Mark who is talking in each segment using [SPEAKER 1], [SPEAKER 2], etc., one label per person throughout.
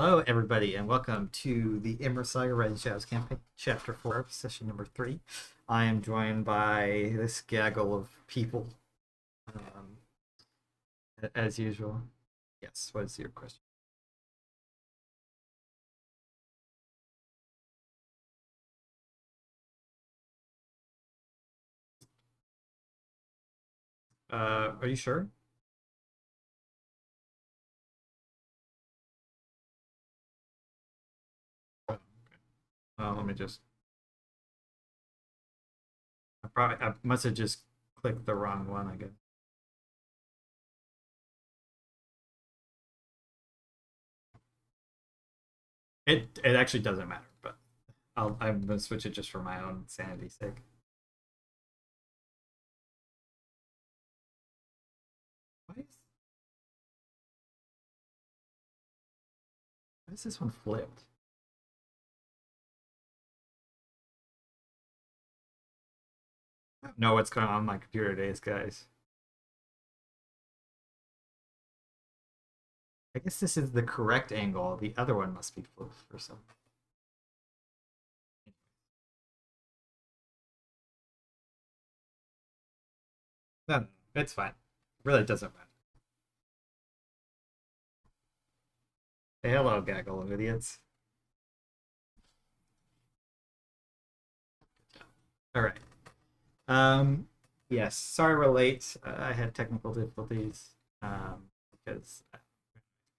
[SPEAKER 1] Hello, everybody, and welcome to the Imris Saga Red Shadows campaign, Chapter 4, Session number 3. I am joined by this gaggle of people, um, as usual. Yes, what is your question? Are you sure? Let me just. I must have just clicked the wrong one, I guess. It actually doesn't matter, but I'm gonna switch it just for my own sanity's sake. Why is this one flipped? I don't know what's going on my computer days, guys. I guess this is the correct angle. The other one must be flipped for some. No, it's fine. It really doesn't matter. Hey, hello, gaggle of idiots. All right. Um, yes. Sorry we're late. I had technical difficulties. Because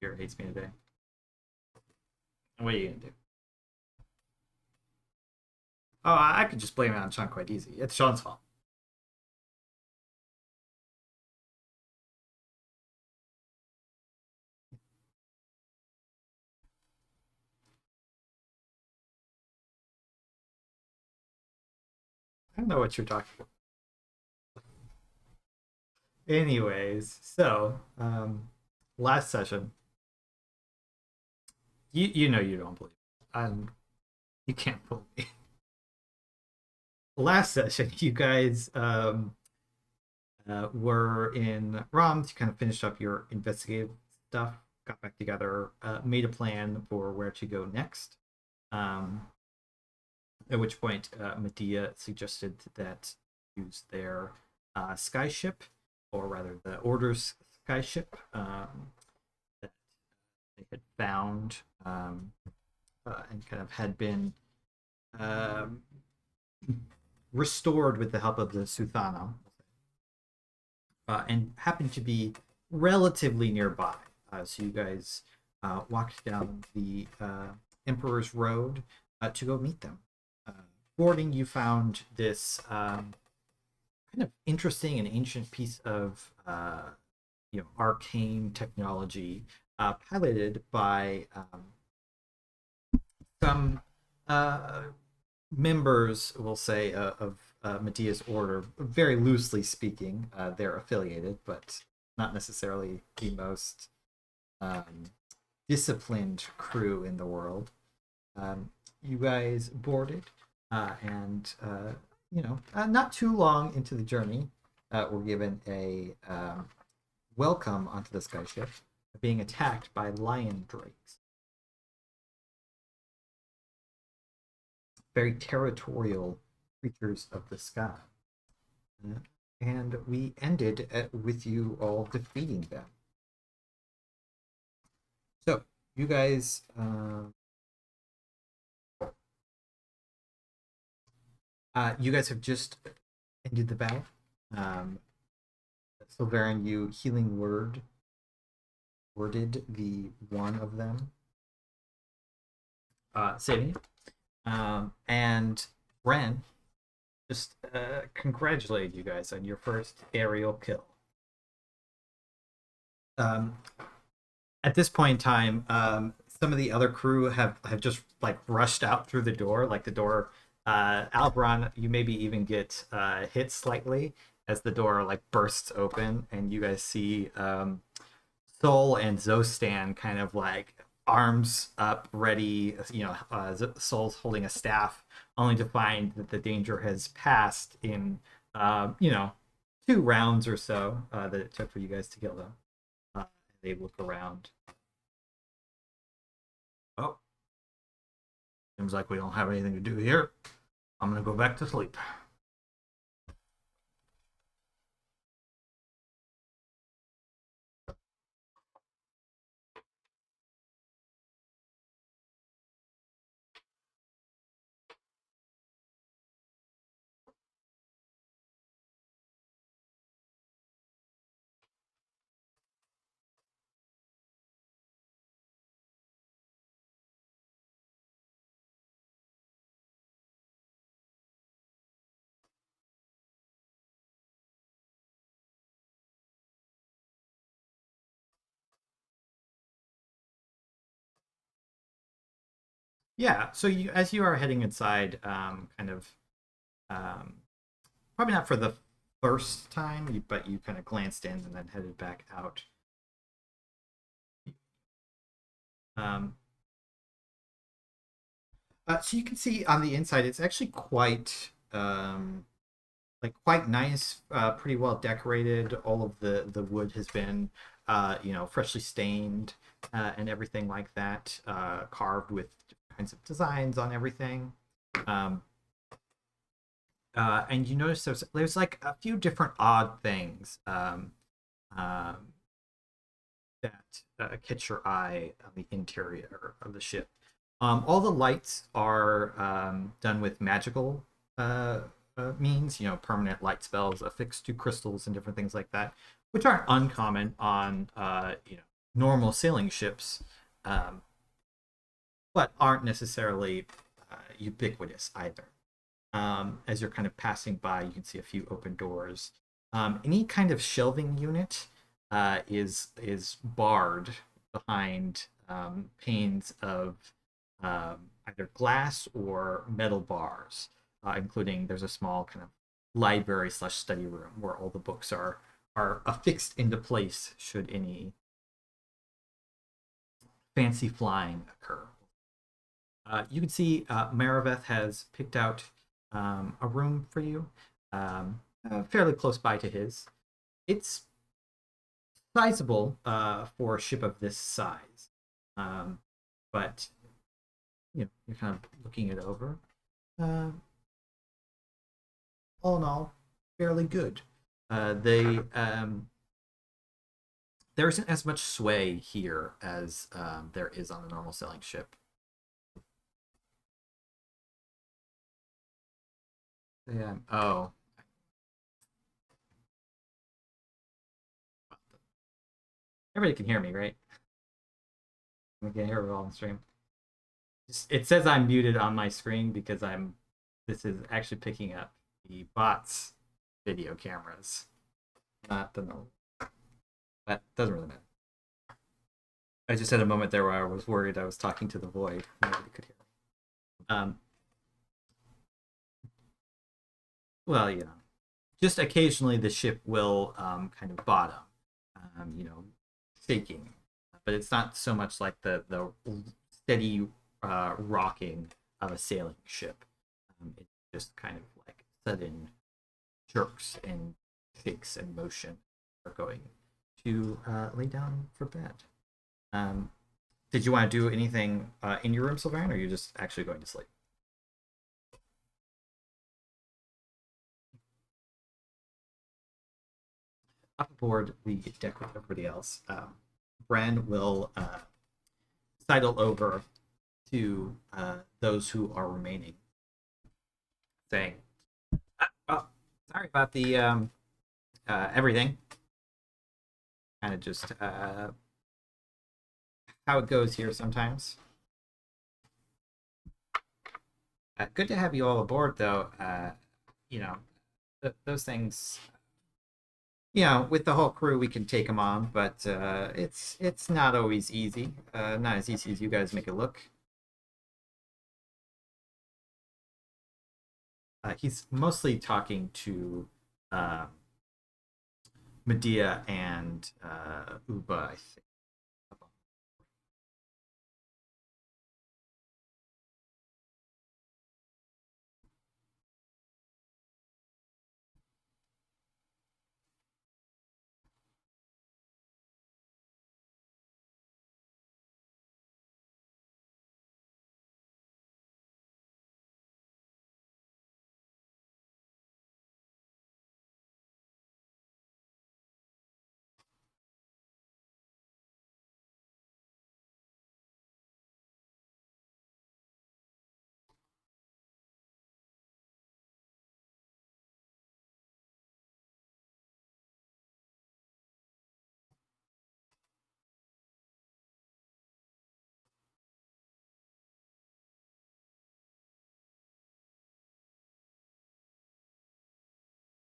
[SPEAKER 1] your hates me today. What are you gonna do? Oh, I could just blame it on Sean quite easy. It's Sean's fault. I don't know what you're talking about. Anyways, last session, you know you don't believe. You can't fool me. Last session, you guys were in ROMs. You kind of finished up your investigative stuff, got back together, made a plan for where to go next. Um, at which point, Medea suggested that use their skyship, or rather the Order's skyship, that they had found and kind of had been um, restored with the help of the Suthana, and happened to be relatively nearby. So you guys walked down the Emperor's Road to go meet them. Uh, Boarding, you found this kind of interesting and ancient piece of arcane technology piloted by some uh, members, we'll say, of Medea's order. Very loosely speaking, they're affiliated, but not necessarily the most um, disciplined crew in the world. You guys boarded, and not too long into the journey, were given a welcome onto the skyship, being attacked by lion drakes. Very territorial creatures of the sky. And we ended with you all defeating them. So, you guys. You guys have just ended the battle. Um, Silverin, you healing worded the one of them, saving it. And Ren just congratulated you guys on your first aerial kill. Um, at this point in time, some of the other crew have just like rushed out through the door, like the door. Albron, you maybe even get hit slightly as the door like bursts open, and you guys see Sol and Zostan kind of like arms up, ready. Sol's holding a staff, only to find that the danger has passed in, 2 rounds or so that it took for you guys to kill them. They look around. Seems like we don't have anything to do here. I'm gonna go back to sleep. Yeah. So you, as you are heading inside, kind of, um, probably not for the first time, but you kind of glanced in and then headed back out. Um, so you can see on the inside, it's actually quite like quite nice, pretty well decorated. All of the wood has been, freshly stained, and everything like that, carved with different kinds of designs on everything. Um, and you notice there's like a few different odd things, um, that catch your eye on the interior of the ship. All the lights are done with magical means, permanent light spells affixed to crystals and different things like that, which aren't uncommon on normal sailing ships, um, but aren't necessarily ubiquitous either. As you're kind of passing by, you can see a few open doors. Any kind of shelving unit is barred behind panes of either glass or metal bars, including there's a small kind of library slash study room where all the books are affixed into place should any fancy flying occur. You can see Maraveth has picked out a room for you, fairly close by to his. It's sizable for a ship of this size, um, but you're kind of looking it over. Uh, all in all, fairly good. They There isn't as much sway here as there is on a normal sailing ship. Yeah. Oh, everybody can hear me, right? We can hear it all on stream. It says I'm muted on my screen because I'm. This is actually picking up the bot's video cameras, not the normal. That doesn't really matter. I just had a moment there where I was worried I was talking to the void. Nobody could hear me. Well, just occasionally the ship will kind of bottom, shaking, but it's not so much like the steady rocking of a sailing ship. It's just kind of like sudden jerks and shakes and motion are going to lay down for bed. Um, did you want to do anything in your room, Sylvain, or are you just actually going to sleep? Up aboard the deck with everybody else, Bran will sidle over to those who are remaining, saying, "Oh, sorry about the everything. Kind of just how it goes here sometimes. Good to have you all aboard, though. You know, those things. With the whole crew, we can take them on, but it's not always easy. Not as easy as you guys make it look." He's mostly talking to uh, Medea and Uba, I think.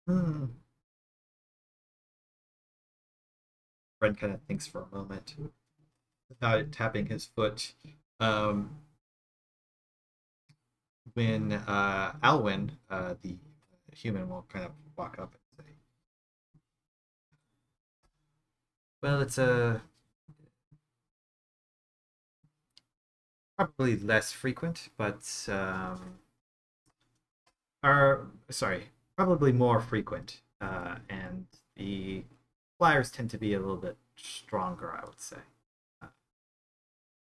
[SPEAKER 1] Hmm. Ren kind of thinks for a moment, tapping his foot. Um, when Alwyn, the human, will kind of walk up and say, "Well, it's a probably less frequent, but are sorry, probably more frequent, and the flyers tend to be a little bit stronger, I would say, uh,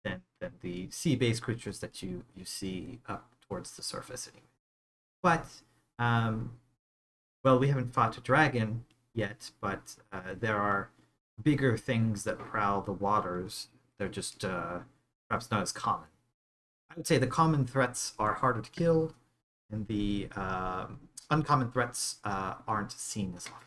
[SPEAKER 1] than the sea-based creatures that you see up towards the surface anyway. But um, well, we haven't fought a dragon yet, but there are bigger things that prowl the waters. They're just perhaps not as common. I would say the common threats are harder to kill, and the uncommon threats aren't seen as often.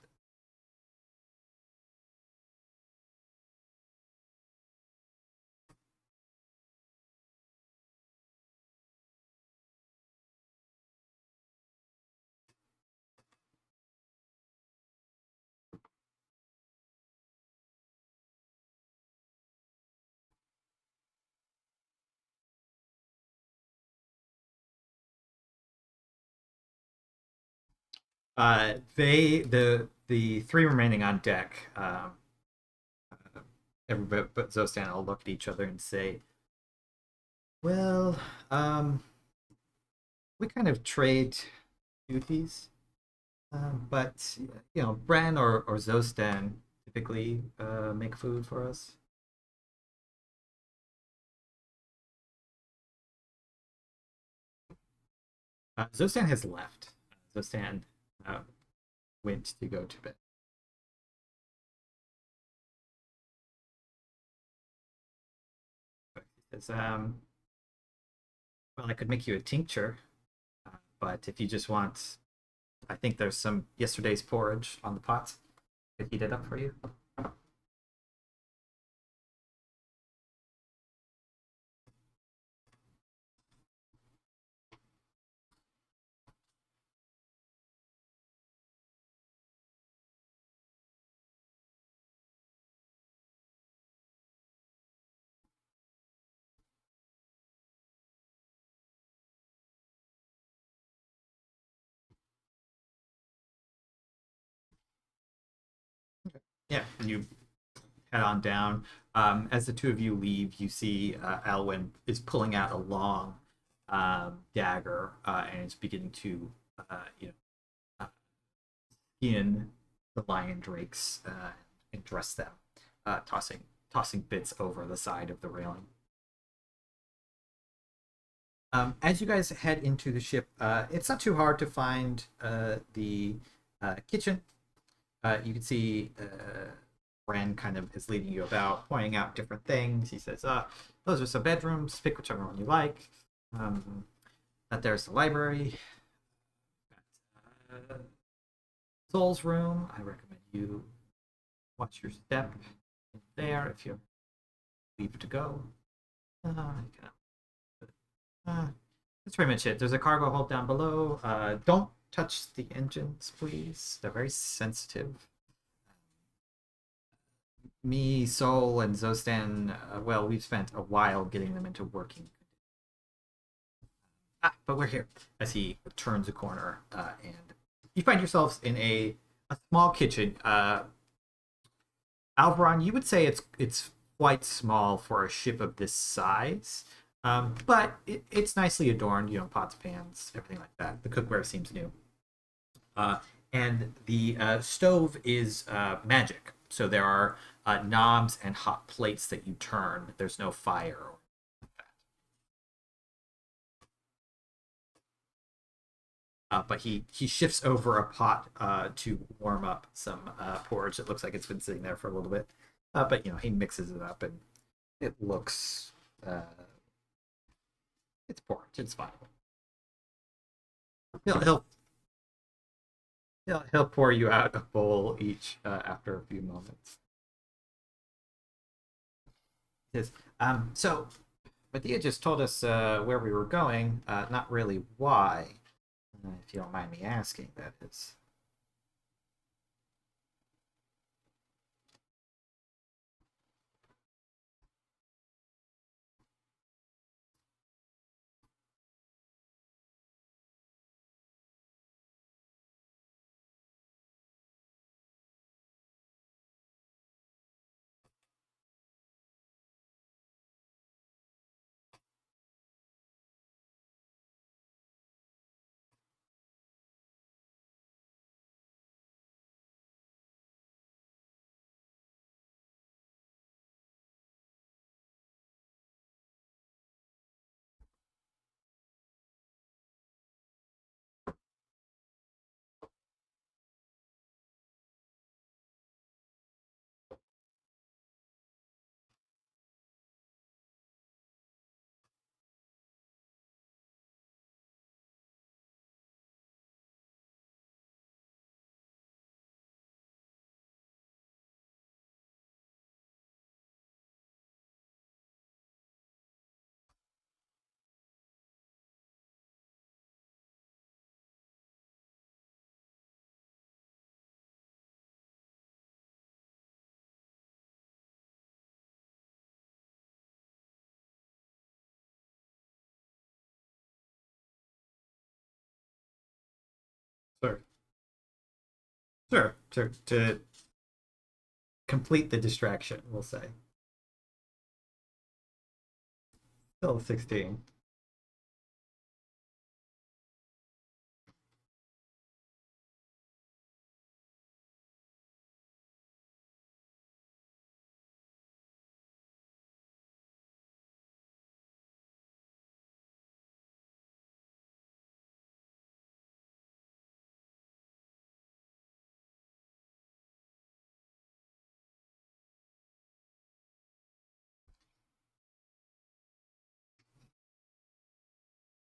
[SPEAKER 1] The three remaining on deck, everybody but Zostan all look at each other and say, "Well, we kind of trade duties, but Bran or Zostan typically make food for us." Zostan has left. Zostan uh, went to go to bed. He says, "Well, I could make you a tincture, but if you just want, I think there's some yesterday's porridge on the pot. Could heat it up for you." Yeah, and you head on down. As the two of you leave, you see Alwyn is pulling out a long dagger and is beginning to, uh, skin the lion drakes and dress them, tossing bits over the side of the railing. As you guys head into the ship, it's not too hard to find the kitchen. You can see Bran kind of is leading you about, pointing out different things. He says, "Those are some bedrooms. Pick whichever one you like. Um, that there's the library. Uh, Soul's room. I recommend you watch your step there if you leave to go. Uh, that's pretty much it. There's a cargo hold down below. Don't touch the engines, please. They're very sensitive. Me, Soul, and Zostan, well, we've spent a while getting them into working. But we're here. As he turns a corner, and you find yourselves in a small kitchen. Alvaron, you would say it's quite small for a ship of this size, but it's nicely adorned. Pots, pans, everything like that. The cookware seems new. Uh, and the stove is magic. So there are knobs and hot plates that you turn. There's no fire. But he shifts over a pot to warm up some porridge. It looks like it's been sitting there for a little bit. But he mixes it up and it looks uh, it's porridge. It's fine. He'll he'll he'll pour you out a bowl each after a few moments. Yes. So Medea just told us where we were going, not really why, if you don't mind me asking, that is. Sure. Sure. Sure. To complete the distraction, we'll say. Still 16.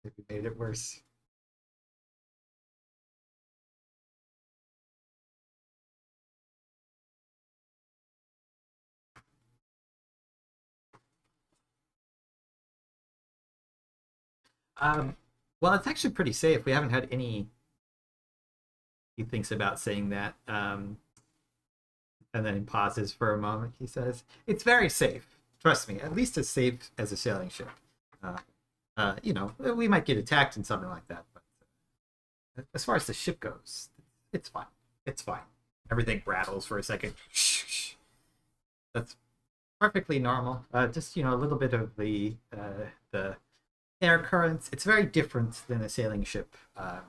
[SPEAKER 1] Maybe made it worse. Um, well, it's actually pretty safe. We haven't had any. He thinks about saying that, and then he pauses for a moment. He says, "It's very safe. Trust me. At least as safe as a sailing ship. Uh, we might get attacked and something like that, but as far as the ship goes, it's fine. It's fine. Everything rattles for a second. That's perfectly normal. Just a little bit of the air currents. It's very different than a sailing ship. Uh,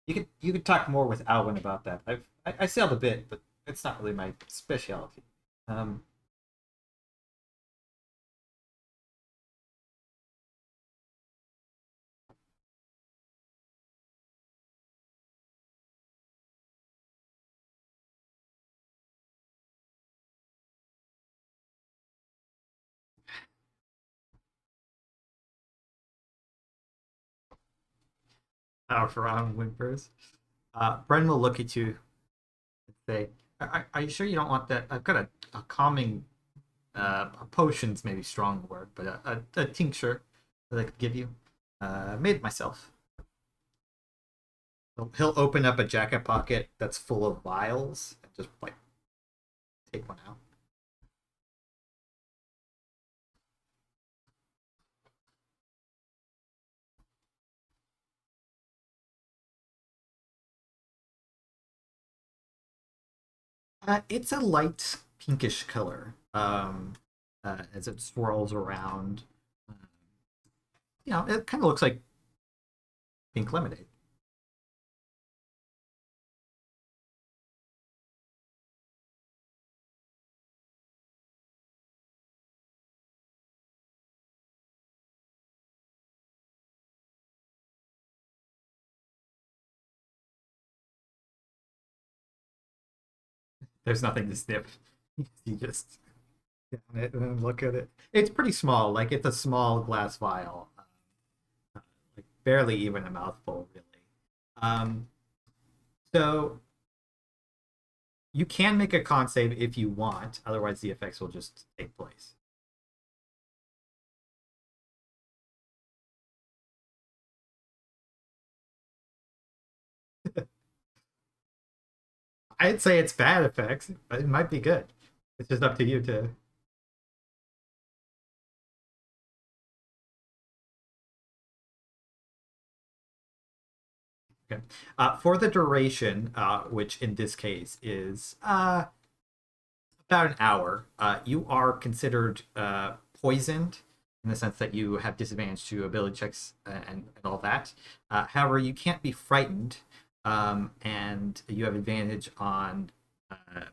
[SPEAKER 1] you could talk more with Alwyn about that. I sailed a bit, but it's not really my specialty. Um, Alfaron whimpers. Bren will look at you and say, "Are you sure you don't want that? I've got a calming, a potion's maybe strong word, but a tincture that I could give you. Made it myself." He'll open up a jacket pocket that's full of vials and just like take one out. It's a light pinkish color as it swirls around. Um, it kind of looks like pink lemonade. There's nothing to sniff. You just down it and look at it. It's pretty small. Like it's a small glass vial, like barely even a mouthful, really. Um, so you can make a con save if you want. Otherwise, the effects will just take place. I'd say it's bad effects, but it might be good. It's just up to you to. Okay. For the duration, which in this case is about an hour, you are considered poisoned in the sense that you have disadvantage to ability checks and all that. However, you can't be frightened, and you have advantage on uh,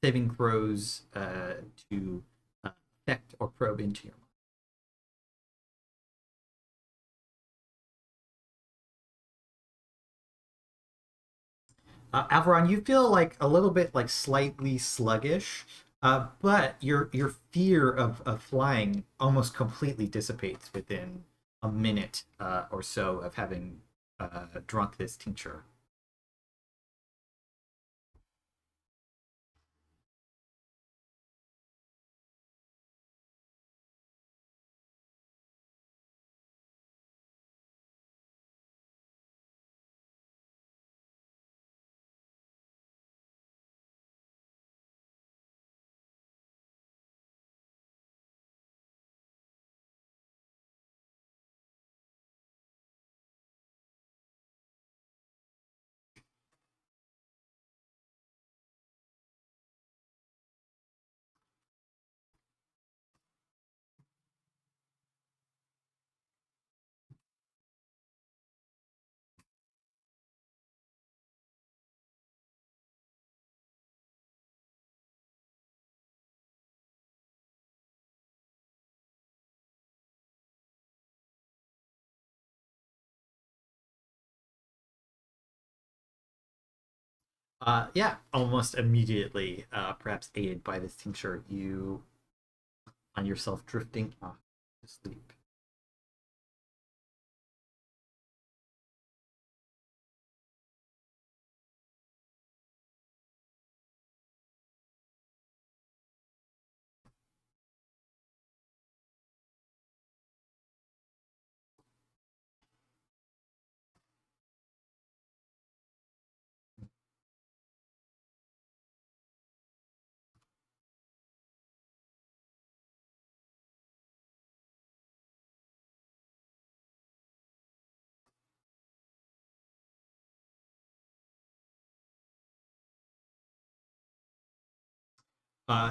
[SPEAKER 1] saving throws to affect or probe into your mind. Alvaron, you feel like a little bit like slightly sluggish, but your fear of flying almost completely dissipates within a minute or so of having drunk this tincture. Yeah, almost immediately, perhaps aided by this tincture, you find yourself drifting off to sleep.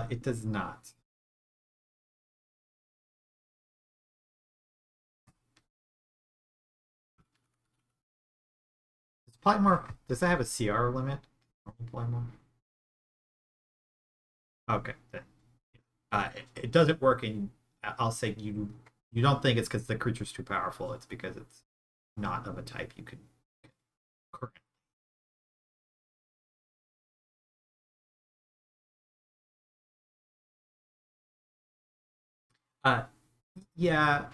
[SPEAKER 1] It does not. It's polymorph. Does that have a CR limit? Polymorph? Okay. It doesn't work in. I'll say you don't think it's because the creature's too powerful. It's because it's not of a type you can. Correct. Uh, yeah,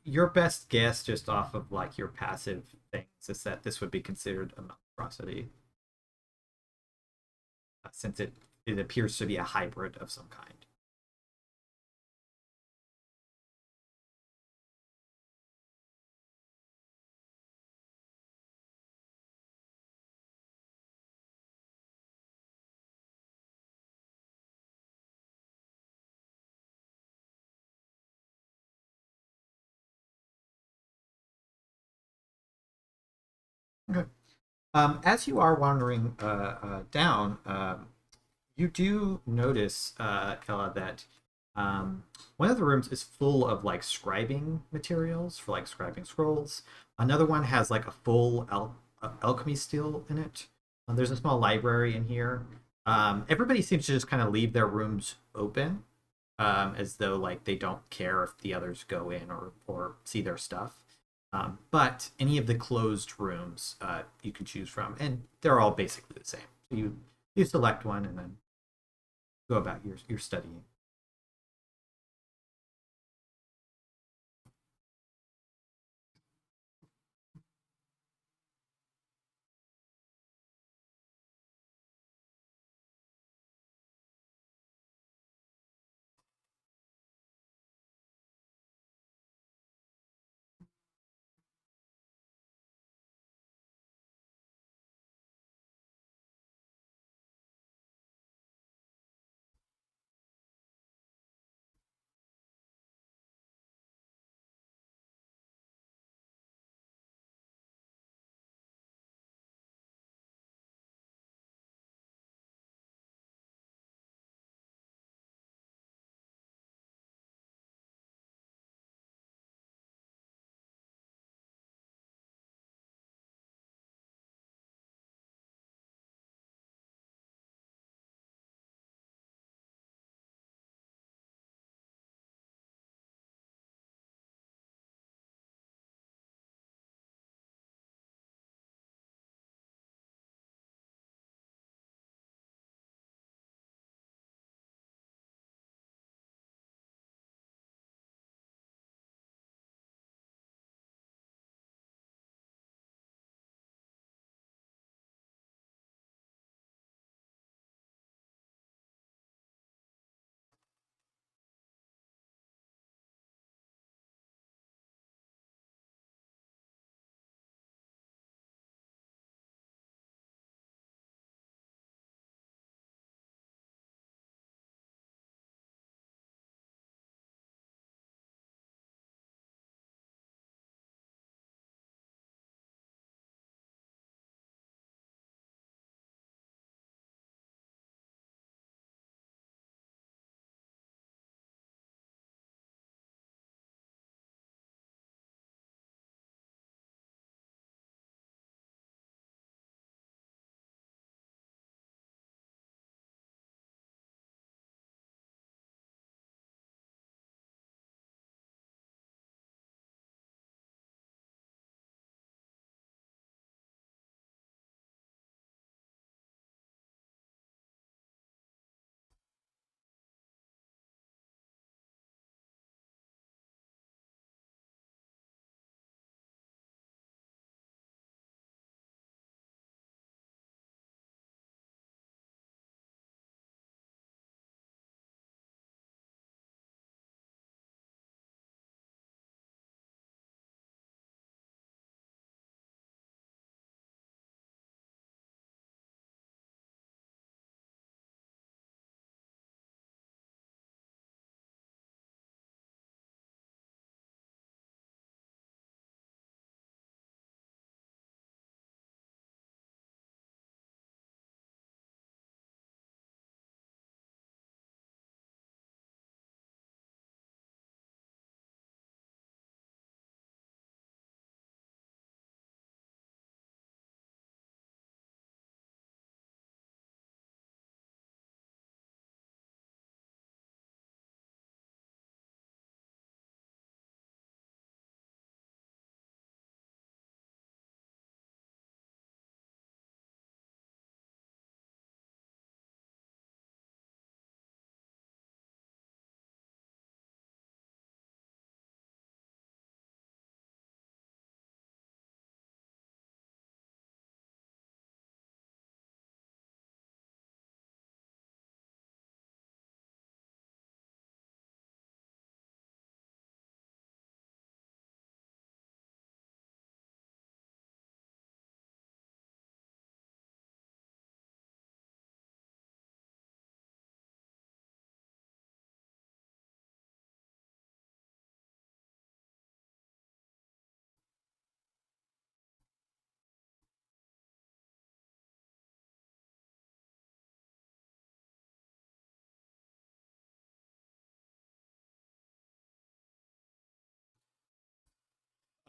[SPEAKER 1] your best guess, just off of like your passive things, is that this would be considered a monstrosity, since it appears to be a hybrid of some kind. Okay. As you are wandering down, you do notice, Ella, that one of the rooms is full of like scribing materials for like scribing scrolls. Another one has like a full alchemy steel in it. There's a small library in here. Everybody seems to just kind of leave their rooms open, as though like they don't care if the others go in or see their stuff. But any of the closed rooms you can choose from, and they're all basically the same. So you select one and then go about your studying.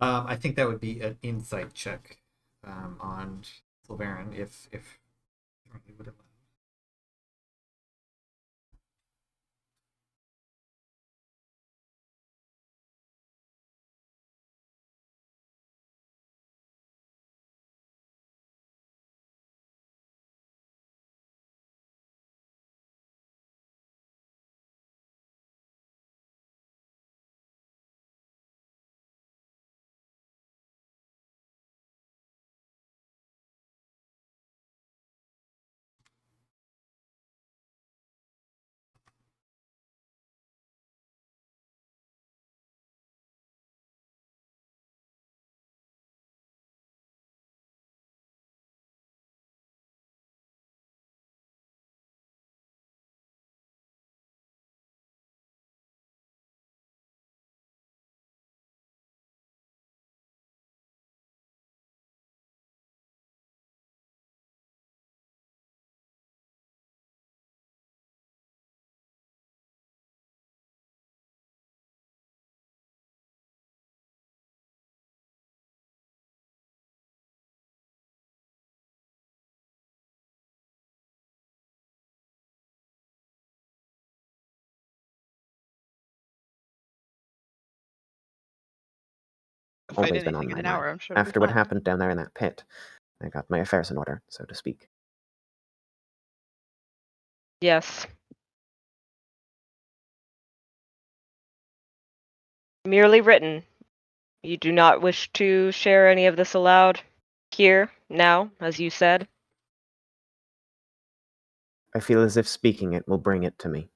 [SPEAKER 1] I think that would be an insight check on Silverin if he would allow.
[SPEAKER 2] Fight
[SPEAKER 3] Always been on
[SPEAKER 2] anything in
[SPEAKER 3] my
[SPEAKER 2] an hour,
[SPEAKER 3] mind.
[SPEAKER 2] I'm sure it'll be
[SPEAKER 3] After what
[SPEAKER 2] fine.
[SPEAKER 3] happened down there in that pit, I got my affairs in order, so to speak.
[SPEAKER 4] Yes. Merely written. You do not wish to share any of this aloud here, now, as you said?
[SPEAKER 3] I feel as if speaking it will bring it to me.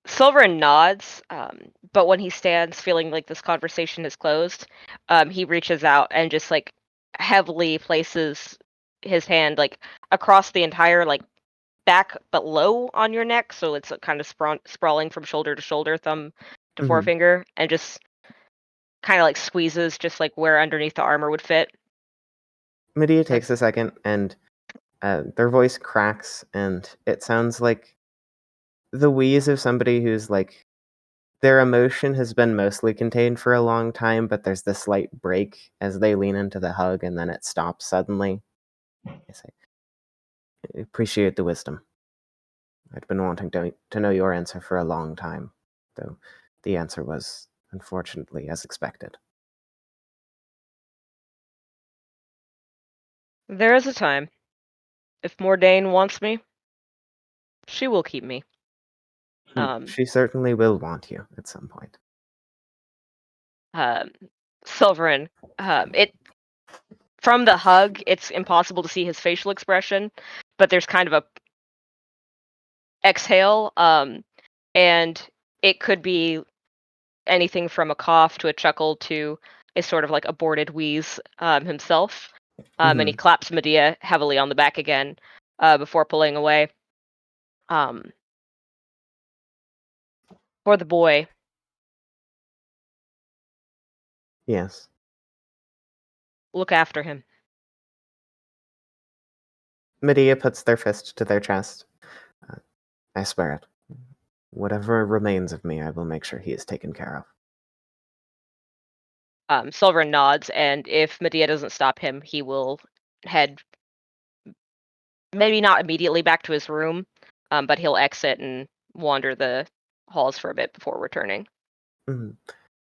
[SPEAKER 4] Silverin nods, but when he stands feeling like this conversation is closed, he reaches out and just like heavily places his hand like across the entire like back but low on your neck, so it's kind of sprawling from shoulder to shoulder, thumb to forefinger, and just kind of like squeezes just like where underneath the armor would fit.
[SPEAKER 3] Medea takes a second, and their voice cracks, and it sounds like the wheeze of somebody who's like, their emotion has been mostly contained for a long time, but there's this slight break as they lean into the hug, and then it stops suddenly. I say, I appreciate the wisdom. I'd been wanting to know your answer for a long time, though the answer was, unfortunately, as expected.
[SPEAKER 4] There is a time. If Mordain wants me, she will keep me.
[SPEAKER 3] She certainly will want you at some point.
[SPEAKER 4] Silverin, it from the hug, it's impossible to see his facial expression, but there's kind of a exhale, and it could be anything from a cough to a chuckle to a sort of like aborted wheeze himself. And he claps Medea heavily on the back again before pulling away. For the boy.
[SPEAKER 3] Yes.
[SPEAKER 4] Look after him.
[SPEAKER 3] Medea puts their fist to their chest. I swear it. Whatever remains of me, I will make sure he is taken care of.
[SPEAKER 4] Silverin nods, and if Medea doesn't stop him, he will head maybe not immediately back to his room, but he'll exit and wander the halls for a bit before returning.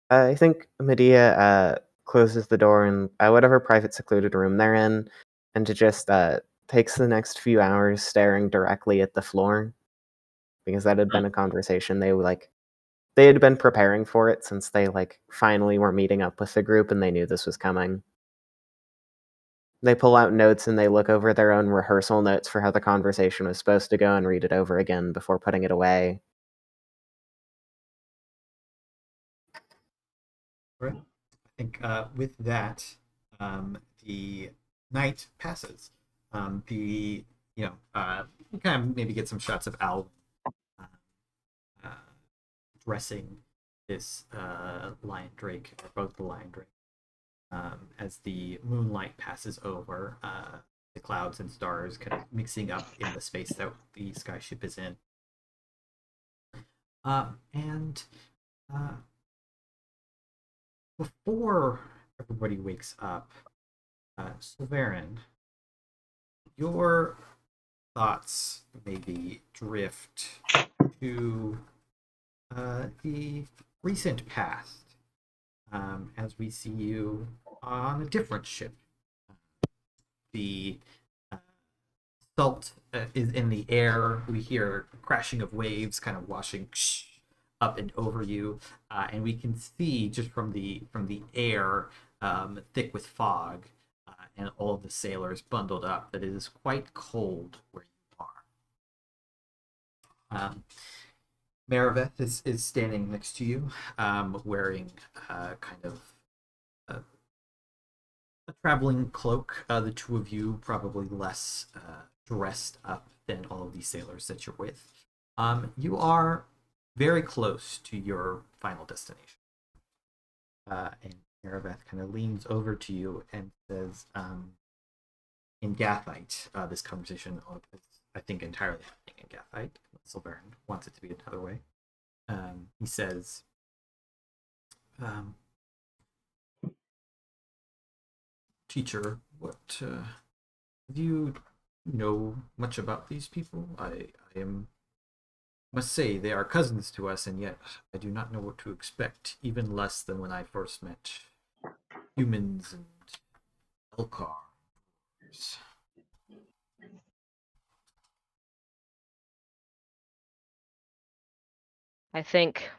[SPEAKER 3] I think Medea closes the door in whatever private secluded room they're in, and just takes the next few hours staring directly at the floor, because that had been a conversation they had been preparing for it since they finally were meeting up with the group and they knew this was coming. They pull out notes and they look over their own rehearsal notes for how the conversation was supposed to go and read it over again before putting it away.
[SPEAKER 1] Right. I think with that, the night passes. The you kind of maybe get some shots of Al uh, uh, dressing this lion drake, or both the lion drake, as the moonlight passes over the clouds and stars, kind of mixing up in the space that the skyship is in. And Uh, before everybody wakes up, Silverin, your thoughts maybe drift to the recent past, as we see you on a different ship. The salt is in the air. We hear crashing of waves, kind of washing up and over you, and we can see just from the air, thick with fog, and all of the sailors bundled up, that it is quite cold where you are. Maraveth is standing next to you, wearing kind of a traveling cloak. The two of you probably less dressed up than all of these sailors that you're with. You are very close to your final destination. And Maraveth kind of leans over to you and says, in Gathite, this conversation is, I think, entirely happening in Gathite. Silverin wants it to be another way. He says, teacher, what do you know much about these people? I must say they are cousins to us, and yet I do not know what to expect, even less than when I first met humans and Elcars.
[SPEAKER 4] I think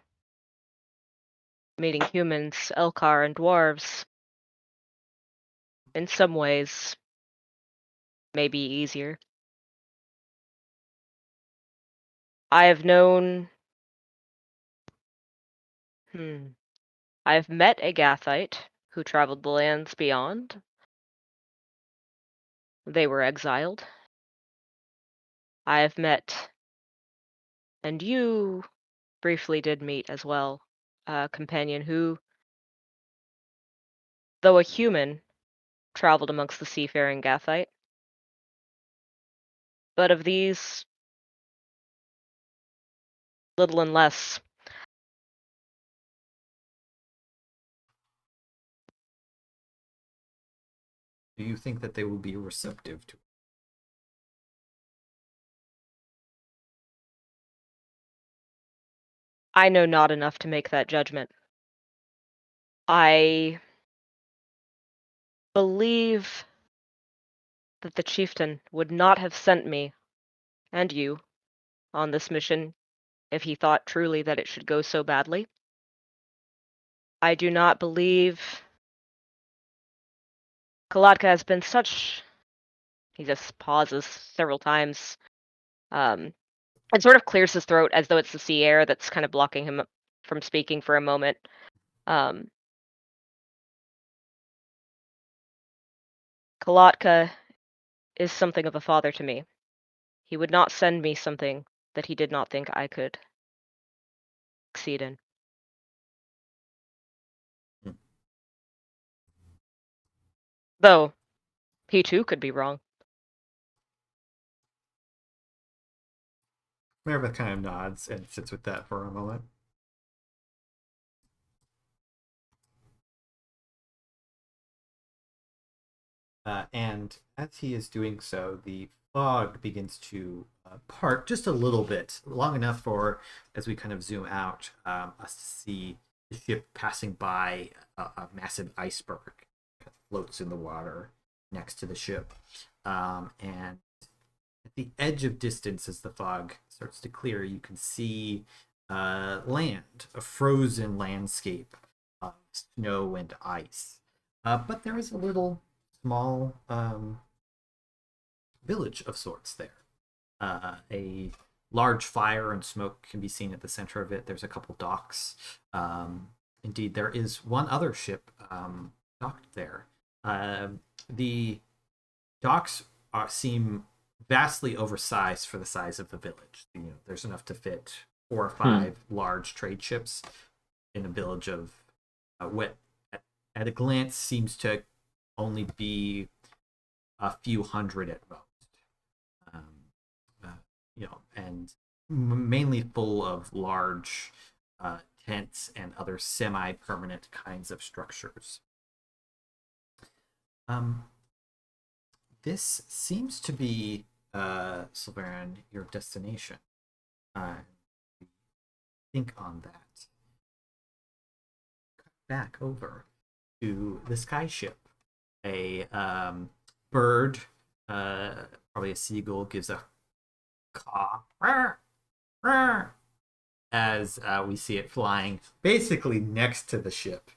[SPEAKER 4] meeting humans, Elkar, and dwarves, in some ways, may be easier. I have known. I have met a Gathite who traveled the lands beyond. They were exiled. I have met, and you briefly did meet as well, a companion who, though a human, traveled amongst the seafaring Gathite. But of these, little and less.
[SPEAKER 1] Do you think that they will be receptive to it?
[SPEAKER 4] I know not enough to make that judgment. I believe that the chieftain would not have sent me and you on this mission if he thought truly that it should go so badly. I do not believe Kalatka has been such. He just pauses several times, and sort of clears his throat as though it's the sea air that's kind of blocking him from speaking for a moment. Kalatka is something of a father to me. He would not send me something that he did not think I could succeed in. Though, he too could be wrong.
[SPEAKER 1] Maraveth kind of nods and sits with that for a moment. And as he is doing so, the fog begins to part just a little bit, long enough for, as we kind of zoom out, us to see the ship passing by a massive iceberg that floats in the water next to the ship. And at the edge of distance, as the fog starts to clear, you can see land, a frozen landscape of snow and ice. But there is a little small village of sorts there. A large fire and smoke can be seen at the center of it. There's a couple docks. Indeed, there is one other ship docked there. The docks seem vastly oversized for the size of the village. There's enough to fit 4 or 5 large trade ships in a village of what, at a glance, seems to only be a few hundred at most. And mainly full of large tents and other semi-permanent kinds of structures. This seems to be, Sylvain, your destination. Think on that. Cut back over to the skyship. A bird, probably a seagull, gives a caw as we see it flying basically next to the ship,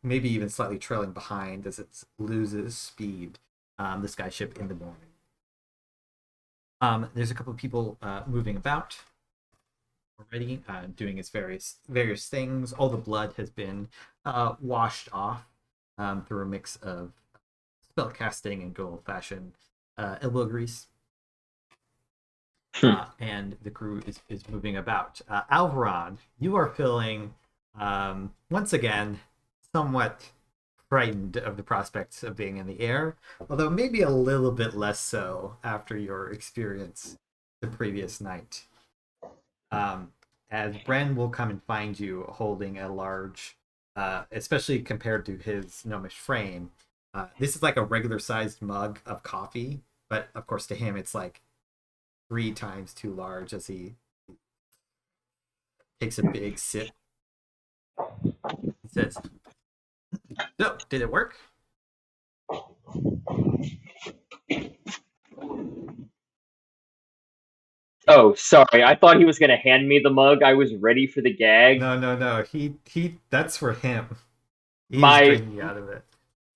[SPEAKER 1] maybe even slightly trailing behind as it loses speed. The skyship in the morning. There's a couple of people moving about already, doing its various things. All the blood has been washed off through a mix of spell casting and good old-fashioned elbow grease. And the crew is moving about. Alvaron, you are feeling once again somewhat frightened of the prospects of being in the air, although maybe a little bit less so after your experience the previous night. As Bren will come and find you holding a large, especially compared to his gnomish frame, this is like a regular sized mug of coffee, but of course to him it's like 3 times too large as he takes a big sip. He says, "So, did it work?"
[SPEAKER 5] Oh, sorry. I thought he was going to hand me the mug. I was ready for the gag.
[SPEAKER 1] No. He that's for him. He's
[SPEAKER 5] My-
[SPEAKER 1] drinking out of it.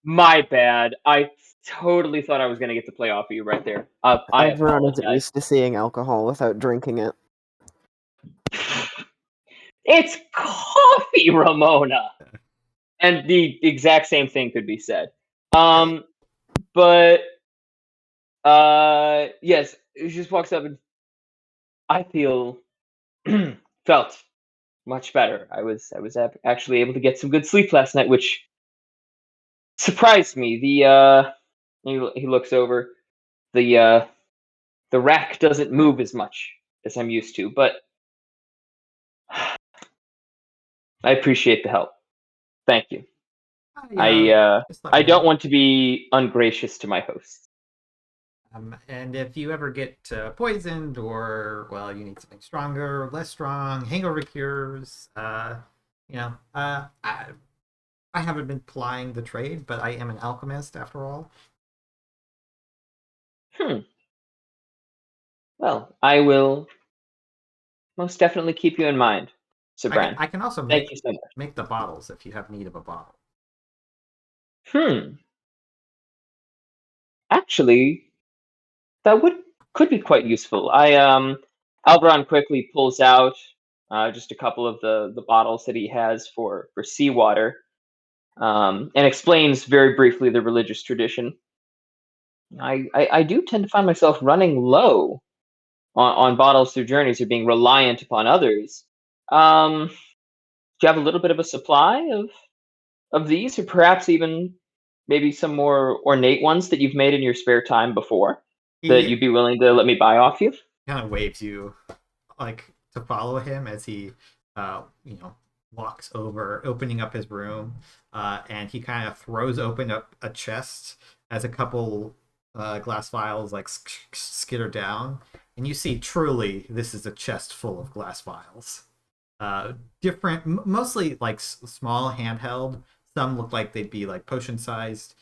[SPEAKER 5] My bad. I totally thought I was going to get to play off of you right there. I
[SPEAKER 3] Everyone is
[SPEAKER 5] apologize.
[SPEAKER 3] used to seeing alcohol without drinking it.
[SPEAKER 5] It's coffee, Ramona. And the exact same thing could be said. But yes, he just walks up and I felt much better. I was actually able to get some good sleep last night, which surprised me. He looks over. The rack doesn't move as much as I'm used to, but I appreciate the help. Thank you.
[SPEAKER 1] Just let
[SPEAKER 5] I
[SPEAKER 1] me
[SPEAKER 5] don't
[SPEAKER 1] know.
[SPEAKER 5] want to be ungracious to my hosts.
[SPEAKER 1] And if you ever get poisoned, or well, you need something stronger, less strong, hangover cures, I haven't been plying the trade, but I am an alchemist after all.
[SPEAKER 5] Well, I will most definitely keep you in mind, Sir Bran.
[SPEAKER 1] I can also
[SPEAKER 5] Thank you so much.
[SPEAKER 1] make the bottles if you have need of a bottle.
[SPEAKER 5] Actually, that could be quite useful. Alvaron quickly pulls out just a couple of the bottles that he has for seawater, and explains very briefly the religious tradition. I do tend to find myself running low on bottles through journeys or being reliant upon others. Do you have a little bit of a supply of these, or perhaps even maybe some more ornate ones that you've made in your spare time before that you'd be willing to let me buy off you?
[SPEAKER 1] Kind of waves you like to follow him as he walks over, opening up his room, and he kind of throws open up a chest as a couple glass vials like skitter down, and you see truly this is a chest full of glass vials. Different, mostly like small handheld. Some look like they'd be like potion sized.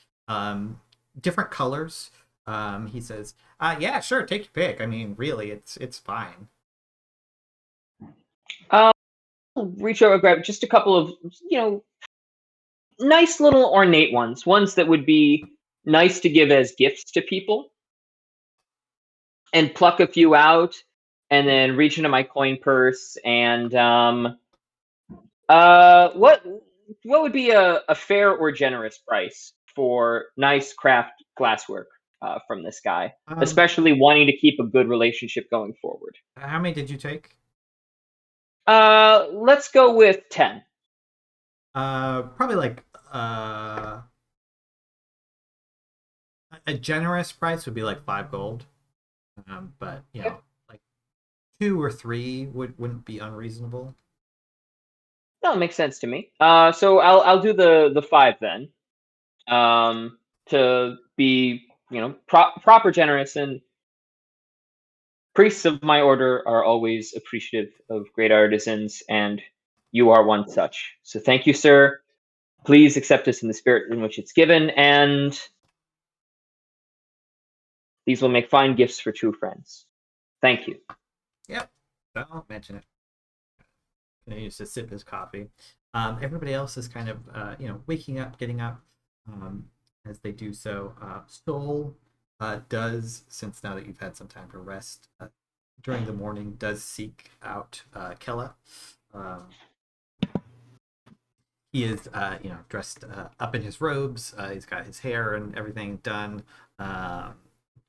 [SPEAKER 1] Different colors. He says, "Yeah, sure, take your pick. I mean, really, it's fine."
[SPEAKER 5] I'll reach over and grab just a couple of nice little ornate ones that would be nice to give as gifts to people, and pluck a few out, and then reach into my coin purse and what would be a fair or generous price for nice craft glasswork from this guy, especially wanting to keep a good relationship going forward?
[SPEAKER 1] How many did you take?
[SPEAKER 5] Let's go with 10.
[SPEAKER 1] Probably like a generous price would be like 5 gold. But like 2 or 3 wouldn't be unreasonable.
[SPEAKER 5] No, it makes sense to me. So I'll do the 5 then. To be, proper generous, and priests of my order are always appreciative of great artisans, and you are one such. So thank you, sir. Please accept us in the spirit in which it's given, and these will make fine gifts for true friends. Thank you.
[SPEAKER 1] Yep. Don't mention it. Continues to sip his coffee. Everybody else is kind of, waking up, getting up. As they do so, Soul does, since now that you've had some time to rest during the morning, does seek out Kella. He is, dressed up in his robes. He's got his hair and everything done.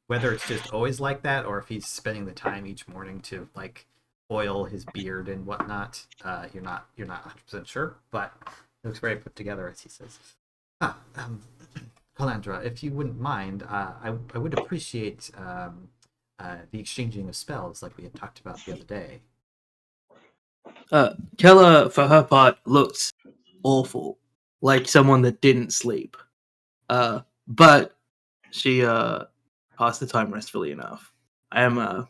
[SPEAKER 1] Whether it's just always like that, or if he's spending the time each morning to like oil his beard and whatnot, you're not 100% sure. But it looks very put together as he says, Calandra, if you wouldn't mind, I would appreciate the exchanging of spells like we had talked about the other day.
[SPEAKER 6] Kella, for her part, looks awful, like someone that didn't sleep. But she passed the time restfully enough. I am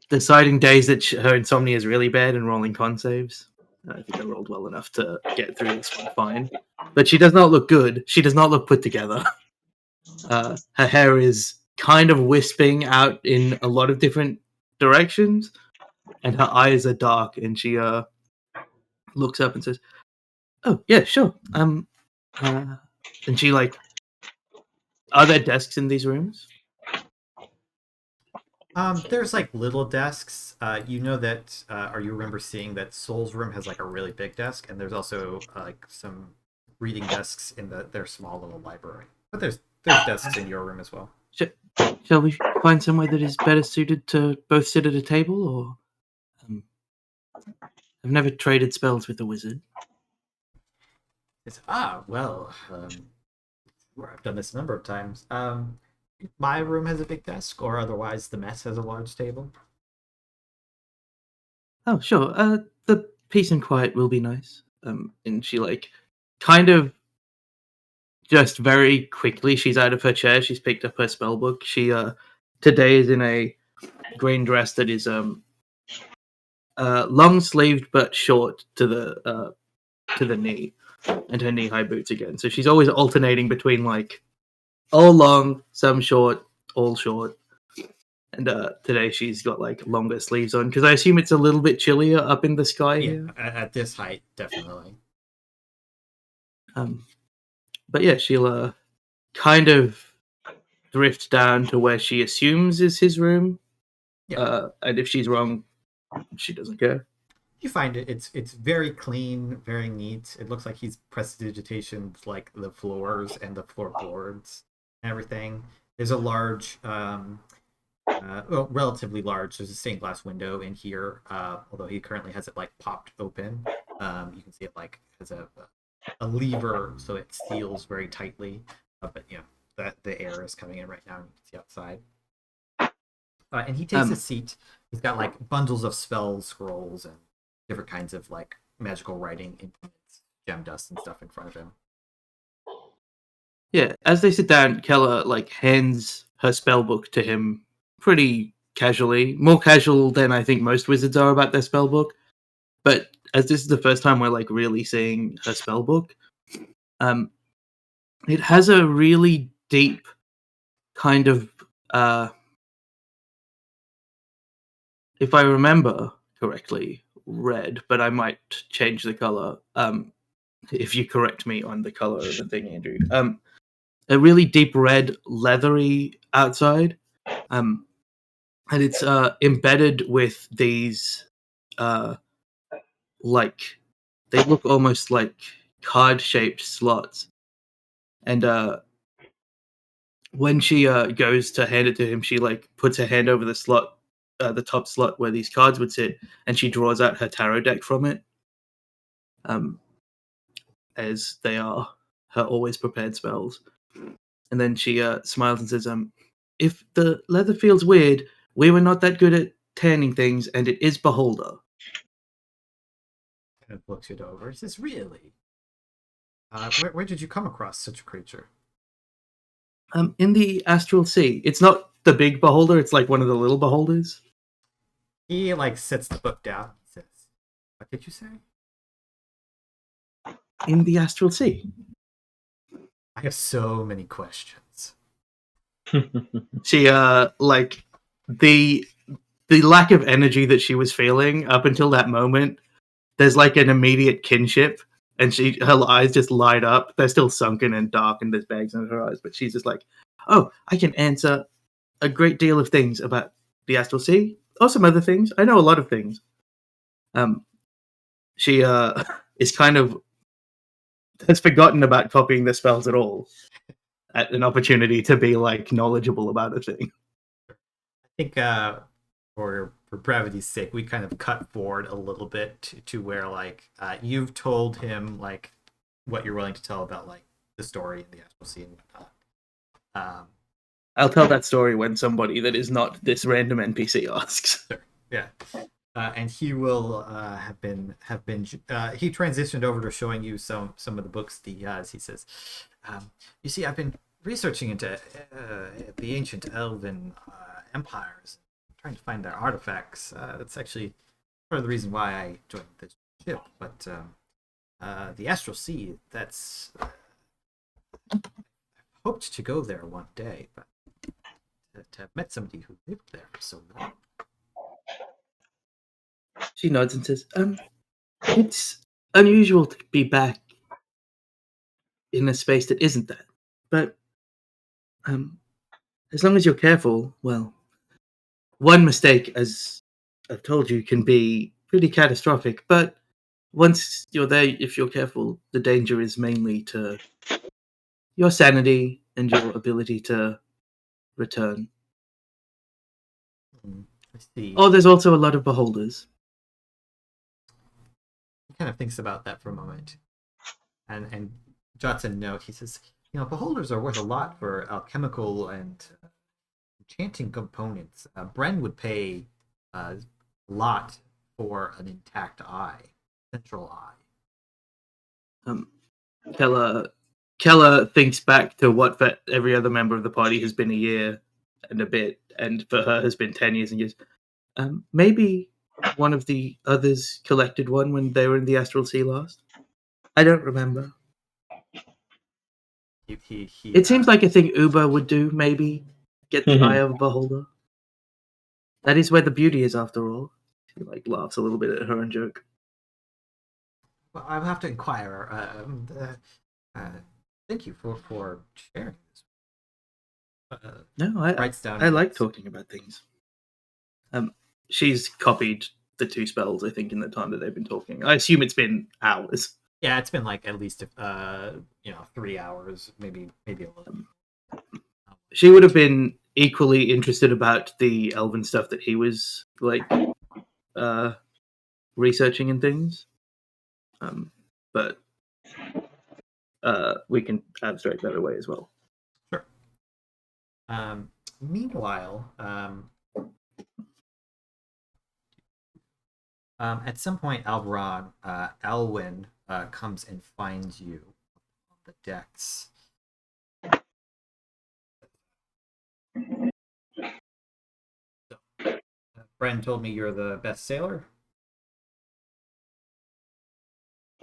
[SPEAKER 6] deciding days that her insomnia is really bad and rolling con saves. I think I rolled well enough to get through this one fine. But she does not look good. She does not look put together. Her hair is kind of wisping out in a lot of different directions, and her eyes are dark, and she looks up and says, "Oh, yeah, sure. And she are there desks in these rooms?"
[SPEAKER 1] There's like little desks. You know that, or you remember seeing that Soul's room has like a really big desk, and there's also like some reading desks in their small little library. But there's desks in your room as well.
[SPEAKER 6] Shall we find somewhere that is better suited to both sit at a table, or I've never traded spells with a wizard.
[SPEAKER 1] It's well, I've done this a number of times. My room has a big desk, or otherwise the mess has a large table.
[SPEAKER 6] Oh, sure. The peace and quiet will be nice. And she kind of just very quickly, she's out of her chair. She's picked up her spell book. She today is in a green dress that is long sleeved but short to the knee, and her knee high boots again. So she's always alternating between all long, some short, all short. And today she's got longer sleeves on because I assume it's a little bit chillier up in the sky here.
[SPEAKER 1] At this height, definitely.
[SPEAKER 6] But yeah, she'll kind of drift down to where she assumes is his room.
[SPEAKER 1] Yeah.
[SPEAKER 6] And if she's wrong, she doesn't care.
[SPEAKER 1] You find it's very clean, very neat. It looks like he's prestidigitation like the floors and the floorboards and everything. There's a large, relatively large. There's a stained glass window in here, although he currently has it popped open. You can see it has a lever, so it seals very tightly. But that the air is coming in right now, and you can see outside. And he takes a seat. He's got bundles of spell scrolls and different kinds of magical writing implements, gem dust and stuff in front of him.
[SPEAKER 6] Yeah, as they sit down, Kella hands her spell book to him pretty casually, more casual than I think most wizards are about their spell book. But as this is the first time we're really seeing her spell book, it has a really deep kind of, if I remember correctly, red, but I might change the color. If you correct me on the color of the thing, Andrew. A really deep red, leathery outside, and it's embedded with these, they look almost like card-shaped slots. And when she goes to hand it to him, she puts her hand over the slot, the top slot where these cards would sit, and she draws out her tarot deck from it. As they are her always prepared spells. And then she smiles and says, if the leather feels weird, we were not that good at tanning things, and it is Beholder.
[SPEAKER 1] and looks it over. He says, "Really? Where did you come across such a creature?"
[SPEAKER 6] In the astral sea. It's not the big beholder. It's like one of the little beholders.
[SPEAKER 1] He like sets the book down. He says, "What did you say?"
[SPEAKER 6] In the astral sea.
[SPEAKER 1] I have so many questions.
[SPEAKER 6] She like the lack of energy that she was feeling up until that moment. There's like an immediate kinship, and her eyes just light up. They're still sunken and dark, and there's bags under her eyes, but she's just like, "Oh, I can answer a great deal of things about the astral sea, or some other things. I know a lot of things." She is kind of has forgotten about copying the spells at all. At an opportunity to be like knowledgeable about a thing.
[SPEAKER 1] I think for brevity's sake, we kind of cut forward a little bit to where like you've told him like what you're willing to tell about like the story in the astral sea and whatnot.
[SPEAKER 6] I'll tell that story when somebody that is not this random NPC asks.
[SPEAKER 1] Sure. Yeah. And he will have been he transitioned over to showing you some of the books that he has. He says, "You see, I've been researching into the ancient elven empires, trying to find their artifacts. That's actually part of the reason why I joined this ship. But the astral sea, that's I hoped to go there one day, but to have met somebody who lived there for so long."
[SPEAKER 6] She nods and says, "It's unusual to be back in a space that isn't that. But as long as you're careful, well, one mistake, as I've told you, can be pretty catastrophic. But once you're there, if you're careful, the danger is mainly to your sanity and your ability to return.
[SPEAKER 1] I see.
[SPEAKER 6] Oh, there's also a lot of beholders."
[SPEAKER 1] He kind of thinks about that for a moment, and jots a note. He says, "Beholders are worth a lot for alchemical and enchanting components. Bren would pay a lot for an intact eye, central eye."
[SPEAKER 6] Keller thinks back to what for every other member of the party has been a year and a bit, and for her has been 10 years and years. Maybe one of the others collected one when they were in the astral sea last. I don't remember. It seems like a thing Uber would do, maybe. Get the eye of a beholder. That is where the beauty is, after all. She laughs a little bit at her own joke.
[SPEAKER 1] Well, I'll have to inquire. Thank you for sharing this.
[SPEAKER 6] No,
[SPEAKER 1] Writes down
[SPEAKER 6] I like talking about things. She's copied the 2 spells, I think, in the time that they've been talking. I assume it's been hours.
[SPEAKER 1] Yeah, it's been like at least 3 hours, maybe a little.
[SPEAKER 6] She would have been equally interested about the elven stuff that he was researching and things. But we can abstract that away as well.
[SPEAKER 1] Sure. Meanwhile, at some point, Alwyn comes and finds you on the decks. So, Bren told me you're the best sailor.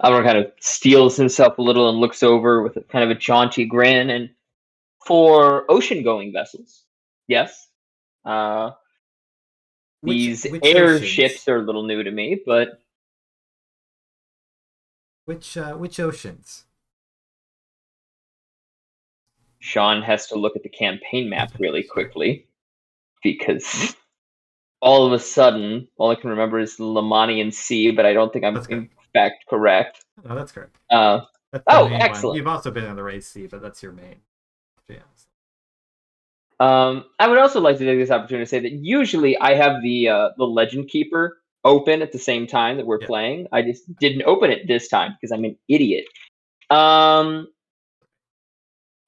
[SPEAKER 5] Alvaro kind of steels himself a little and looks over with kind of a jaunty grin. And for ocean-going vessels, yes. These
[SPEAKER 1] Which
[SPEAKER 5] airships
[SPEAKER 1] oceans?
[SPEAKER 5] are a little new to me, but
[SPEAKER 1] Which oceans?
[SPEAKER 5] Sean has to look at the campaign map really quickly because all of a sudden, all I can remember is the Lamanian Sea, but I don't think I'm in fact correct.
[SPEAKER 1] No, that's correct.
[SPEAKER 5] That's
[SPEAKER 1] the main
[SPEAKER 5] excellent.
[SPEAKER 1] one. You've also been on the Race Sea, but that's your main. Yeah.
[SPEAKER 5] I would also like to take this opportunity to say that usually I have the Legend Keeper open at the same time that we're playing. I just didn't open it this time because I'm an idiot.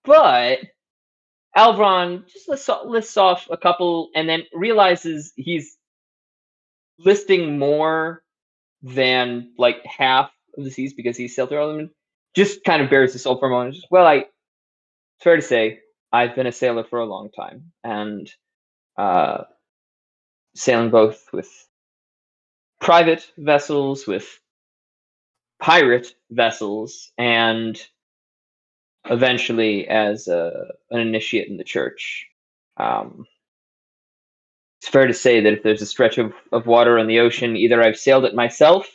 [SPEAKER 5] But Alvron just lists off a couple and then realizes he's listing more than like half of the seas because he sailed through all of them. Just kind of bears his soul for a moment. Just, well, it's fair to say I've been a sailor for a long time, and sailing both with private vessels, with pirate vessels, and eventually as an initiate in the church. It's fair to say that if there's a stretch of water on the ocean, either I've sailed it myself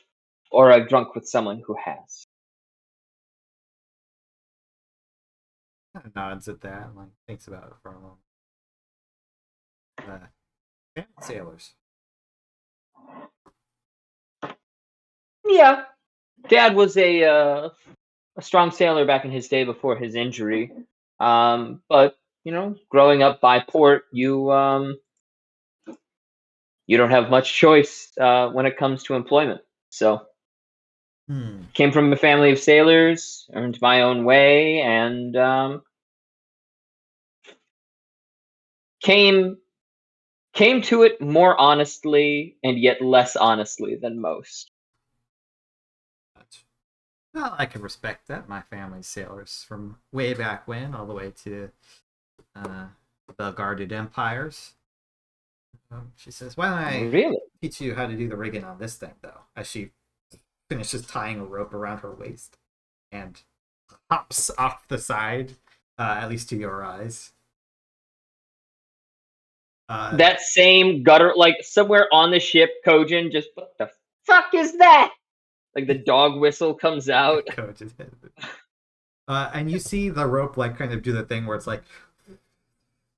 [SPEAKER 5] or I've drunk with someone who has.
[SPEAKER 1] Kind of nods at that and like thinks about it for a moment. Family sailors.
[SPEAKER 5] Yeah, Dad was a strong sailor back in his day before his injury. But growing up by port, you don't have much choice when it comes to employment. So, came from a family of sailors, earned my own way, and came to it more honestly and yet less honestly than most.
[SPEAKER 1] Well, I can respect that. My family's sailors from way back when, all the way to the guarded empires. She says, "Why don't I
[SPEAKER 5] Really?
[SPEAKER 1] teach you how to do the rigging on this thing, though?" As she finishes tying a rope around her waist and hops off the side, at least to your eyes.
[SPEAKER 5] That same gutter, like somewhere on the ship, Kojin just, what the fuck is that? Like the dog whistle comes out.
[SPEAKER 1] And you see the rope like kind of do the thing where it's like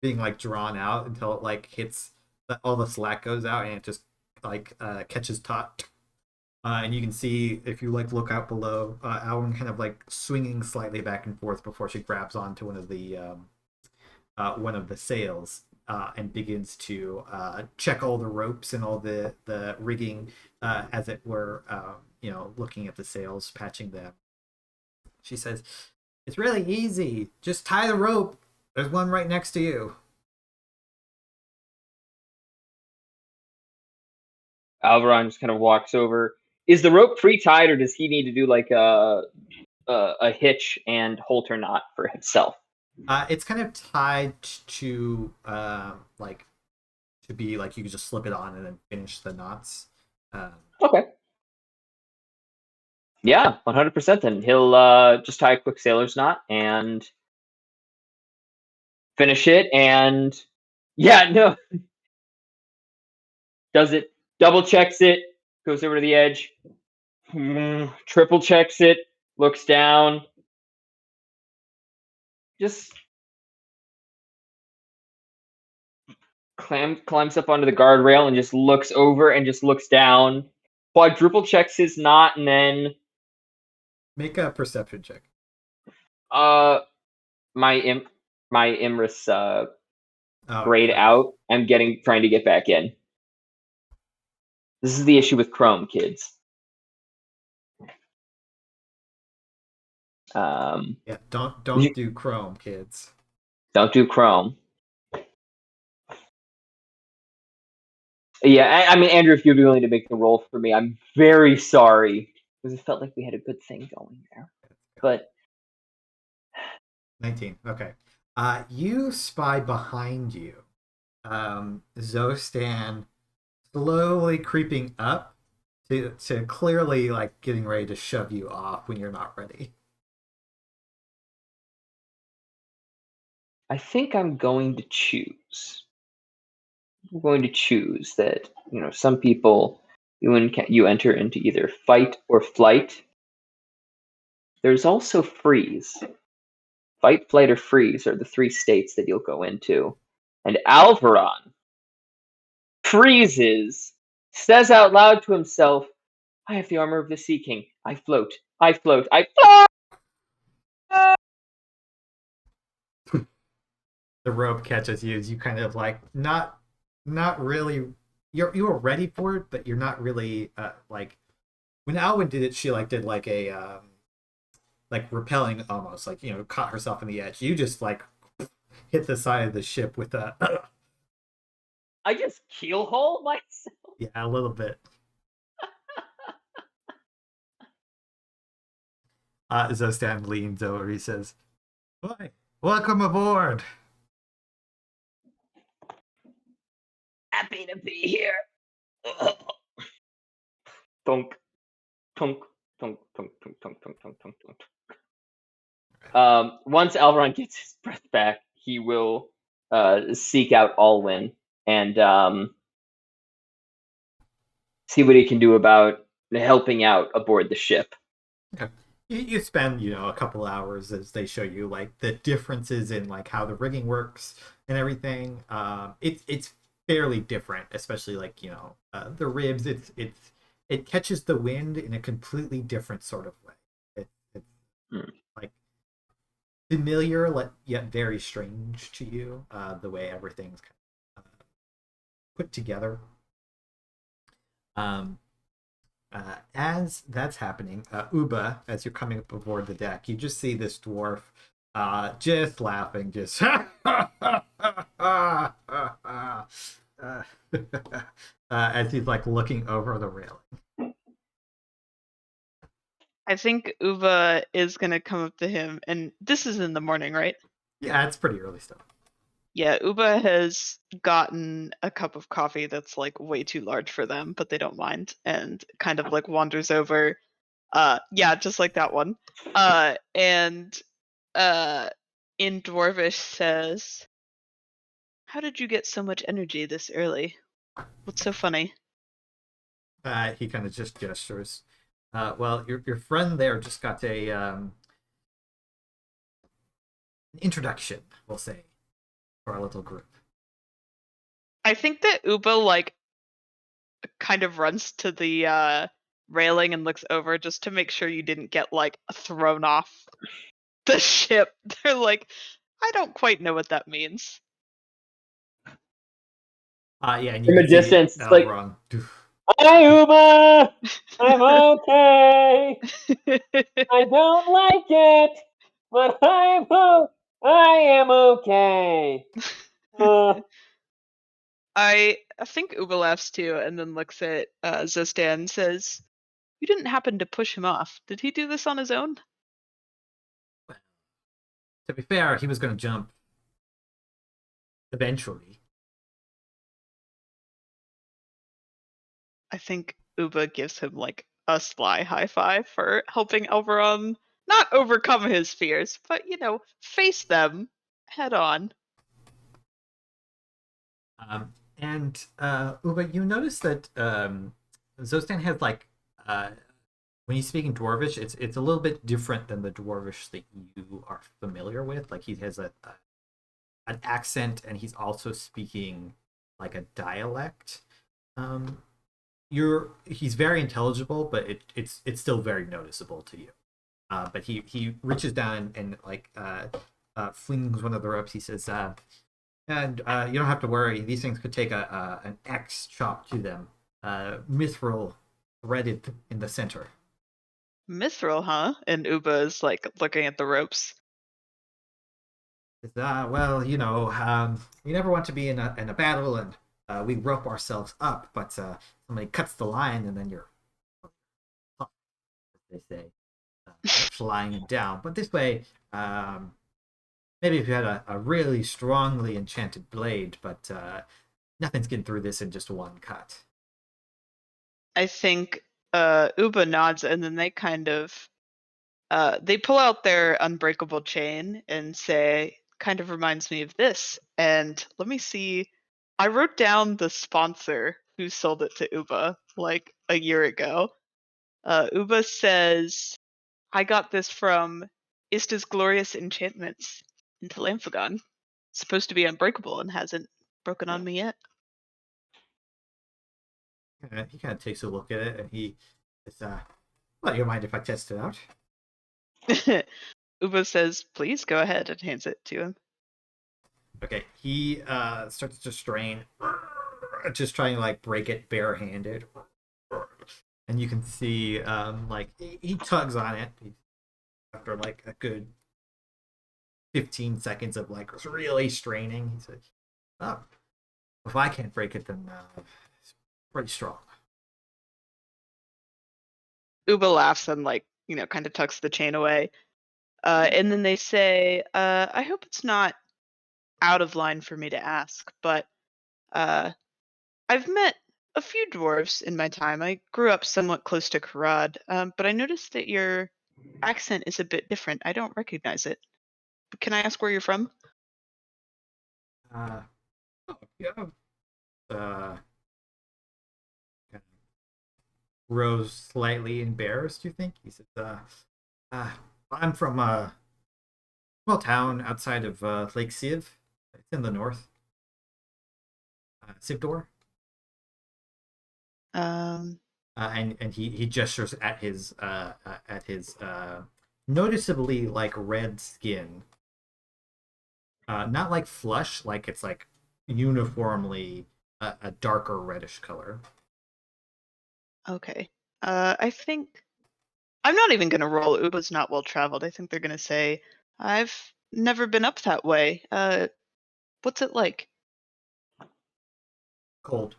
[SPEAKER 1] being like drawn out until it like hits all the slack goes out and it just like catches taut. And you can see if you like look out below, Alwyn kind of like swinging slightly back and forth before she grabs onto one of the sails and begins to check all the ropes and all the rigging, as it were, looking at the sails, patching them. She says, "It's really easy. Just tie the rope. There's one right next to you."
[SPEAKER 5] Alvaron just kind of walks over. Is the rope pre-tied, or does he need to do like a hitch and halter knot for himself?
[SPEAKER 1] It's kind of tied to like to be like you could just slip it on and then finish the knots.
[SPEAKER 5] Okay. Yeah, 100%. Then he'll just tie a quick sailor's knot and finish it. And no, does it, double checks it, goes over to the edge, triple checks it, looks down, just climbs up onto the guardrail and just looks over and just looks down, quadruple checks his knot, and then
[SPEAKER 1] make a perception check.
[SPEAKER 5] My Imris grayed out. I'm trying to get back in. This is the issue with Chrome, kids.
[SPEAKER 1] Yeah, don't do Chrome, kids.
[SPEAKER 5] Don't do Chrome. Yeah, I mean, Andrew, if you'd be willing to make the roll for me, I'm very sorry because it felt like we had a good thing going there. But
[SPEAKER 1] 19. Okay. You spy behind you, Zostan slowly creeping up to clearly like getting ready to shove you off when you're not ready.
[SPEAKER 5] I think I'm going to choose. I'm going to choose that, some people, you enter into either fight or flight. There's also freeze. Fight, flight, or freeze are the three states that you'll go into. And Alvaron freezes, says out loud to himself, "I have the armor of the Sea King. I float. I float. I float!"
[SPEAKER 1] The rope catches you as you kind of like not really you were ready for it, but you're not really like when Alwyn did it, she like did like a like repelling almost, like caught herself in the edge. You just like hit the side of the ship with a
[SPEAKER 5] I just keelhaul myself.
[SPEAKER 1] yeah, a little bit. Zostan leans over. He says, "Boy, welcome aboard."
[SPEAKER 5] Happy to be here. Tunk, tunk, tunk, tunk, tunk, tunk, tunk, tunk, tunk, tunk. Once Alvaron gets his breath back, he will seek out Alwyn and see what he can do about helping out aboard the ship.
[SPEAKER 1] Okay. You spend, a couple hours as they show you like the differences in like how the rigging works and everything. It's fairly different, especially like the ribs. It catches the wind in a completely different sort of way. It's like familiar yet very strange to you. The way everything's kind of put together. As that's happening, Uba, as you're coming up aboard the deck, you just see this dwarf just laughing, just as he's like looking over the railing.
[SPEAKER 7] I think Uba is going to come up to him, and this is in the morning, right?
[SPEAKER 1] Yeah, it's pretty early still.
[SPEAKER 7] Yeah, Uba has gotten a cup of coffee that's like way too large for them, but they don't mind, and kind of like wanders over. Yeah, just like that one. And in Dwarvish says, "How did you get so much energy this early? What's so funny?"
[SPEAKER 1] He kind of just gestures. Well, your friend there just got an introduction, we'll say, for our little group.
[SPEAKER 7] I think that Uba like kind of runs to the railing and looks over just to make sure you didn't get like thrown off the ship. They're like, I don't quite know what that means.
[SPEAKER 1] Yeah, and you
[SPEAKER 5] From a
[SPEAKER 1] can see
[SPEAKER 5] distance, it's like,
[SPEAKER 1] wrong.
[SPEAKER 5] "Hi, Uba! I'm okay. I don't like it, but I am okay."
[SPEAKER 7] I think Uba laughs too, and then looks at Zostan and says, "You didn't happen to push him off. Did he do this on his own?"
[SPEAKER 1] To be fair, he was going to jump eventually.
[SPEAKER 7] I think Uba gives him like a sly high five for helping Elveron not overcome his fears, but face them head on.
[SPEAKER 1] And Uba, you notice that Zostan has like when he's speaking Dwarvish, it's a little bit different than the Dwarvish that you are familiar with. Like he has an accent, and he's also speaking like a dialect. He's very intelligible, but it's still very noticeable to you. But he reaches down and like flings one of the ropes. He says, "And you don't have to worry. These things could take an axe chopped to them. Mithril threaded in the center."
[SPEAKER 7] Mithril, huh? And Uba is like looking at the ropes.
[SPEAKER 1] Well, we never want to be in a battle, and we rope ourselves up, but somebody cuts the line, and then you're, as they say, flying down. But this way, maybe if you had a really strongly enchanted blade, but nothing's getting through this in just one cut.
[SPEAKER 7] I think Uba nods, and then they kind of they pull out their unbreakable chain and say, "Kind of reminds me of this." And let me see. I wrote down the sponsor who sold it to Uba like a year ago. Uba says, "I got this from Ista's Glorious Enchantments in Talamphagon. It's supposed to be unbreakable and hasn't broken on me yet."
[SPEAKER 1] He kind of takes a look at it, and he says, "Well, you mind if I test it out?"
[SPEAKER 7] Uba says, "Please go ahead," and hands it to him.
[SPEAKER 1] Okay, he starts to strain, just trying to like break it barehanded, and you can see like he tugs on it after like a good 15 seconds of like really straining. He says, "Oh, if I can't break it, then it's pretty strong."
[SPEAKER 7] Uba laughs and like kind of tucks the chain away. And then they say, I hope it's not out of line for me to ask, but I've met a few dwarves in my time. I grew up somewhat close to Karad, but I noticed that your accent is a bit different. I don't recognize it. Can I ask where you're from?
[SPEAKER 1] Oh, yeah. Kind of grows slightly embarrassed, you think? He says, I'm from a small town outside of Lake Siv. It's in the north. Sivdor.
[SPEAKER 7] Um,
[SPEAKER 1] And he gestures at his noticeably like red skin. Not like flush, like it's like uniformly a darker reddish color.
[SPEAKER 7] okay. I think I'm not even gonna roll. Uba's not well traveled. I think they're gonna say, I've never been up that way. What's it like?
[SPEAKER 1] Cold.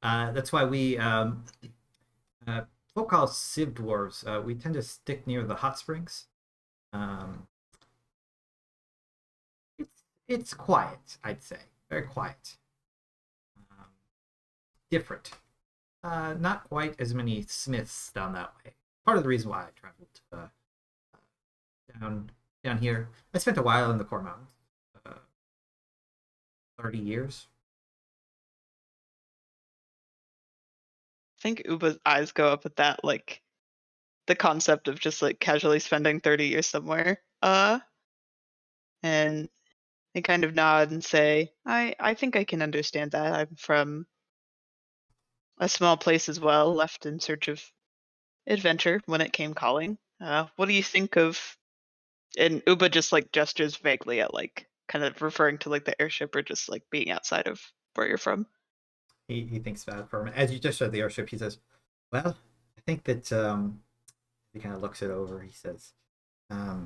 [SPEAKER 1] That's why we folk call Civ dwarves. We tend to stick near the hot springs. Um, it's quiet, I'd say, very quiet. Different. Not quite as many smiths down that way. Part of the reason why I traveled down here. I spent a while in the Core Mountains. 30 years.
[SPEAKER 7] I think Uba's eyes go up at that, like the concept of just like casually spending 30 years somewhere. And they kind of nod and say, I think I can understand that. I'm from a small place as well, left in search of adventure when it came calling. What do you think of? And Uba just like gestures vaguely at like kind of referring to like the airship or just like being outside of where you're from.
[SPEAKER 1] He thinks bad for him. As you just said the airship, he says, "Well, I think that he kind of looks it over. He says, I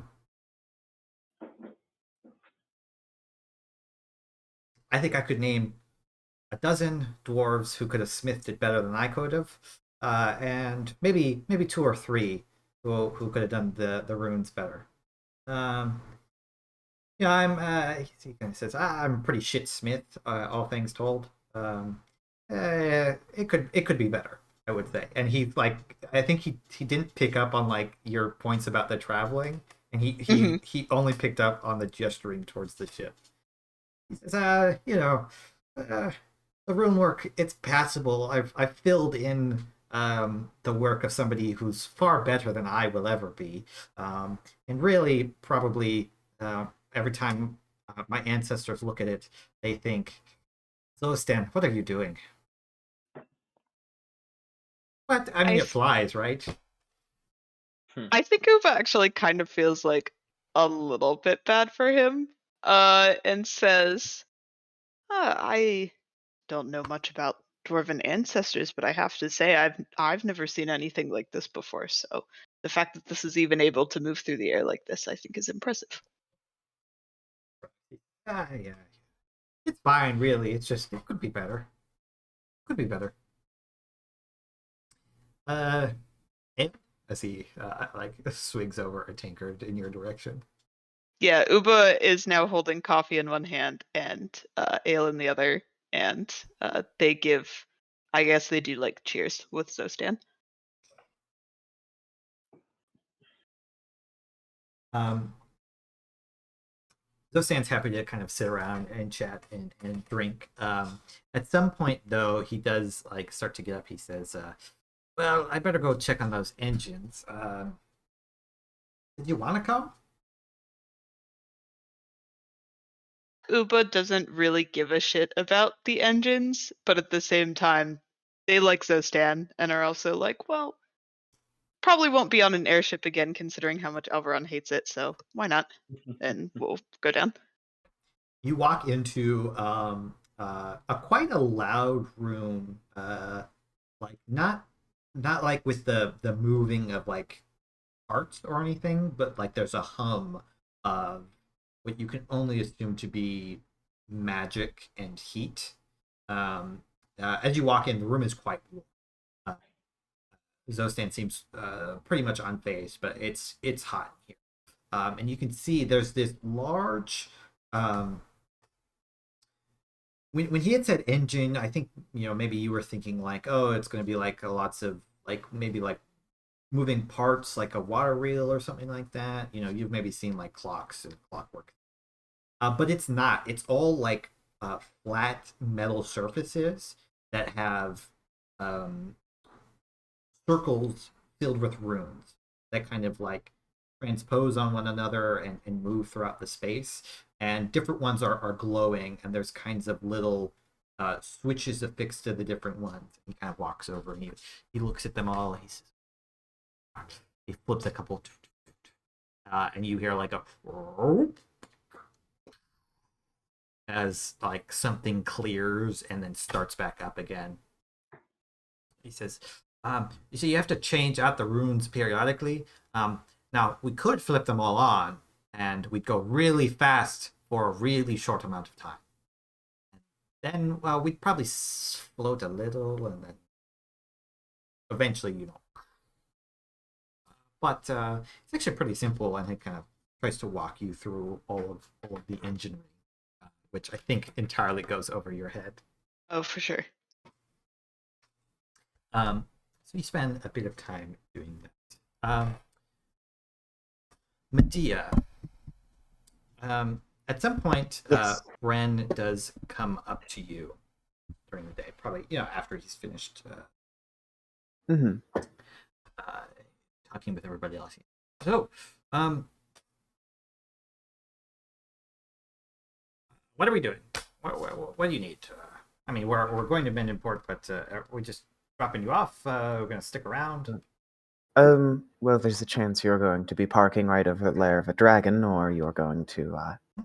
[SPEAKER 1] think I could name a dozen dwarves who could have smithed it better than I could have, and maybe two or three who could have done the runes better. Um, yeah, he kind of says I'm a pretty shit smith, all things told. It could be better, I would say. And he like I think he didn't pick up on like your points about the traveling, and he only picked up on the gesturing towards the ship. He says, the rune work, it's passable. I've filled in the work of somebody who's far better than I will ever be, and really probably every time my ancestors look at it, they think, Zostan, what are you doing? But I mean, it flies, right?
[SPEAKER 7] I think Uba actually kind of feels like a little bit bad for him, and says, I don't know much about dwarven ancestors, but I have to say I've never seen anything like this before. So the fact that this is even able to move through the air like this, I think, is impressive.
[SPEAKER 1] Yeah, it's fine, really. It's just it could be better. Could be better. And as he like swings over a tankard in your direction.
[SPEAKER 7] Yeah, Uba is now holding coffee in one hand and ale in the other, and they give, I guess they do like cheers with Zostan.
[SPEAKER 1] Zostan's happy to kind of sit around and chat and drink. At some point, though, he does like start to get up. He says, "Well, I better go check on those engines. Did you want to come?"
[SPEAKER 7] Uba doesn't really give a shit about the engines, but at the same time, they like Zostan and are also like, well, probably won't be on an airship again considering how much Alvaron hates it, so why not? And we'll go down.
[SPEAKER 1] You walk into a quite a loud room, like not like with the moving of like parts or anything, but like there's a hum of what you can only assume to be magic and heat. As you walk in, the room is quite warm. Zostan seems pretty much unfazed, but it's hot here. And you can see there's this large when he had said engine, I think maybe you were thinking like, oh, it's going to be like lots of like maybe like moving parts like a water wheel or something like that. You've maybe seen like clocks and clockwork, but it's not. It's all like flat metal surfaces that have circles filled with runes that kind of like transpose on one another and move throughout the space. And different ones are glowing, and there's kinds of little switches affixed to the different ones. He kind of walks over and he looks at them all. He flips a couple, and you hear like a as like something clears and then starts back up again. He says, you see, you have to change out the runes periodically. Now, we could flip them all on, and we'd go really fast for a really short amount of time. And then, we'd probably float a little, and then eventually, But it's actually pretty simple, and it kind of tries to walk you through all of the engineering, which I think entirely goes over your head.
[SPEAKER 7] Oh, for sure.
[SPEAKER 1] So you spend a bit of time doing that. Medea. At some point,
[SPEAKER 3] Yes.
[SPEAKER 1] Ren does come up to you during the day, probably after he's finished talking with everybody else. So, what are we doing? What do you need? I mean, we're going to Mendonport, but are we just dropping you off? We're going to stick around.
[SPEAKER 3] Well, there's a chance you're going to be parking right over the lair of a dragon, or you're going to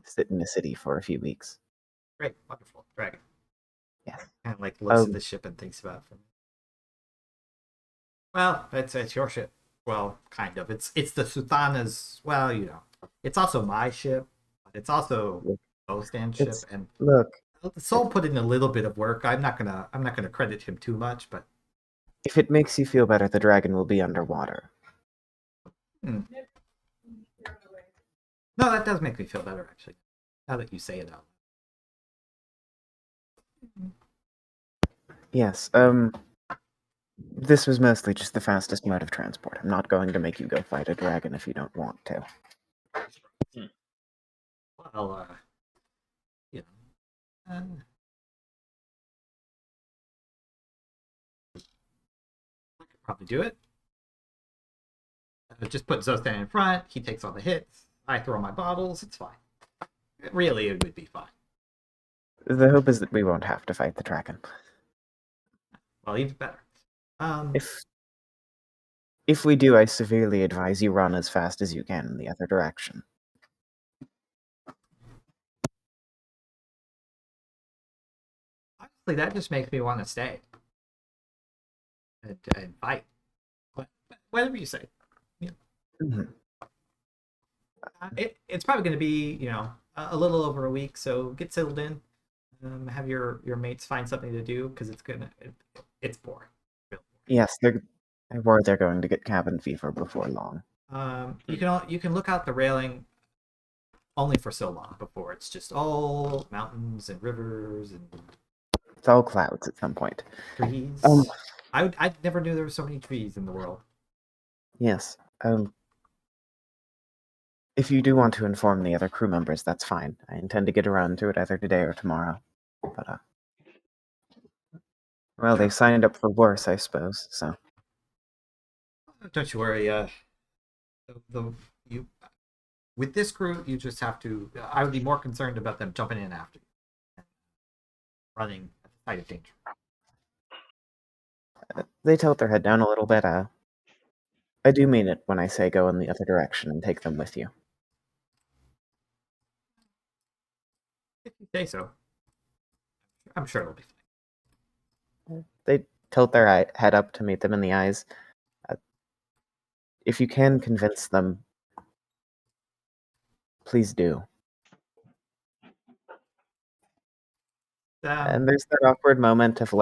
[SPEAKER 3] sit in the city for a few weeks.
[SPEAKER 1] Great, wonderful, dragon.
[SPEAKER 3] Yes.
[SPEAKER 1] Kind of like looks at the ship and thinks about it. Well, it's your ship. Well, kind of. It's the Suthana's. Well, it's also my ship, but it's also Zostan's ship. And
[SPEAKER 3] Look,
[SPEAKER 1] Soul put in a little bit of work. I'm not gonna credit him too much, but
[SPEAKER 3] if it makes you feel better, the dragon will be underwater.
[SPEAKER 1] no, that does make me feel better actually. Now that you say it out.
[SPEAKER 3] Yes. This was mostly just the fastest mode of transport. I'm not going to make you go fight a dragon if you don't want to.
[SPEAKER 1] Well, I could probably do it. Just put Zostan in front. He takes all the hits. I throw my bottles. It's fine. Really, it would be fine.
[SPEAKER 3] The hope is that we won't have to fight the dragon.
[SPEAKER 1] Well, even better.
[SPEAKER 3] If we do, I severely advise you run as fast as you can in the other direction.
[SPEAKER 1] Honestly, that just makes me want to stay and fight. Whatever you say. It's probably going to be, a little over a week. So get settled in. Have your mates find something to do because it's boring.
[SPEAKER 3] Yes, I worry they're going to get cabin fever before long.
[SPEAKER 1] You can look out the railing only for so long before it's just all mountains and rivers and
[SPEAKER 3] it's all clouds at some point.
[SPEAKER 1] trees. I never knew there were so many trees in the world.
[SPEAKER 3] Yes. If you do want to inform the other crew members, that's fine. I intend to get around to it either today or tomorrow. But well, they signed up for worse, I suppose. So
[SPEAKER 1] Don't you worry. With this crew, you just have to. I would be more concerned about them jumping in after you, and running at the sight of danger.
[SPEAKER 3] they tilt their head down a little bit. I do mean it when I say go in the other direction and take them with you.
[SPEAKER 1] If you say so, I'm sure it'll be fine.
[SPEAKER 3] They tilt their head up to meet them in the eyes. If you can convince them, please do. And there's that awkward moment of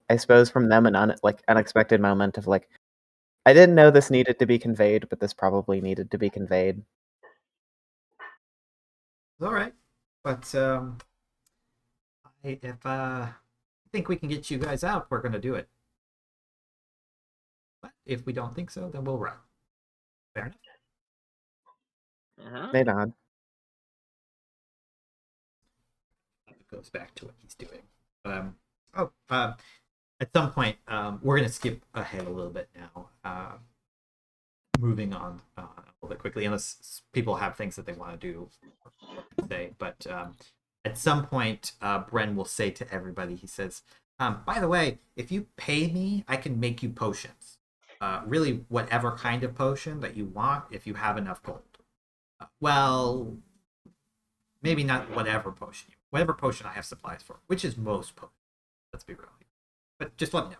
[SPEAKER 3] I suppose from them an unexpected moment of I didn't know this needed to be conveyed, but this probably needed to be conveyed.
[SPEAKER 1] All right, but if I think we can get you guys out, we're gonna do it. But if we don't think so, then we'll run. Fair enough.
[SPEAKER 3] They nod.
[SPEAKER 1] It goes back to what he's doing. At some point, we're gonna skip ahead a little bit now. Moving on a little bit quickly, unless people have things that they want to do today. But at some point, Bren will say to everybody, he says, by the way, if you pay me, I can make you potions. Really, whatever kind of potion that you want, if you have enough gold. Well, maybe not whatever potion. Whatever potion I have supplies for, which is most potions. Let's be real here. But just let me know.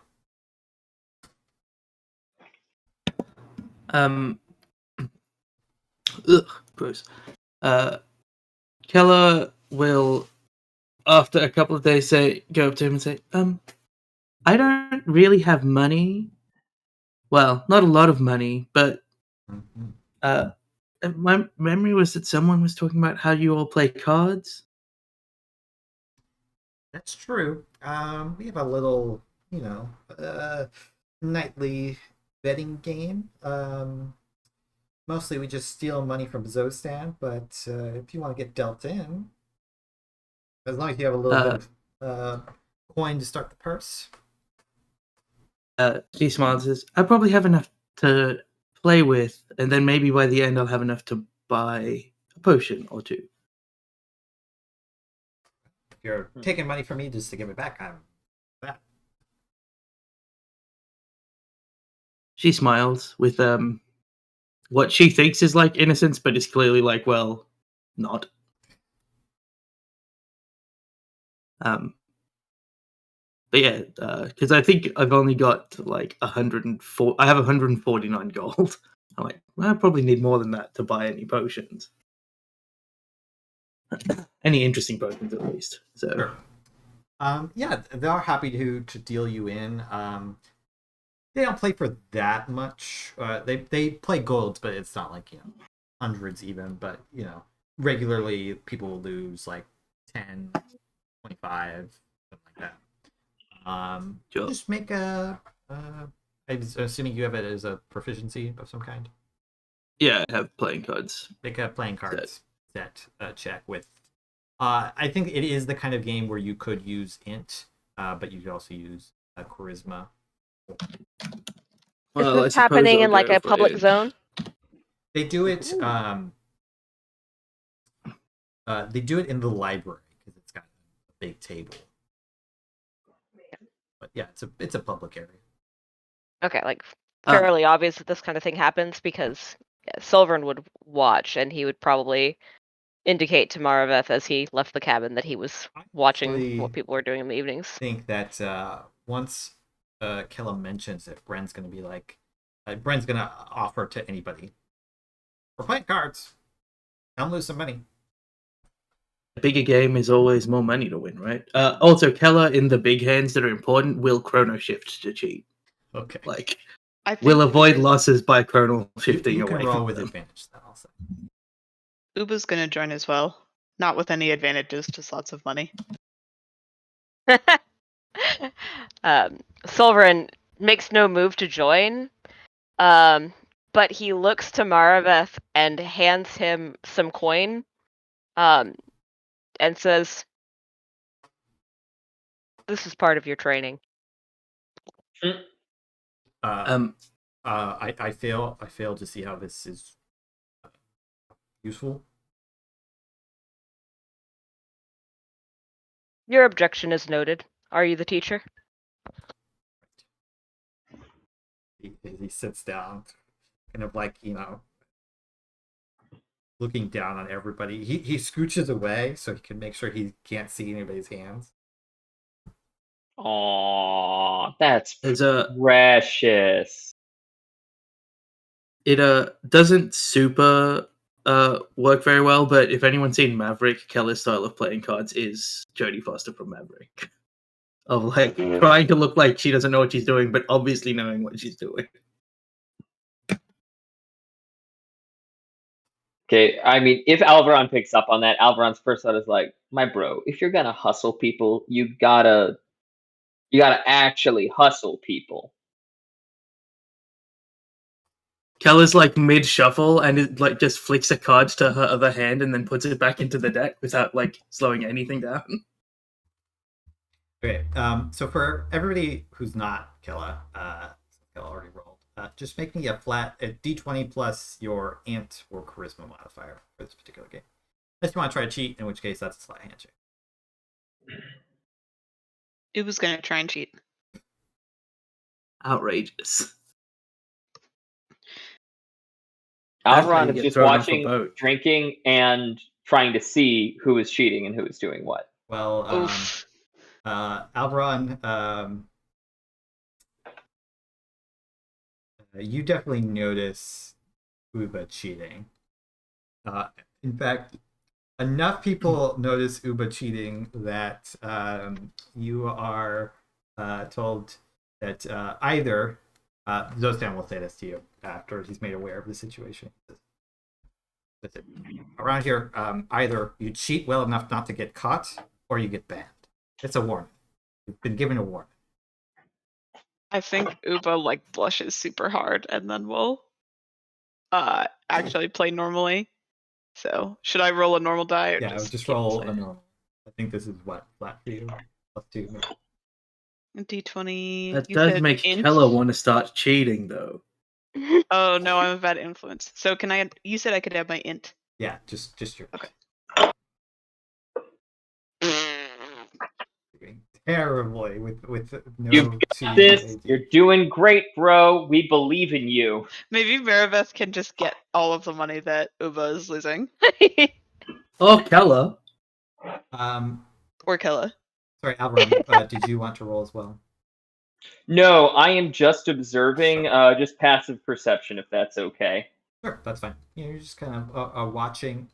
[SPEAKER 6] Gross. Keller will, after a couple of days, go up to him and say, I don't really have money. Well, not a lot of money, but my memory was that someone was talking about how you all play cards.
[SPEAKER 1] That's true. We have a little, nightly betting game. Mostly we just steal money from Zostan, but if you want to get dealt in, as long as you have a little bit of coin to start the purse.
[SPEAKER 6] She smiles and says, I probably have enough to play with, and then maybe by the end I'll have enough to buy a potion or two.
[SPEAKER 1] If you're taking money from me just to give it back, I'm that.
[SPEAKER 6] She smiles with what she thinks is like innocence, but is clearly like, well, not. But yeah, because I think I've only got like 104. I have 149 gold. I'm like, well, I probably need more than that to buy any potions. Any interesting potions, at least. So,
[SPEAKER 1] sure. Yeah, they are happy to deal you in. They don't play for that much. They play golds, but it's not like hundreds even. But regularly people will lose like 10, 25, something like that.
[SPEAKER 6] sure.
[SPEAKER 1] Just make I'm assuming you have it as a proficiency of some kind.
[SPEAKER 6] Yeah, I have playing cards.
[SPEAKER 1] Make a playing cards set check with. I think it is the kind of game where you could use int, but you could also use charisma.
[SPEAKER 6] Well,
[SPEAKER 4] Is this happening in like a public
[SPEAKER 6] zone?
[SPEAKER 4] zone?
[SPEAKER 1] They do it. They do it in the library because it's got a big table. But yeah, it's a public area.
[SPEAKER 4] Okay, like fairly obvious that this kind of thing happens because Silverin would watch and he would probably indicate to Maraveth as he left the cabin that he was watching what people were doing in the evenings.
[SPEAKER 1] I think that once Kella mentions it, Bren's going to be like, Bren's going to offer to anybody. We're playing cards. I'll lose some money.
[SPEAKER 6] A bigger game is always more money to win, right? Also, Keller in the big hands that are important will chrono shift to cheat.
[SPEAKER 1] Okay.
[SPEAKER 6] Like,
[SPEAKER 7] I think
[SPEAKER 6] we'll avoid losses by chrono shifting
[SPEAKER 1] you
[SPEAKER 6] away.
[SPEAKER 1] can roll
[SPEAKER 6] from
[SPEAKER 1] with
[SPEAKER 6] them.
[SPEAKER 1] advantage then also.
[SPEAKER 7] Uba's gonna join as well. Not with any advantages, just lots of money.
[SPEAKER 4] Silverin makes no move to join, but he looks to Maraveth and hands him some coin, and says, "This is part of your training."
[SPEAKER 1] I fail to see how this is useful.
[SPEAKER 4] Your objection is noted. Are you the teacher?
[SPEAKER 1] He sits down, kind of like, looking down on everybody. He scooches away so he can make sure he can't see anybody's hands.
[SPEAKER 5] Aw, that's
[SPEAKER 6] There's a
[SPEAKER 5] precious.
[SPEAKER 6] it doesn't super work very well, but if anyone's seen Maverick, Keller's style of playing cards is Jodie Foster from Maverick. Of like trying to look like she doesn't know what she's doing, but obviously knowing what she's doing.
[SPEAKER 5] Okay, I mean, if Alvaron picks up on that, Alvaron's first thought is like, my bro, if you're gonna hustle people, you gotta actually hustle people.
[SPEAKER 6] Kella's like mid shuffle and it like just flicks a card to her other hand and then puts it back into the deck without like slowing anything down.
[SPEAKER 1] Okay, so for everybody who's not Kella, Kella already rolled, just make me a d20 plus your int or charisma modifier for this particular game. Unless you want to try to cheat, in which case that's a sleight of hand check.
[SPEAKER 7] Uba's gonna try and cheat.
[SPEAKER 6] Outrageous.
[SPEAKER 5] Alvaron
[SPEAKER 6] you
[SPEAKER 5] is
[SPEAKER 6] get
[SPEAKER 5] just
[SPEAKER 6] thrown off a
[SPEAKER 5] watching,
[SPEAKER 6] boat.
[SPEAKER 5] drinking, and trying to see who is cheating and who is doing what.
[SPEAKER 1] Well,
[SPEAKER 7] Oof.
[SPEAKER 1] Alvaron, you definitely notice Uba cheating. In fact, enough people notice Uba cheating that you are told that either Zostan will say this to you after he's made aware of the situation. That's it. Around here, either you cheat well enough not to get caught, or you get banned. It's a warning. You've been given a warning.
[SPEAKER 7] I think Uba like blushes super hard and then will actually play normally. So should I roll a normal die or
[SPEAKER 1] Yeah, I would just
[SPEAKER 7] keep
[SPEAKER 1] roll a
[SPEAKER 7] playing?
[SPEAKER 1] normal. I think this is what, flat for you? +2. Maybe.
[SPEAKER 7] D20.
[SPEAKER 6] That
[SPEAKER 7] you
[SPEAKER 6] does
[SPEAKER 7] said
[SPEAKER 6] make
[SPEAKER 7] int?
[SPEAKER 6] Kella want to start cheating though.
[SPEAKER 7] Oh no, I'm a bad influence. So can I? You said I could have my int.
[SPEAKER 1] Yeah, just your.
[SPEAKER 7] Okay.
[SPEAKER 1] Doing terribly with no
[SPEAKER 5] You've got
[SPEAKER 1] two
[SPEAKER 5] this.
[SPEAKER 1] AD.
[SPEAKER 5] You're doing great, bro. We believe in you.
[SPEAKER 7] Maybe Maribeth can just get all of the money that Uba is losing.
[SPEAKER 6] Oh, Kella.
[SPEAKER 7] Or Kella.
[SPEAKER 1] Sorry, Alvaron, did you want to roll as well?
[SPEAKER 5] No, I am just observing, just passive perception, if that's okay.
[SPEAKER 1] Sure, that's fine. Yeah, you're just kind of watching.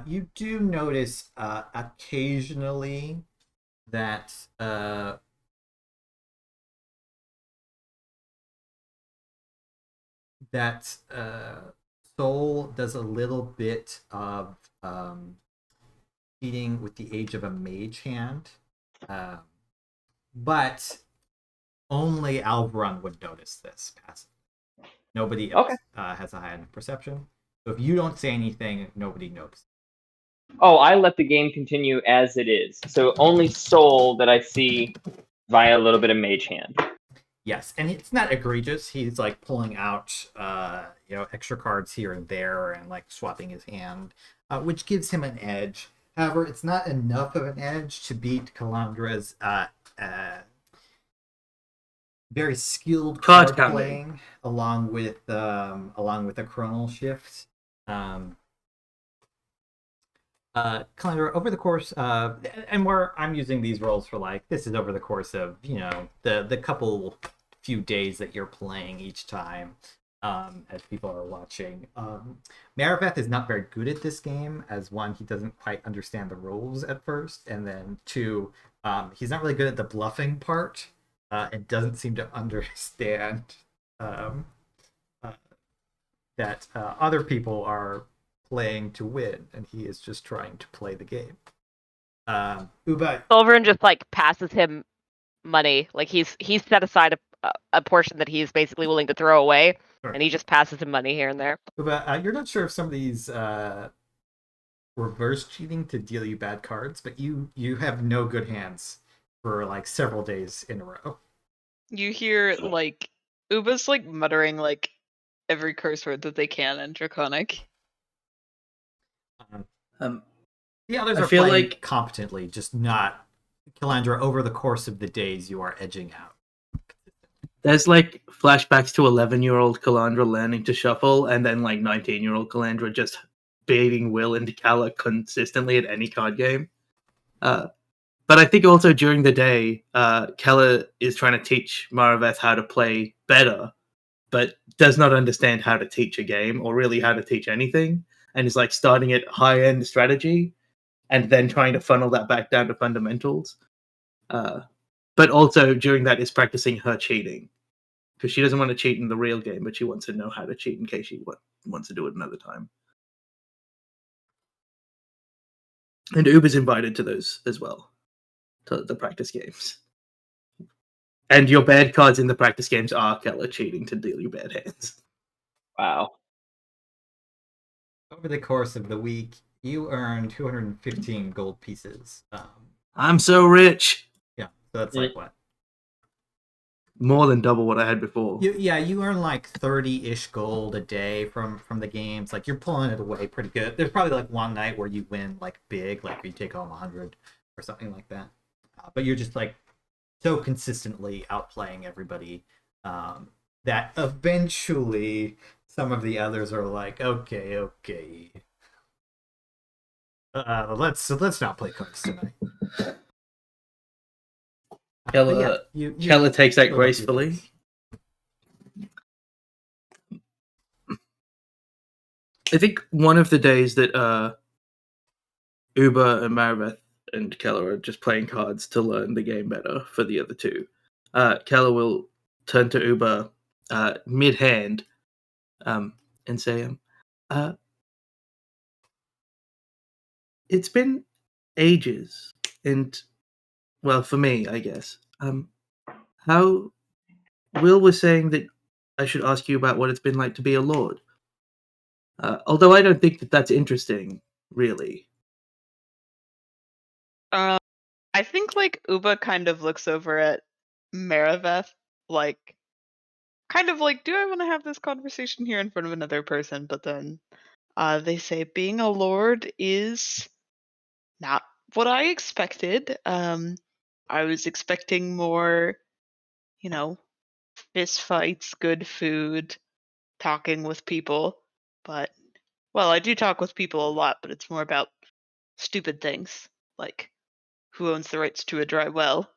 [SPEAKER 1] You do notice occasionally that Soul does a little bit of cheating with the age of a mage hand, but only Alvaron would notice this passively. Nobody else has a high enough perception. So if you don't say anything, nobody notices.
[SPEAKER 5] Oh, I let the game continue as it is. So only Soul that I see via a little bit of Mage Hand.
[SPEAKER 1] Yes, and it's not egregious. He's like pulling out, extra cards here and there, and like swapping his hand, which gives him an edge. However, it's not enough of an edge to beat Calandra's very skilled card playing, along with a chronal shift. Calandra, over the course of, and where I'm using these rolls for, like, this is over the course of, the few days that you're playing each time, as people are watching. Mariveth is not very good at this game. As one, he doesn't quite understand the rules at first, and then two, he's not really good at the bluffing part, and doesn't seem to understand that other people are playing to win, and he is just trying to play the game. Uba,
[SPEAKER 4] Silverin just like passes him money. Like he's set aside a portion that he's basically willing to throw away,
[SPEAKER 1] Sure.
[SPEAKER 4] and he just passes him money here and there.
[SPEAKER 1] Uba, you're not sure if some of these reverse cheating to deal you bad cards, but you have no good hands for like several days in a row.
[SPEAKER 7] You hear like Uba's like muttering like every curse word that they can in Draconic.
[SPEAKER 1] The others
[SPEAKER 6] I
[SPEAKER 1] are
[SPEAKER 6] feel
[SPEAKER 1] playing
[SPEAKER 6] like
[SPEAKER 1] competently, just not. Calandra, over the course of the days, you are edging out.
[SPEAKER 6] there's like flashbacks to 11-year-old Calandra learning to shuffle, and then like 19-year-old Calandra just baiting Will into Kala consistently at any card game. But I think also during the day, Kala is trying to teach Mariveth how to play better, but does not understand how to teach a game or really how to teach anything, and is like starting at high-end strategy and then trying to funnel that back down to fundamentals. But also during that is practicing her cheating. because she doesn't want to cheat in the real game, but she wants to know how to cheat in case she wants to do it another time. And Uber's invited to those as well, to the practice games. And your bad cards in the practice games are Keller cheating to deal you bad hands.
[SPEAKER 5] Wow.
[SPEAKER 1] Over the course of the week, you earn 215 gold pieces.
[SPEAKER 6] I'm so rich.
[SPEAKER 1] Yeah, so that's like what?
[SPEAKER 6] More than double what I had before.
[SPEAKER 1] You earn like 30-ish gold a day from the games. Like, you're pulling it away pretty good. There's probably like one night where you win like big, like you take home 100 or something like that. But you're just like so consistently outplaying everybody that eventually some of the others are like, okay. Let's not play cards tonight.
[SPEAKER 6] Keller takes that gracefully. I think one of the days that Uber and Maribeth and Keller are just playing cards to learn the game better for the other two, Keller will turn to Uber mid-hand and say, it's been ages, and, well, for me, I guess. How Will was saying that I should ask you about what it's been like to be a lord. Although I don't think that that's interesting, really.
[SPEAKER 7] I think like Uba kind of looks over at Mariveth, like kind of like, do I want to have this conversation here in front of another person? But then they say being a lord is not what I expected. I was expecting more, fist fights, good food, talking with people. But, well, I do talk with people a lot, but it's more about stupid things, like who owns the rights to a dry well.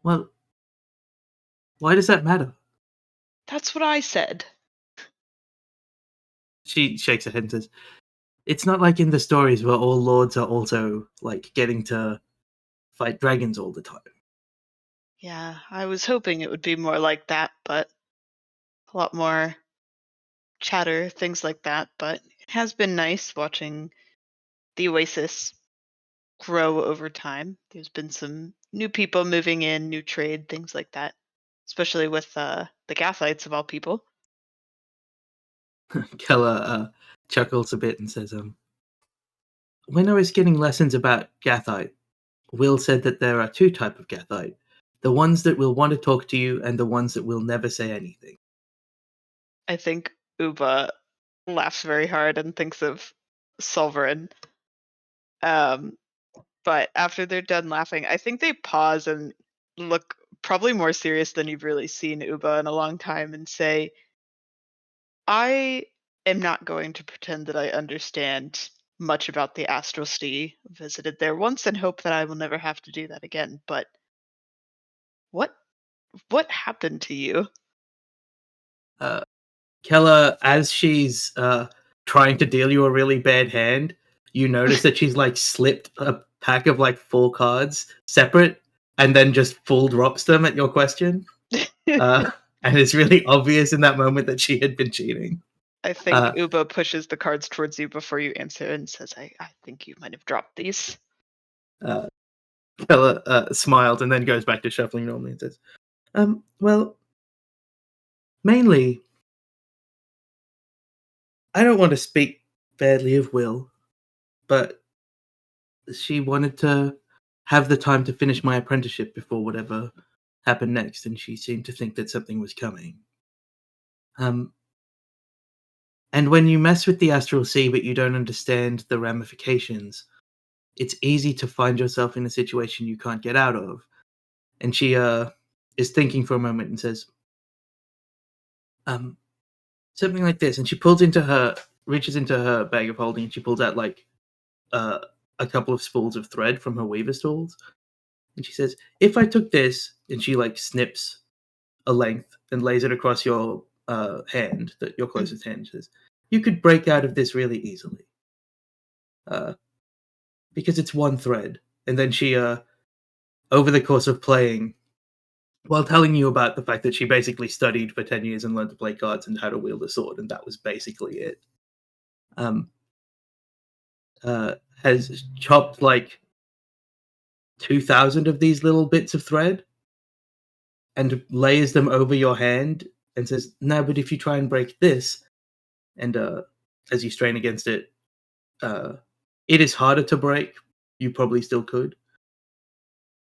[SPEAKER 6] Well, why does that matter?
[SPEAKER 7] That's what I said.
[SPEAKER 6] She shakes her head and says, it's not like in the stories where all lords are also, like, getting to fight dragons all the time.
[SPEAKER 7] Yeah, I was hoping it would be more like that, but a lot more chatter, things like that. But it has been nice watching the Oasis grow over time. There's been some new people moving in, new trade, things like that, especially with the Gathites of all people.
[SPEAKER 6] Keller chuckles a bit and says, when I was getting lessons about Gathite, Will said that there are two types of Gathite. The ones that will want to talk to you and the ones that will never say anything.
[SPEAKER 7] I think Uba laughs very hard and thinks of Solverin. But after they're done laughing, I think they pause and look probably more serious than you've really seen Uba in a long time and say, I am not going to pretend that I understand much about the Astral Sea. Visited there once and hope that I will never have to do that again. But what happened to you?
[SPEAKER 6] Keller, as she's trying to deal you a really bad hand, you notice that she's like slipped a pack of like 4 cards separate and then just full drops them at your question. And it's really obvious in that moment that she had been cheating.
[SPEAKER 7] I think Uba pushes the cards towards you before you answer and says, I think you might have dropped these.
[SPEAKER 6] Keller smiled and then goes back to shuffling normally and says, well, mainly, I don't want to speak badly of Will, but she wanted to have the time to finish my apprenticeship before whatever happened next, and she seemed to think that something was coming. And when you mess with the Astral Sea but you don't understand the ramifications, it's easy to find yourself in a situation you can't get out of. And she is thinking for a moment and says, something like this. And she reaches into her bag of holding, and she pulls out like a couple of spools of thread from her weaver's tools. And she says, if I took this, and she like snips a length and lays it across your hand, your closest hand, says, you could break out of this really easily. Because it's one thread. And then she, over the course of playing, while telling you about the fact that she basically studied for 10 years and learned to play cards and how to wield a sword, and that was basically it. Has chopped like 2,000 of these little bits of thread and layers them over your hand and says, "No, but if you try and break this," and as you strain against it, it is harder to break. You probably still could.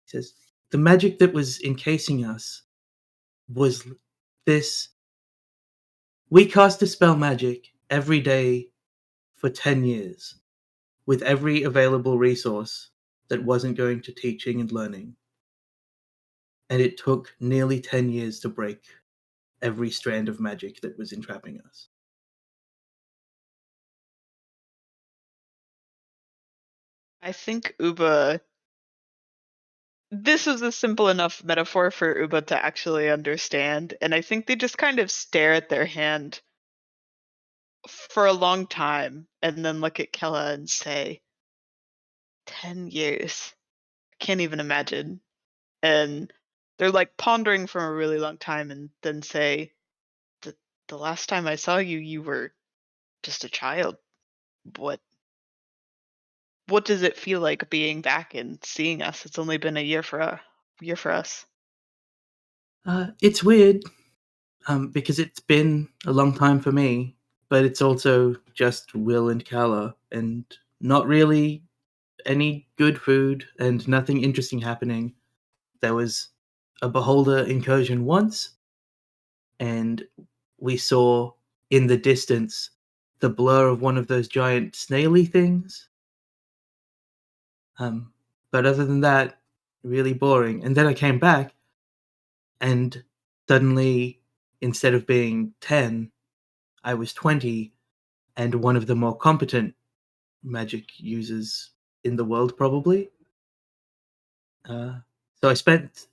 [SPEAKER 6] He says, "The magic that was encasing us was this. We cast dispel magic every day for 10 years with every available resource that wasn't going to teaching and learning. And it took nearly 10 years to break every strand of magic that was entrapping us."
[SPEAKER 7] I think Uba. This is a simple enough metaphor for Uba to actually understand, and I think they just kind of stare at their hand for a long time and then look at Kella and say, 10 years. I can't even imagine. And they're like pondering for a really long time and then say, the last time I saw you, you were just a child. What does it feel like being back and seeing us? It's only been a year for us.
[SPEAKER 6] It's weird, because it's been a long time for me, but it's also just Will and Kala, and not really any good food and nothing interesting happening. There was a beholder incursion once, and we saw in the distance the blur of one of those giant snaily things. But other than that, really boring. And then I came back, and suddenly, instead of being 10, I was 20, and one of the more competent magic users in the world, probably. So I spent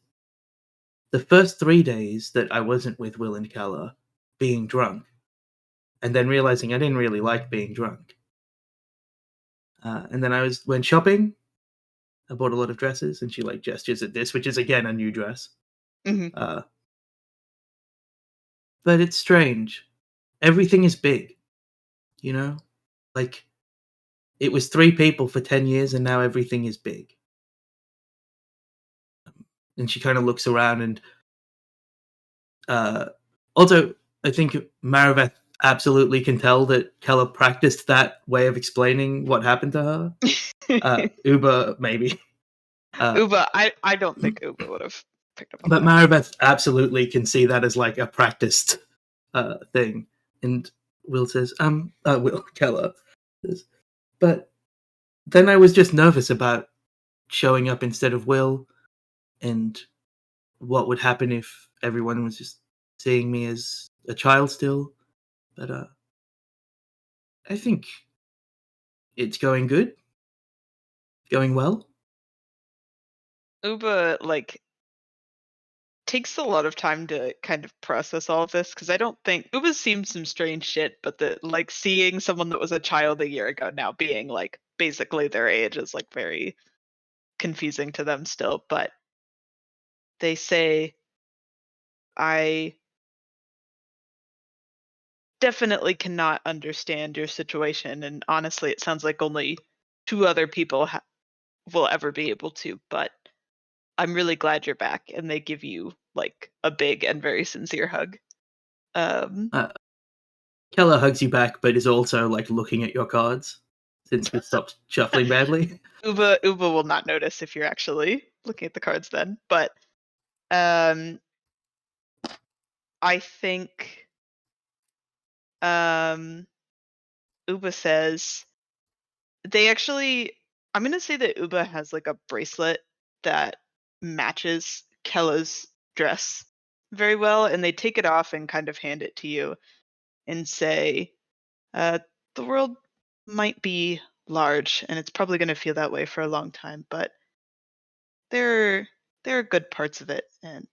[SPEAKER 6] the first 3 days that I wasn't with Will and Kala being drunk, and then realizing I didn't really like being drunk. And then I went shopping. I bought a lot of dresses, and she like gestures at this, which is again a new dress.
[SPEAKER 7] Mhm.
[SPEAKER 6] But it's strange. Everything is big, you know? Like, it was 3 people for 10 years, and now everything is big. And she kind of looks around, and also, I think Maraveth absolutely can tell that Kella practiced that way of explaining what happened to her. Uba, maybe.
[SPEAKER 7] Uba, I don't think Uba would have picked up on
[SPEAKER 6] But
[SPEAKER 7] that.
[SPEAKER 6] Maraveth absolutely can see that as like a practiced thing. And Will says, Will, Kella says, but then I was just nervous about showing up instead of Will, and what would happen if everyone was just seeing me as a child still. But I think it's going good, going well.
[SPEAKER 7] Uba takes a lot of time to kind of process all of this because I don't think Uba's seen some strange shit, but seeing someone that was a child a year ago now being like basically their age is like very confusing to them still. But they say, I definitely cannot understand your situation, and honestly, it sounds like only 2 other people will ever be able to. But I'm really glad you're back, and they give you like a big and very sincere hug.
[SPEAKER 6] Keller hugs you back, but is also like looking at your cards since we stopped shuffling badly.
[SPEAKER 7] Uba will not notice if you're actually looking at the cards then. But I think Uba says they actually, I'm gonna say that Uba has like a bracelet that matches Kella's dress very well, and they take it off and kind of hand it to you and say, the world might be large and it's probably going to feel that way for a long time, but there are good parts of it, and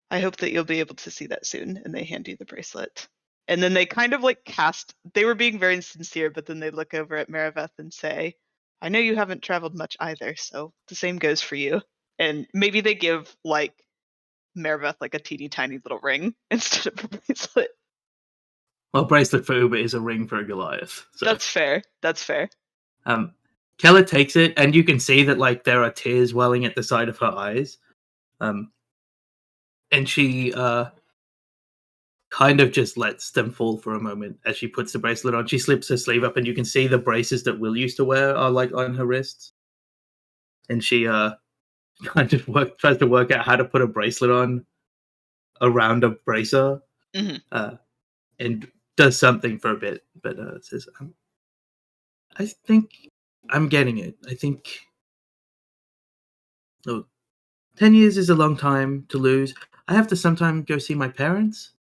[SPEAKER 7] I hope that you'll be able to see that soon. And they hand you the bracelet. And then they kind of like they were being very sincere, but then they look over at Maraveth and say, I know you haven't traveled much either, so the same goes for you. And maybe they give like Maribeth like a teeny tiny little ring instead of a bracelet.
[SPEAKER 6] Well, bracelet for Uber is a ring for a Goliath. So.
[SPEAKER 7] That's fair. That's fair.
[SPEAKER 6] Keller takes it, and you can see that like there are tears welling at the side of her eyes. And she kind of just lets them fall for a moment as she puts the bracelet on. She slips her sleeve up, and you can see the braces that Will used to wear are like on her wrists. And she kind of tries to work out how to put a bracelet on around a bracer, and does something for a bit, but says, "I think I'm getting it. I think 10 years is a long time to lose. I have to sometime go see my parents.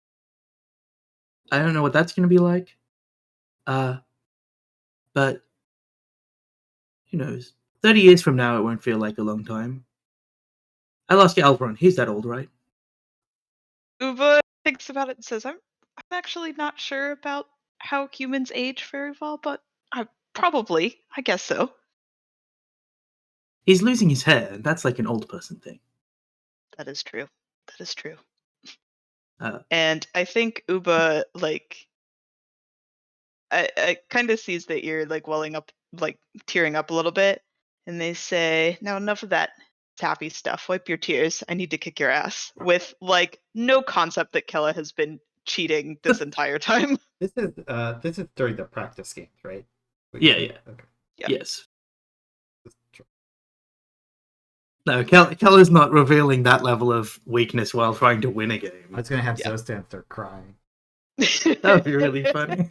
[SPEAKER 6] I don't know what that's going to be like. But who knows? 30 years from now, it won't feel like a long time. I'll ask Alvaron. He's that old, right?"
[SPEAKER 7] Uba thinks about it and says, I'm actually not sure about how humans age very well, but I guess so.
[SPEAKER 6] He's losing his hair, and that's like an old person thing.
[SPEAKER 7] That is true. That is true.
[SPEAKER 6] Uh,
[SPEAKER 7] And I think Uba, like, I kind of sees that you're, like, welling up, like, tearing up a little bit. And they say, now enough of that tappy stuff. Wipe your tears. I need to kick your ass. With, like, no concept that Kella has been cheating this entire time.
[SPEAKER 1] This is during the practice games, right?
[SPEAKER 6] Yeah.
[SPEAKER 1] Okay.
[SPEAKER 7] Yeah.
[SPEAKER 6] Yes. No, Keller's not revealing that level of weakness while trying to win a game.
[SPEAKER 1] I was gonna have
[SPEAKER 7] Yeah.
[SPEAKER 1] Zostan start crying.
[SPEAKER 6] That would be really funny.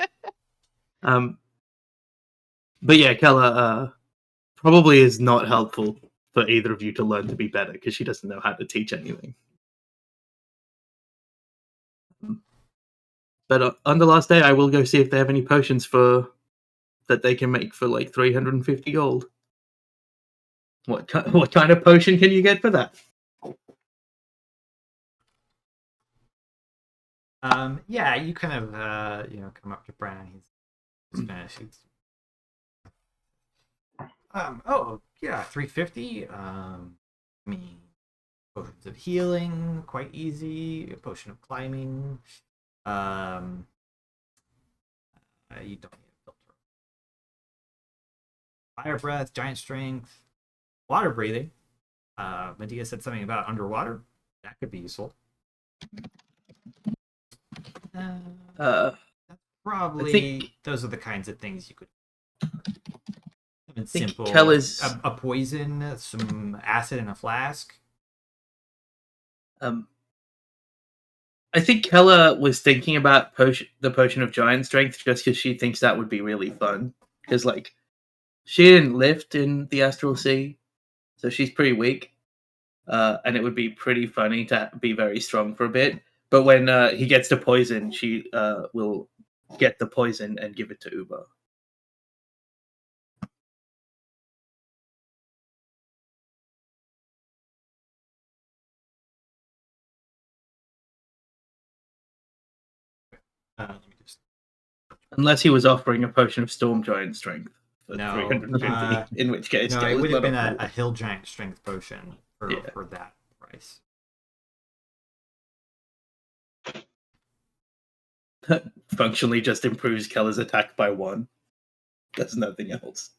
[SPEAKER 6] But yeah, Keller probably is not helpful for either of you to learn to be better because she doesn't know how to teach anything. But on the last day, I will go see if they have any potions that they can make for like 350 gold. What kind of potion can you get for that?
[SPEAKER 1] Yeah, you kind of come up to Bran. He's Spanish. Oh yeah, 350. I mean, potions of healing, quite easy. A potion of climbing. You don't need a filter. Fire breath, giant strength, water breathing. Medea said something about underwater. That could be useful. Probably those are the kinds of things you could. Simple.
[SPEAKER 6] Keller's
[SPEAKER 1] a poison, some acid in a flask.
[SPEAKER 6] I think Keller was thinking about the potion of giant strength just because she thinks that would be really fun. Because like she didn't lift in the Astral Sea, so she's pretty weak, and it would be pretty funny to be very strong for a bit. But when he gets the poison, she will get the poison and give it to Uba. Unless he was offering a potion of storm giant strength for 350, in which case
[SPEAKER 1] it would have been a hill giant strength potion for that price.
[SPEAKER 6] Functionally just improves Keller's attack by 1. Does nothing else.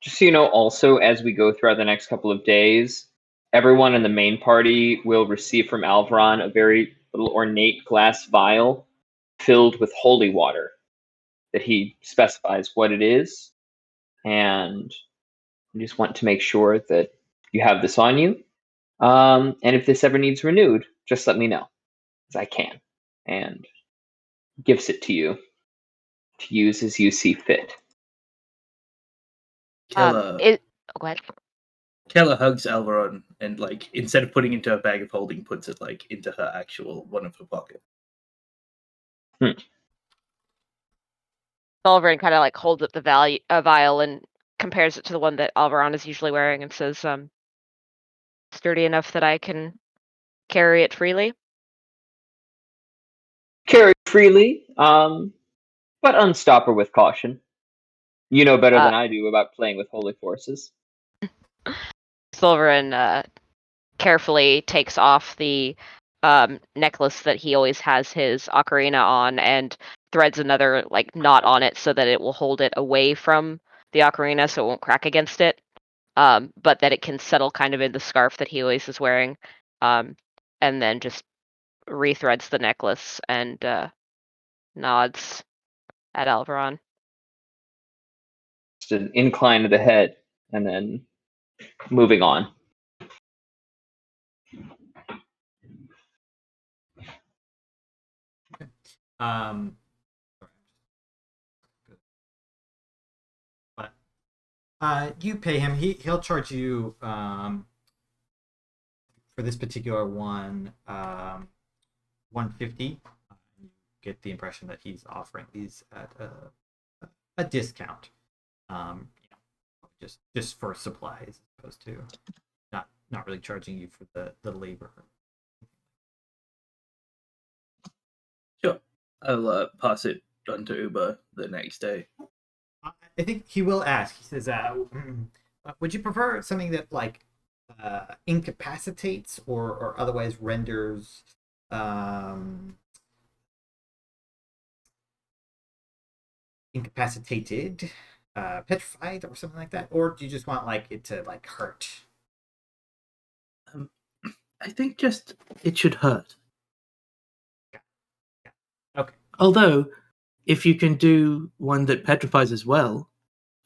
[SPEAKER 5] Just so you know, also, as we go throughout the next couple of days, everyone in the main party will receive from Alvaron a very little ornate glass vial filled with holy water that he specifies what it is. And I just want to make sure that you have this on you. And if this ever needs renewed, just let me know, as I can. And gives it to you to use as you see fit.
[SPEAKER 6] Keller,
[SPEAKER 4] go ahead.
[SPEAKER 6] Keller hugs Alvaron and, like, instead of putting it into a bag of holding, puts it, like, into her actual one of her pocket.
[SPEAKER 4] Alvaron kind of like holds up the vial and compares it to the one that Alvaron is usually wearing and says, sturdy enough that I can carry it freely.
[SPEAKER 5] Carry freely, but unstop her with caution. You know better than I do about playing with holy forces.
[SPEAKER 4] Silverin carefully takes off the necklace that he always has his ocarina on and threads another knot on it so that it will hold it away from the ocarina so it won't crack against it, but that it can settle kind of in the scarf that he always is wearing, and then just rethreads the necklace and nods at Alvaron.
[SPEAKER 5] Just an incline of the head, and then moving on.
[SPEAKER 1] Um, but you pay him. He'll charge you for this particular one 150. You get the impression that he's offering these at a discount. Just for supplies, as opposed to not really charging you for the labor.
[SPEAKER 6] Sure. I'll pass it on to Uber the next day.
[SPEAKER 1] I think he will ask. He says, "Would you prefer something that incapacitates or otherwise renders incapacitated, petrified, or something like that, or do you just want it to hurt?"
[SPEAKER 6] I think just it should hurt.
[SPEAKER 1] Okay.
[SPEAKER 6] Although, if you can do one that petrifies as well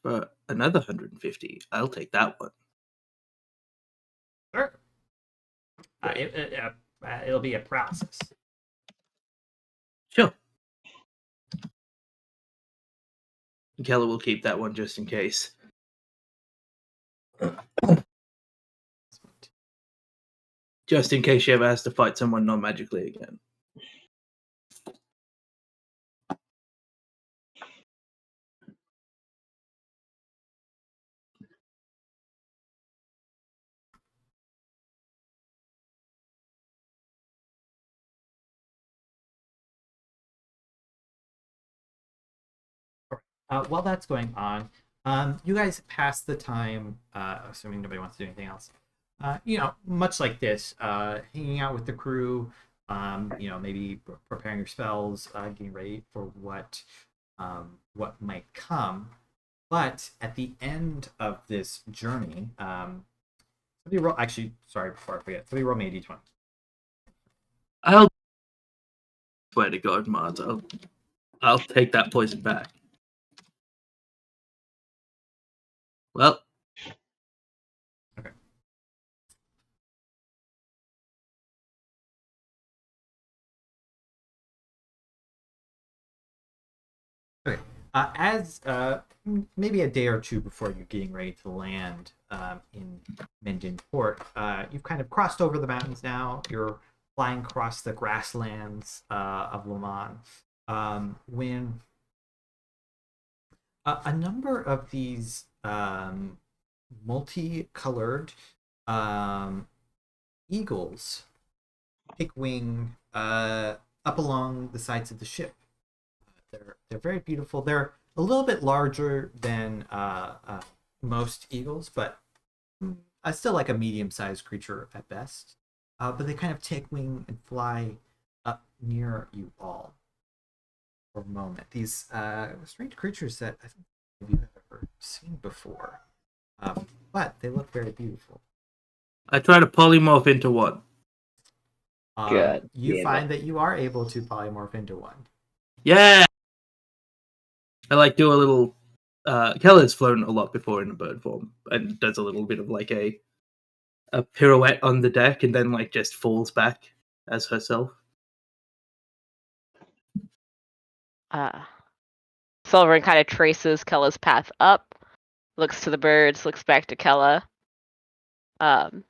[SPEAKER 6] for another 150, I'll take that one.
[SPEAKER 1] Sure. It'll be a process.
[SPEAKER 6] Sure. Keller will keep that one just in case. Just in case she ever has to fight someone non-magically again.
[SPEAKER 1] While that's going on, you guys pass the time, assuming nobody wants to do anything else. Much like this, hanging out with the crew, maybe preparing your spells, getting ready for what might come. But at the end of this journey, somebody roll. Actually, sorry, before I forget, somebody roll me a d20.
[SPEAKER 6] I'll swear to God, Mars, I'll take that poison back. Well.
[SPEAKER 1] Okay. Okay. As maybe a day or two before you're getting ready to land in Mendon Port, you've kind of crossed over the mountains now. You're flying across the grasslands of Le Mans when a number of these multicolored eagles take wing up along the sides of the ship. They're very beautiful. They're a little bit larger than most eagles, but still like a medium-sized creature at best. But they kind of take wing and fly up near you all for a moment. These strange creatures that I don't think you've ever seen before, but they look very beautiful.
[SPEAKER 6] I try to polymorph into one.
[SPEAKER 1] You find that you are able to polymorph into one.
[SPEAKER 6] Yeah! I do a little... Keller's flown a lot before in a bird form, and does a little bit of a pirouette on the deck, and then just falls back as herself.
[SPEAKER 4] Silverin kind of traces Kella's path up, looks to the birds, looks back to Kella, and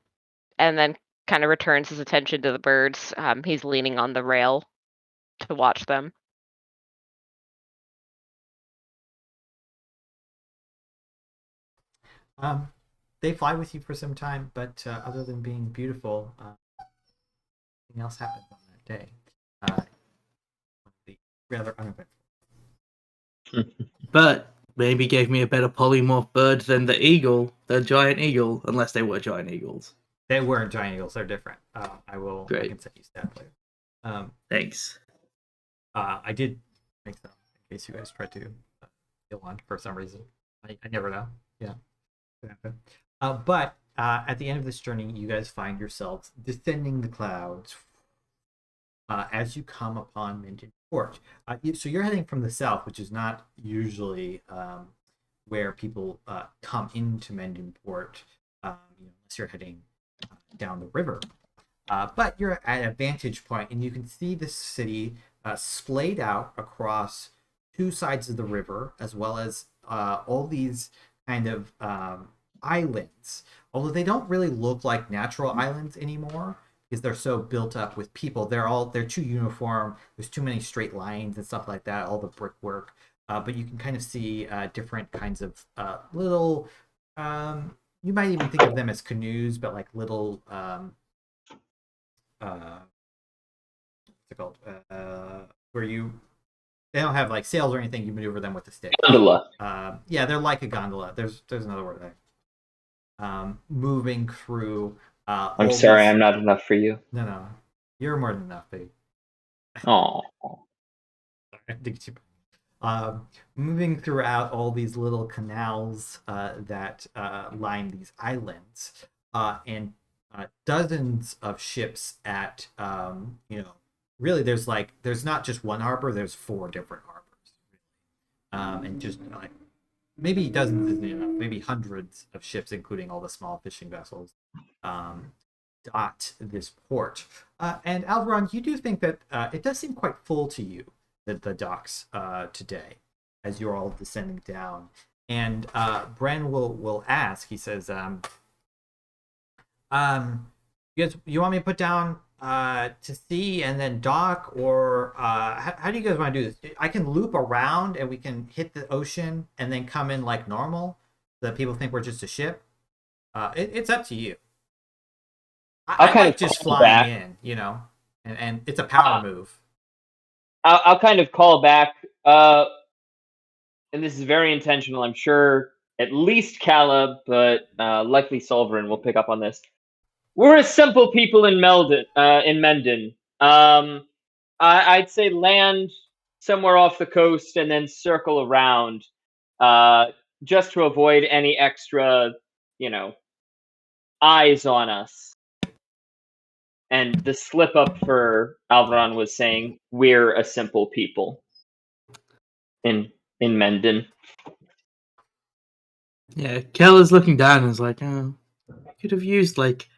[SPEAKER 4] then kind of returns his attention to the birds. He's leaning on the rail to watch them.
[SPEAKER 1] They fly with you for some time, but other than being beautiful, nothing else happens on that day. rather uneventful.
[SPEAKER 6] But maybe gave me a better polymorph bird than the eagle, the giant eagle, unless they were giant eagles.
[SPEAKER 1] They weren't giant eagles; they're different. I
[SPEAKER 6] Great.
[SPEAKER 1] can send you stats later.
[SPEAKER 6] Thanks.
[SPEAKER 1] I did make them in case you guys tried to kill one for some reason. I never know. Yeah. But at the end of this journey, you guys find yourselves descending the clouds as you come upon Minden Port. So you're heading from the south, which is not usually where people come into Minden Port, unless you're heading down the river. But you're at a vantage point, and you can see the city splayed out across two sides of the river, as well as all these kind of islands. Although they don't really look like natural islands anymore, because they're so built up with people. They're too uniform. There's too many straight lines and stuff like that. All the brickwork, but you can kind of see different kinds of little. You might even think of them as canoes, but like little. What's it called? Where they don't have like sails or anything. You maneuver them with a stick.
[SPEAKER 5] Gondola.
[SPEAKER 1] Yeah, they're like a gondola. There's another word there. Moving through.
[SPEAKER 5] I'm sorry, I'm not enough for you.
[SPEAKER 1] No, you're more than enough, babe.
[SPEAKER 5] Oh.
[SPEAKER 1] Moving throughout all these little canals that line these islands, and dozens of ships at really there's not just one harbor, there's 4 different harbors, and just like maybe dozens isn't enough, maybe hundreds of ships, including all the small fishing vessels, dot this port. And Alvaron, you do think that it does seem quite full to you, the docks today, as you're all descending down. And Bren will ask. He says, you want me to put down to sea and then dock, or how do you guys want to do this? I can loop around and we can hit the ocean and then come in like normal, so that people think we're just a ship. It's up to you. I like just flying in, and it's a power move.
[SPEAKER 5] I'll kind of call back, and this is very intentional. I'm sure at least Caleb, but likely Solverin will pick up on this. We're a simple people in Menden. I'd say land somewhere off the coast and then circle around, just to avoid any extra, eyes on us. And the slip up for Alvaron was saying we're a simple people in Menden.
[SPEAKER 6] Yeah, Keller's looking down and is like, oh, could have used like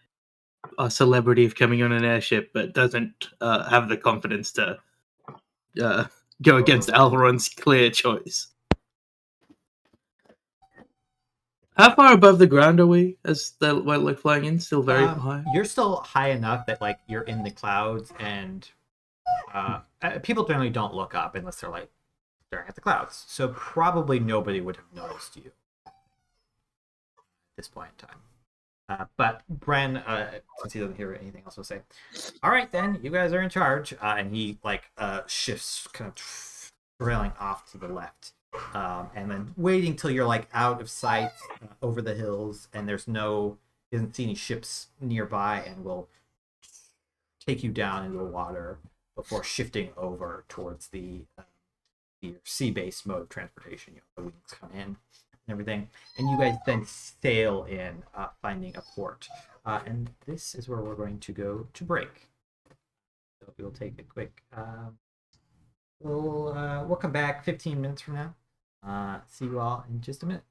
[SPEAKER 6] a celebrity of coming on an airship, but doesn't have the confidence to go against Alvaron's clear choice. How far above the ground are we as we're like flying in? Still very high?
[SPEAKER 1] You're still high enough that like you're in the clouds, and people generally don't look up unless they're like staring at the clouds. So probably nobody would have noticed you at this point in time. But Bren, since he doesn't hear anything else, will say, "All right, then you guys are in charge." And he like shifts, kind of trailing off to the left. And then waiting till you're like out of sight over the hills, and doesn't see any ships nearby, and will take you down into the water before shifting over towards the sea-based mode of transportation. The wings come in and everything, and you guys then sail in, finding a port. And this is where we're going to go to break. So we'll take a quick. We'll come back 15 minutes from now. See you all in just a minute.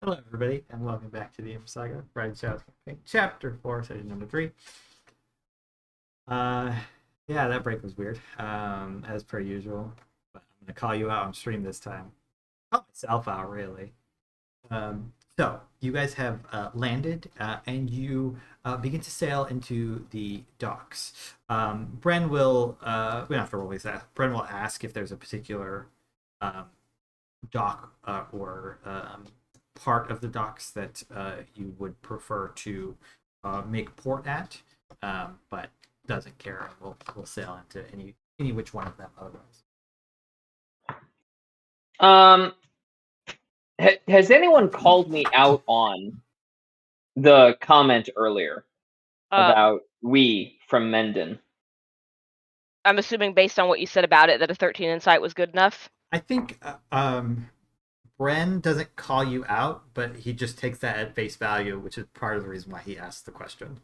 [SPEAKER 1] Hello, everybody, and welcome back to the Imris Saga, Riding Shadows Campaign, Chapter 4, Session number 3. Yeah, that break was weird, as per usual. But I'm going to call you out on stream this time. Call myself out, really. So, you guys have landed, and you begin to sail into the docks. Bren will, we don't have to roll this out. Bren will ask if there's a particular dock or part of the docks that you would prefer to make port at, but doesn't care. We'll sail into any which one of them otherwise.
[SPEAKER 5] Has anyone called me out on the comment earlier about we from Menden?
[SPEAKER 4] I'm assuming based on what you said about it that a 13 insight was good enough.
[SPEAKER 1] I think Bren doesn't call you out, but he just takes that at face value, which is part of the reason why he asked the question.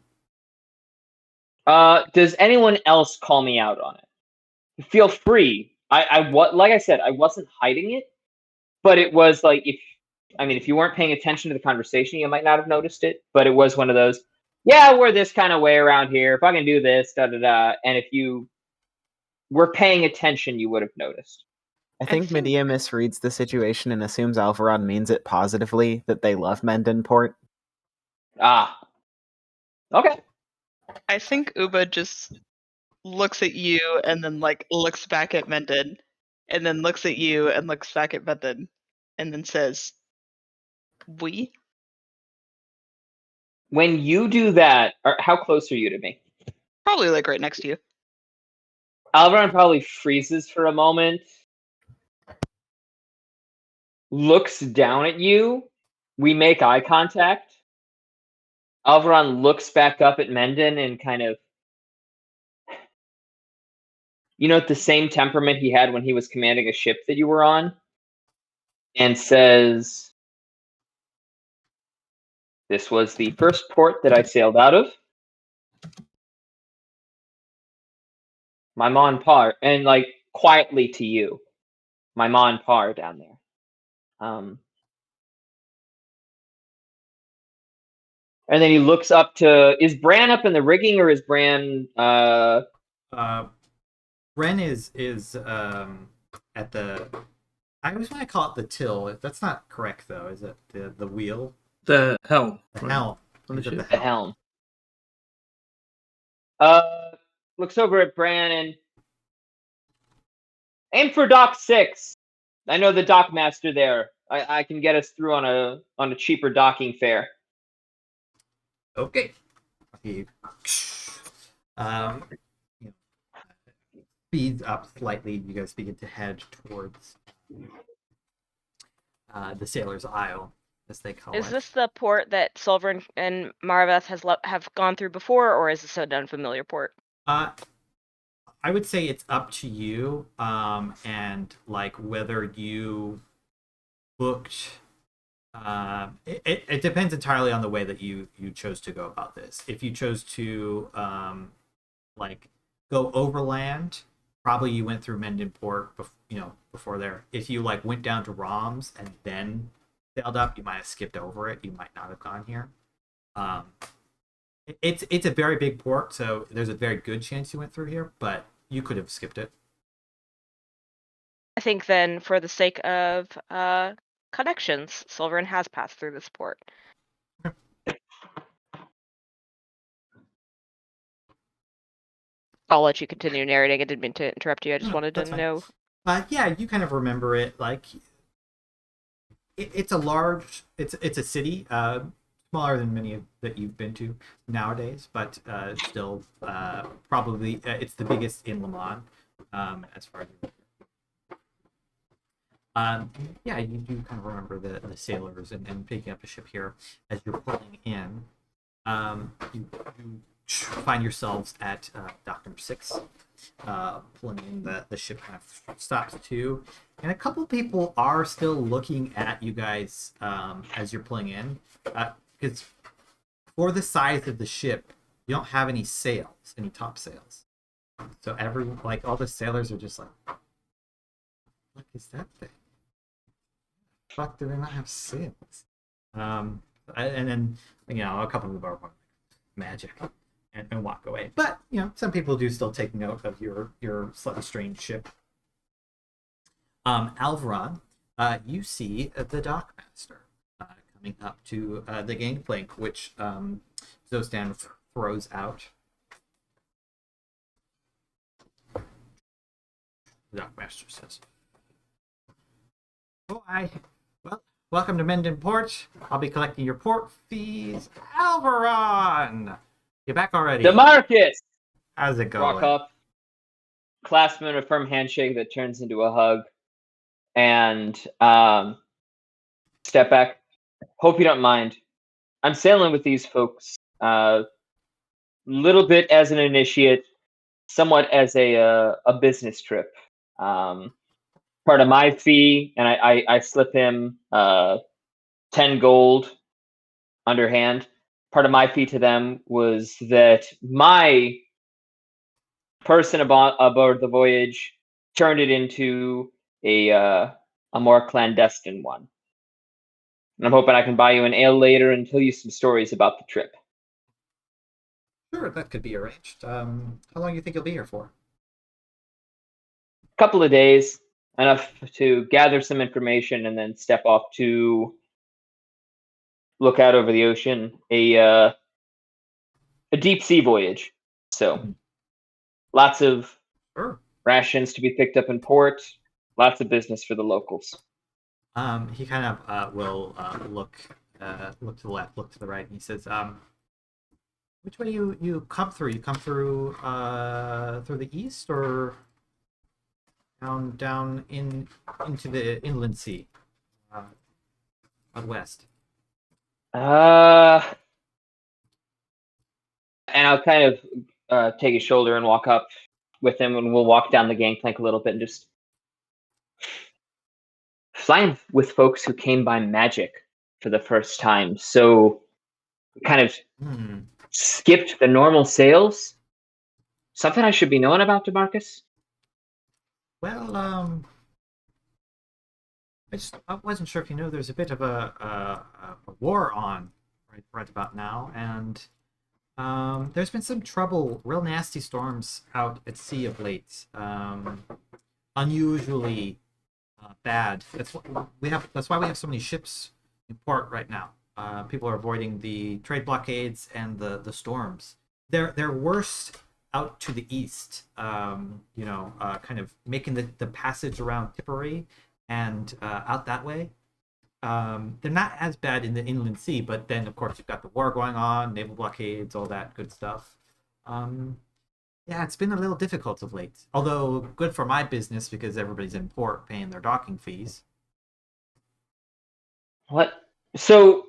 [SPEAKER 5] Does anyone else call me out on it? Feel free. Like I said, I wasn't hiding it, but it was like if you weren't paying attention to the conversation, you might not have noticed it. But it was one of those, yeah, we're this kind of way around here. If I can do this, da da da. And if you were paying attention, you would have noticed.
[SPEAKER 3] I think Medea misreads the situation and assumes Alvarad means it positively, that they love Mendenport.
[SPEAKER 5] Ah. Okay.
[SPEAKER 7] I think Uba just looks at you and then like looks back at Menden, and then looks at you and looks back at Menden, and then says, "We."
[SPEAKER 5] When you do that, how close are you to me?
[SPEAKER 7] Probably like right next to you.
[SPEAKER 5] Alvaron probably freezes for a moment, looks down at you. We make eye contact. Alvaron looks back up at Menden and kind of, the same temperament he had when he was commanding a ship that you were on, and says, "This was the first port that I sailed out of. My Mon Par," and like quietly to you, "My Mon Par down there. And then he looks up to, is Bran up in the rigging, or is Bran
[SPEAKER 1] Bren is at the. I always want to call it the till. That's not correct though, is it? The wheel.
[SPEAKER 6] The helm.
[SPEAKER 1] The helm. He's at
[SPEAKER 5] the helm? Looks over at Bran and, aim for dock 6. I know the dock master there. I can get us through on a cheaper docking fare.
[SPEAKER 1] Okay. He speeds up slightly. You guys begin to head towards the Sailor's Isle, as they call it.
[SPEAKER 4] Is this the port that Solvern and Marveth have gone through before, or is this an unfamiliar port?
[SPEAKER 1] I would say it's up to you, and like whether you booked. It depends entirely on the way that you chose to go about this. If you chose to like go overland, probably you went through Mendenport, before there. If you like went down to Roms and then sailed up, you might have skipped over it. You might not have gone here. It's a very big port, so there's a very good chance you went through here, but you could have skipped it.
[SPEAKER 4] I think then, for the sake of connections, Solvern has passed through this port. I'll let you continue narrating. I didn't mean to interrupt you. I just wanted to know.
[SPEAKER 1] Yeah, you kind of remember it. Like, it's a large. It's a city, smaller than many that you've been to nowadays, but still probably it's the biggest in Le Mans, as far as. Yeah, you do kind of remember the sailors and picking up a ship here as you're pulling in. You find yourselves at dock number 6, pulling in. The ship kind of stops too, and a couple people are still looking at you guys as you're pulling in, because for the size of the ship, you don't have any sails, any top sails. So all the sailors are just like, "What is that thing? Fuck, do they not have sails?" And then a couple of are magic and walk away. But some people do still take note of your slightly strange ship. Alvaron, you see the dockmaster coming up to the gangplank, which Zostan throws out. The dockmaster says, "Oh, well, welcome to Menden Port. I'll be collecting your port fees. Alvaron, you back already?
[SPEAKER 5] DeMarcus!
[SPEAKER 1] How's it going?"
[SPEAKER 5] Walk up, clasp him in a firm handshake that turns into a hug, and step back. Hope you don't mind. I'm sailing with these folks. Little bit as an initiate, somewhat as a business trip. Part of my fee, and I slip him 10 gold underhand. Part of my fee to them was that my person aboard the voyage turned it into a more clandestine one. And I'm hoping I can buy you an ale later and tell you some stories about the trip.
[SPEAKER 1] Sure, that could be arranged. How long do you think you'll be here for?
[SPEAKER 5] A couple of days, enough to gather some information and then step off to look out over the ocean. A deep sea voyage. So lots of rations to be picked up in port, lots of business for the locals.
[SPEAKER 1] He kind of will look to the left, look to the right, and he says, "Which way you come through? You come through the east or down into the inland sea, out west?"
[SPEAKER 5] And I'll kind of take his shoulder and walk up with him, and we'll walk down the gangplank a little bit and just flying with folks who came by magic for the first time. So kind of skipped the normal sales. Something I should be knowing about, DeMarcus?
[SPEAKER 1] Well, I wasn't sure if you know there's a bit of a war on right about now, and there's been some trouble, real nasty storms out at sea of late. Unusually bad. That's why we have so many ships in port right now. People are avoiding the trade blockades and the storms. They're worse out to the east. Kind of making the passage around Tipperary and out that way. They're not as bad in the inland sea, but then of course you've got the war going on, naval blockades, all that good stuff. Yeah, it's been a little difficult of late. Although good for my business because everybody's in port paying their docking fees.
[SPEAKER 5] What? So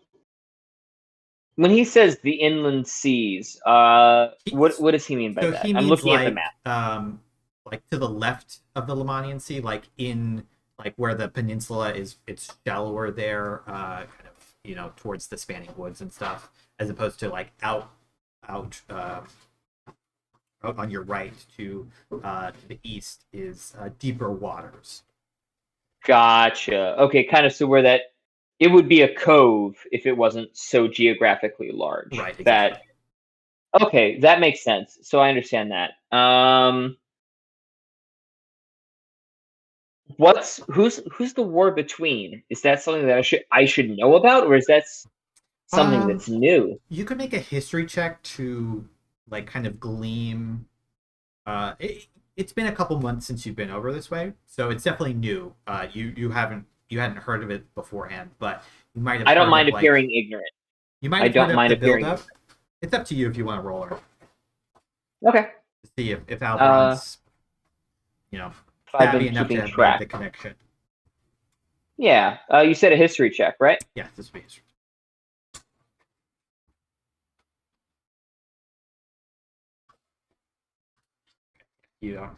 [SPEAKER 5] when he says the inland seas, what does he mean by that? I'm looking at the map.
[SPEAKER 1] Like to the left of the Lemanian Sea, like in where the peninsula is, it's shallower there, kind of towards the spanning woods and stuff, as opposed to like out on your right to the east is deeper waters.
[SPEAKER 5] Gotcha. Okay, kind of so where that it would be a cove if it wasn't so geographically large.
[SPEAKER 1] Right. Exactly.
[SPEAKER 5] Okay, that makes sense. So I understand that. Who's the war between? Is that something that I should know about, or is that something that's new?
[SPEAKER 1] You could make a history check to kind of gleam. It's been a couple months since you've been over this way, so it's definitely new. You hadn't heard of it beforehand, but you might have.
[SPEAKER 5] I don't mind appearing ignorant.
[SPEAKER 1] You might. I don't mind appearing ignorant. It's up to you if you want to roll her.
[SPEAKER 5] Okay.
[SPEAKER 1] To see if Alvaron's, savvy enough to have made the connection.
[SPEAKER 5] Yeah. You said a history check, right?
[SPEAKER 1] Yeah, this would be history. You don't.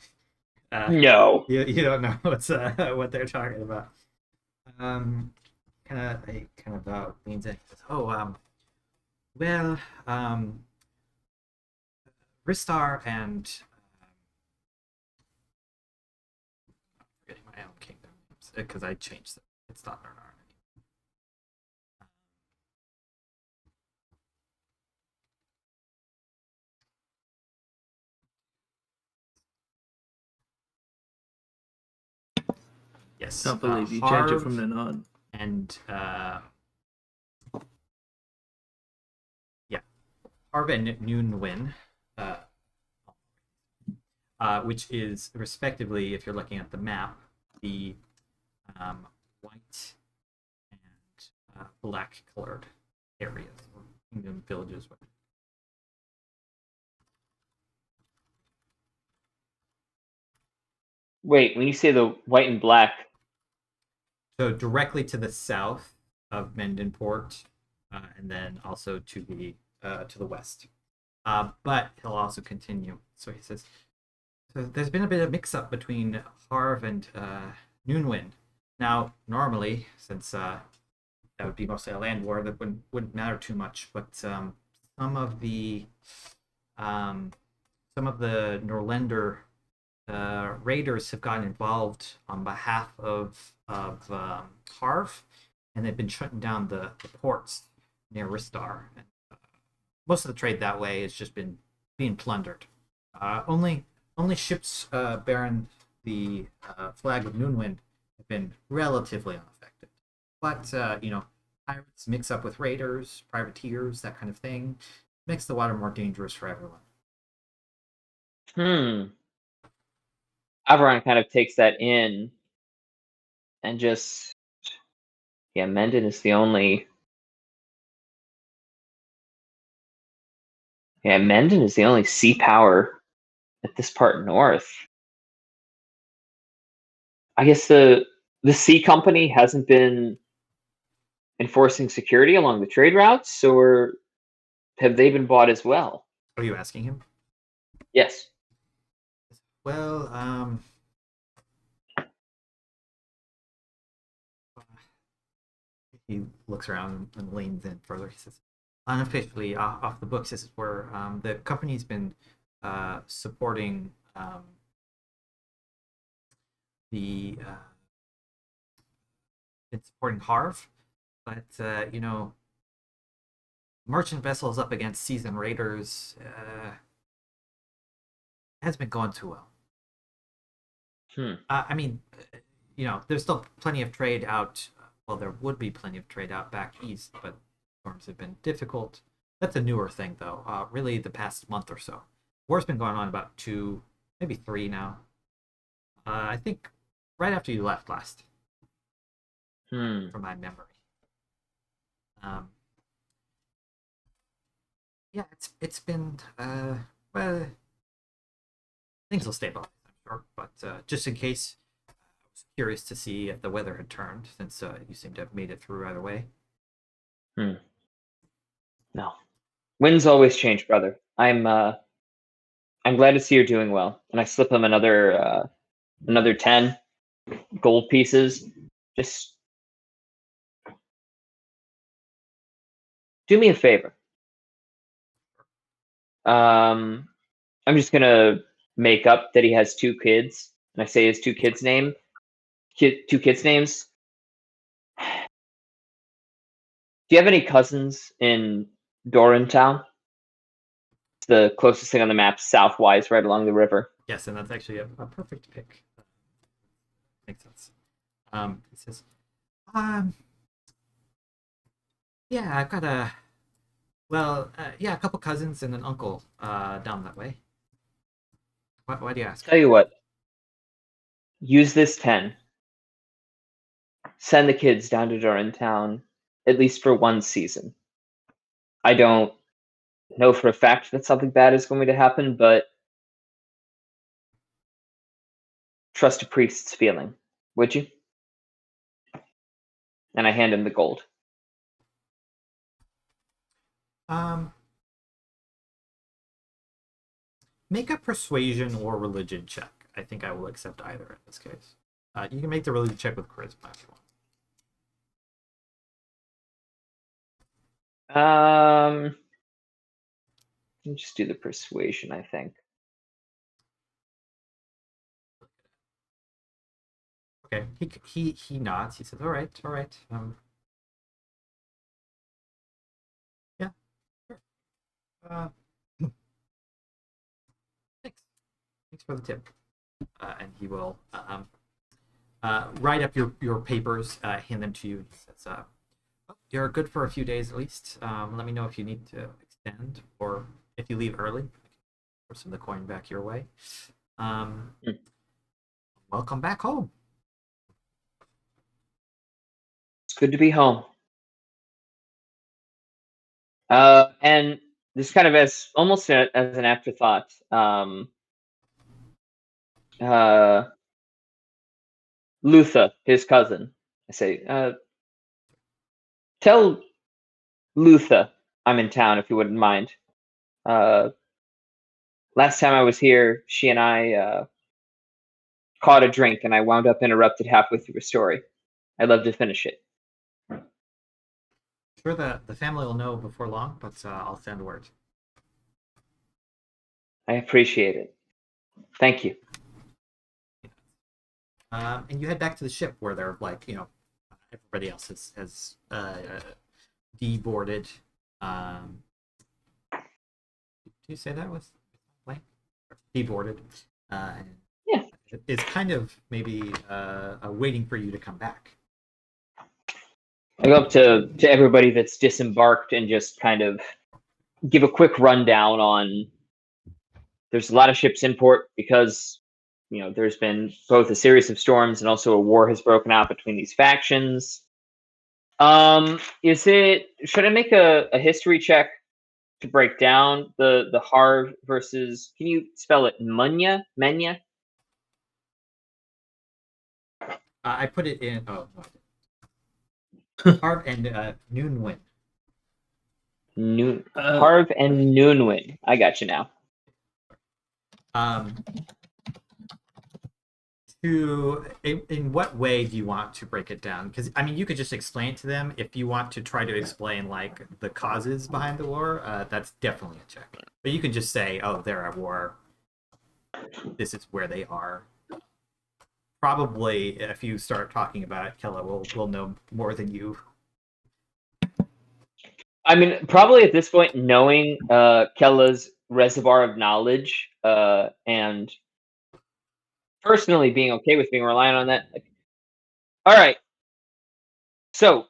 [SPEAKER 5] No.
[SPEAKER 1] You don't know what they're talking about. Kind of leans in and says, "Oh, well, Ristar and I'm forgetting my own kingdom names because I changed them. It's not Doran anymore. Yes.
[SPEAKER 6] Can't believe you changed it from
[SPEAKER 1] Harv
[SPEAKER 6] Nanad.
[SPEAKER 1] and Harv and Noonwin, which is respectively, if you're looking at the map, the white and black colored areas, or kingdom villages.
[SPEAKER 5] Wait, when you say the white and black,
[SPEAKER 1] So directly to the south of Mendenport, and then also to the west. But he'll also continue. So he says, so there's been a bit of mix-up between Harv and Noonwin. Now, normally, since that would be mostly a land war, that wouldn't matter too much. But some of the Norlander raiders have gotten involved on behalf of Harv, and they've been shutting down the ports near Ristar. And, most of the trade that way has just been being plundered. Only ships bearing the flag of Noonwind have been relatively unaffected. But pirates mix up with raiders, privateers, that kind of thing. Makes the water more dangerous for everyone.
[SPEAKER 5] Averon kind of takes that in and just, yeah, Menden is the only. Yeah, Menden is the only sea power at this part north. I guess the sea company hasn't been enforcing security along the trade routes, or have they been bought as well?
[SPEAKER 1] Are you asking him?
[SPEAKER 5] Yes.
[SPEAKER 1] Well, he looks around and leans in further. He says, unofficially, off the books, this is where the company's been supporting been supporting Harv, but merchant vessels up against seasoned raiders hasn't been going too well. I mean, there's still plenty of trade out. Well, there would be plenty of trade out back east, but storms have been difficult. That's a newer thing, though. Really, the past month or so. War's been going on about 2, maybe 3 now. I think right after you left last. From my memory. Yeah, it's been well, things will stabilize, I'm sure. But just in case, I was curious to see if the weather had turned, since you seem to have made it through right away.
[SPEAKER 5] No, winds always change, brother. I'm glad to see you're doing well, and I slip him another 10 gold pieces. Just do me a favor. I'm just gonna make up that he has 2 kids, and I say his 2 kids' names. Do you have any cousins in Doran town? It's the closest thing on the map, southwise, right along the river.
[SPEAKER 1] Yes, and that's actually a perfect pick. Makes sense. He says, yeah, I've got a couple cousins and an uncle down that way. Why do you ask?
[SPEAKER 5] Tell you what, use this 10. Send the kids down to Doran town, at least for 1 season. I don't know for a fact that something bad is going to happen, but trust a priest's feeling, would you? And I hand him the gold.
[SPEAKER 1] Make a persuasion or religion check. I think I will accept either in this case. You can make the religion check with charisma if you want.
[SPEAKER 5] Let me just do the persuasion, I think.
[SPEAKER 1] Okay, he nods. He says, "All right. Yeah, sure. Thanks for the tip." And he will write up your papers, hand them to you. And he says, "You're good for a few days at least. Let me know if you need to extend or if you leave early. Pour some of the coin back your way. Welcome back home."
[SPEAKER 5] It's good to be home. And this kind of as almost as an afterthought. Luther, his cousin, I say, tell Luther I'm in town if you wouldn't mind. Last time I was here, she and I caught a drink, and I wound up interrupted halfway through a story. I'd love to finish it.
[SPEAKER 1] Sure, the family will know before long, but I'll send word.
[SPEAKER 5] I appreciate it. Thank you.
[SPEAKER 1] And you head back to the ship where they're like, everybody else has deboarded. Did you say that was blank? Deboarded.
[SPEAKER 5] Yeah.
[SPEAKER 1] It's kind of maybe waiting for you to come back.
[SPEAKER 5] I go up to everybody that's disembarked and just kind of give a quick rundown on. There's a lot of ships in port because there's been both a series of storms and also a war has broken out between these factions. Should I make a history check to break down the Harv versus? Can you spell it? Menya?
[SPEAKER 1] I put it in. Oh, no, Harv and Noonwind.
[SPEAKER 5] Harv and Noonwind. I got you now.
[SPEAKER 1] In what way do you want to break it down? Because you could just explain to them. If you want to try to explain like the causes behind the war, that's definitely a check. But you can just say, "Oh, they're at war. This is where they are." Probably, if you start talking about it, Kella will know more than you.
[SPEAKER 5] Probably at this point, knowing Kella's reservoir of knowledge and personally being okay with being reliant on that. All right. So,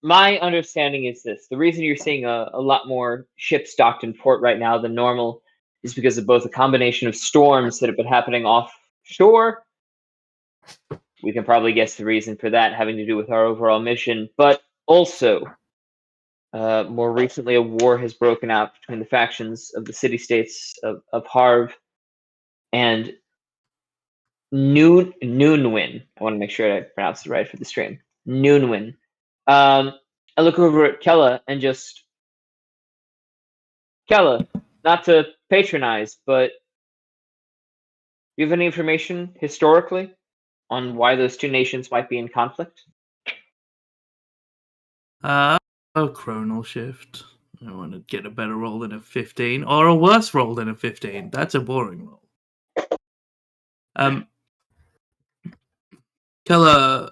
[SPEAKER 5] my understanding is this. The reason you're seeing a lot more ships docked in port right now than normal is because of both a combination of storms that have been happening offshore. We can probably guess the reason for that having to do with our overall mission, but also more recently a war has broken out between the factions of the city-states of Harv and Noonwin. I want to make sure I pronounce it right for the stream. Noonwin. I look over at Kella and just Kella, not to patronize, but do you have any information historically on why those two nations might be in conflict?
[SPEAKER 6] A chronal shift. I want to get a better roll than a 15, or a worse roll than a 15. That's a boring roll. Keller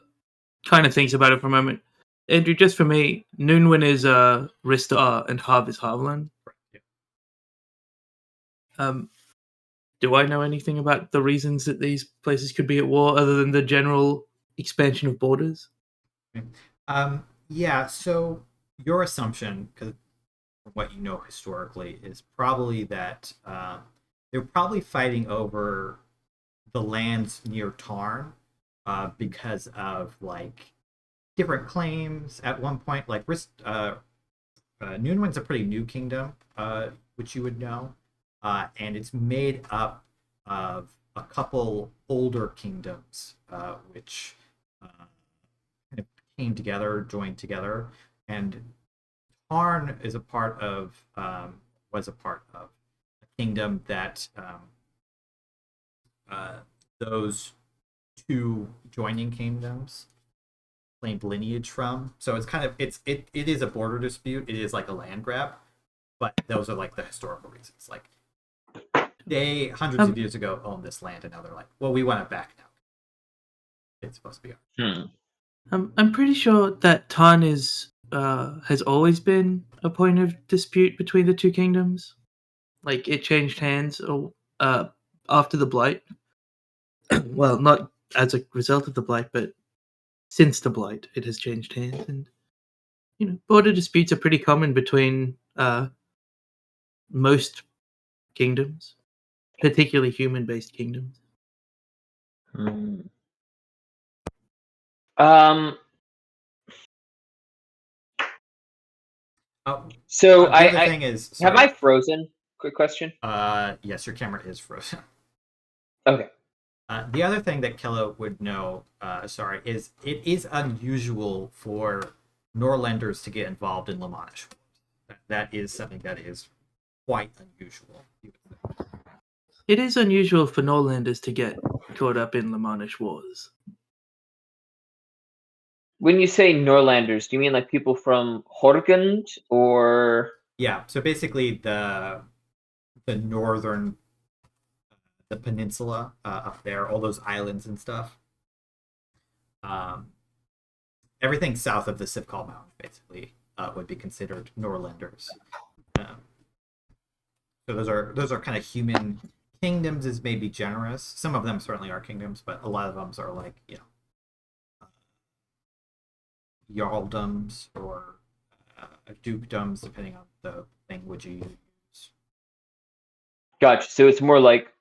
[SPEAKER 6] kind of thinks about it for a moment. Andrew, just for me, Noonwin is Ristar and Harv is Harvland. Do I know anything about the reasons that these places could be at war other than the general expansion of borders?
[SPEAKER 1] Yeah, so your assumption, because from what you know historically, is probably that they're probably fighting over the lands near Tarn because of like different claims at one point. Like Noonwin's a pretty new kingdom, which you would know, and it's made up of a couple older kingdoms, which kind of came together, joined together, and Tarn is was a part of a kingdom that those two joining kingdoms claimed lineage from. So it's kind of it is a border dispute. It is like a land grab, but those are like the historical reasons. Like they hundreds of years ago owned this land, and now they're like, well, we want it back now. It's supposed to be ours.
[SPEAKER 6] I'm pretty sure that Tarn has always been a point of dispute between the two kingdoms. Like it changed hands after the Blight. Well, not as a result of the blight, but since the blight, it has changed hands, and border disputes are pretty common between most kingdoms, particularly human-based kingdoms.
[SPEAKER 5] So
[SPEAKER 1] the other thing is,
[SPEAKER 5] have
[SPEAKER 1] sorry.
[SPEAKER 5] I frozen? Quick question.
[SPEAKER 1] Yes, your camera is frozen.
[SPEAKER 5] Okay.
[SPEAKER 1] The other thing that Kella would know, is it is unusual for Norlanders to get involved in Lamanish wars. That is something that is quite unusual.
[SPEAKER 6] It is unusual for Norlanders to get caught up in Lamanish wars.
[SPEAKER 5] When you say Norlanders, do you mean like people from Horgund or?
[SPEAKER 1] Yeah, so basically the northern, the peninsula up there, all those islands and stuff. Everything south of the Sivkal Mountains basically would be considered Norlanders. So those are kind of human kingdoms, is maybe generous. Some of them certainly are kingdoms, but a lot of them are like jarldoms or dukedoms, depending on the language you use.
[SPEAKER 5] Gotcha. So it's more like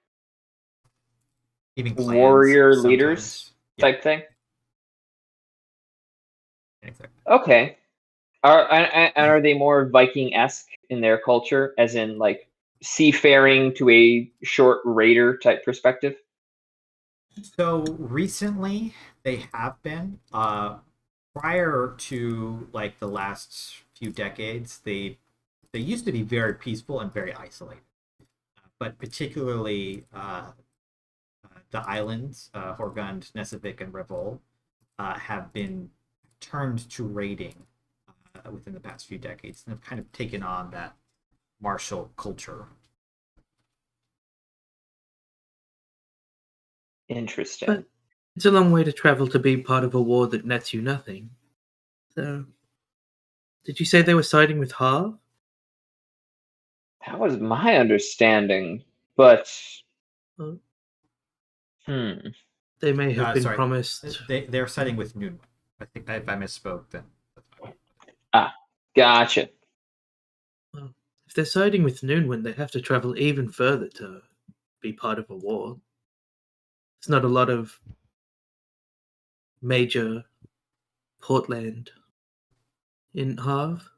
[SPEAKER 1] Even clans,
[SPEAKER 5] warrior
[SPEAKER 1] sometimes.
[SPEAKER 5] leaders type thing.
[SPEAKER 1] Exactly.
[SPEAKER 5] Okay. Are they more Viking-esque in their culture, as in like seafaring to a short raider type perspective?
[SPEAKER 1] So recently they have been. Prior to like the last few decades, they used to be very peaceful and very isolated. But particularly the islands, Horgund, Nesevik, and Revol, have been turned to raiding within the past few decades and have kind of taken on that martial culture.
[SPEAKER 5] Interesting.
[SPEAKER 6] But it's a long way to travel to be part of a war that nets you nothing. So, did you say they were siding with Harv?
[SPEAKER 5] That was my understanding, but
[SPEAKER 6] Oh.
[SPEAKER 5] They
[SPEAKER 6] may have been promised.
[SPEAKER 1] They're siding with Noon. I think if I misspoke, then that's fine.
[SPEAKER 5] Gotcha.
[SPEAKER 6] Well, if they're siding with Noonwind, they have to travel even further to be part of a war. It's not a lot of major portland in Harv.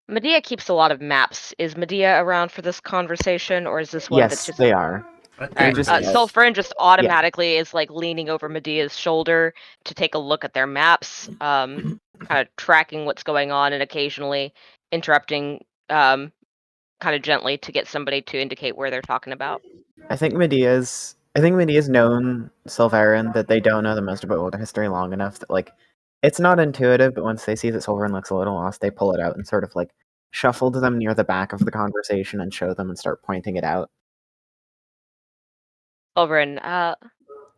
[SPEAKER 4] Medea keeps a lot of maps. Is Medea around for this conversation, or is this one that's
[SPEAKER 3] Yes,
[SPEAKER 4] just?
[SPEAKER 3] they are.
[SPEAKER 4] Alright,
[SPEAKER 3] just-
[SPEAKER 4] Sulfurin just automatically is like leaning over Medea's shoulder to take a look at their maps, kind of tracking what's going on, and occasionally interrupting, kind of gently to get somebody to indicate where they're talking about.
[SPEAKER 3] I think Medea's known Silverin that they don't know the most about Older history long enough that like it's not intuitive, but once they see that Silverin looks a little lost, they pull it out and sort of like shuffle to them near the back of the conversation and show them and start pointing it out.
[SPEAKER 4] Sulfurin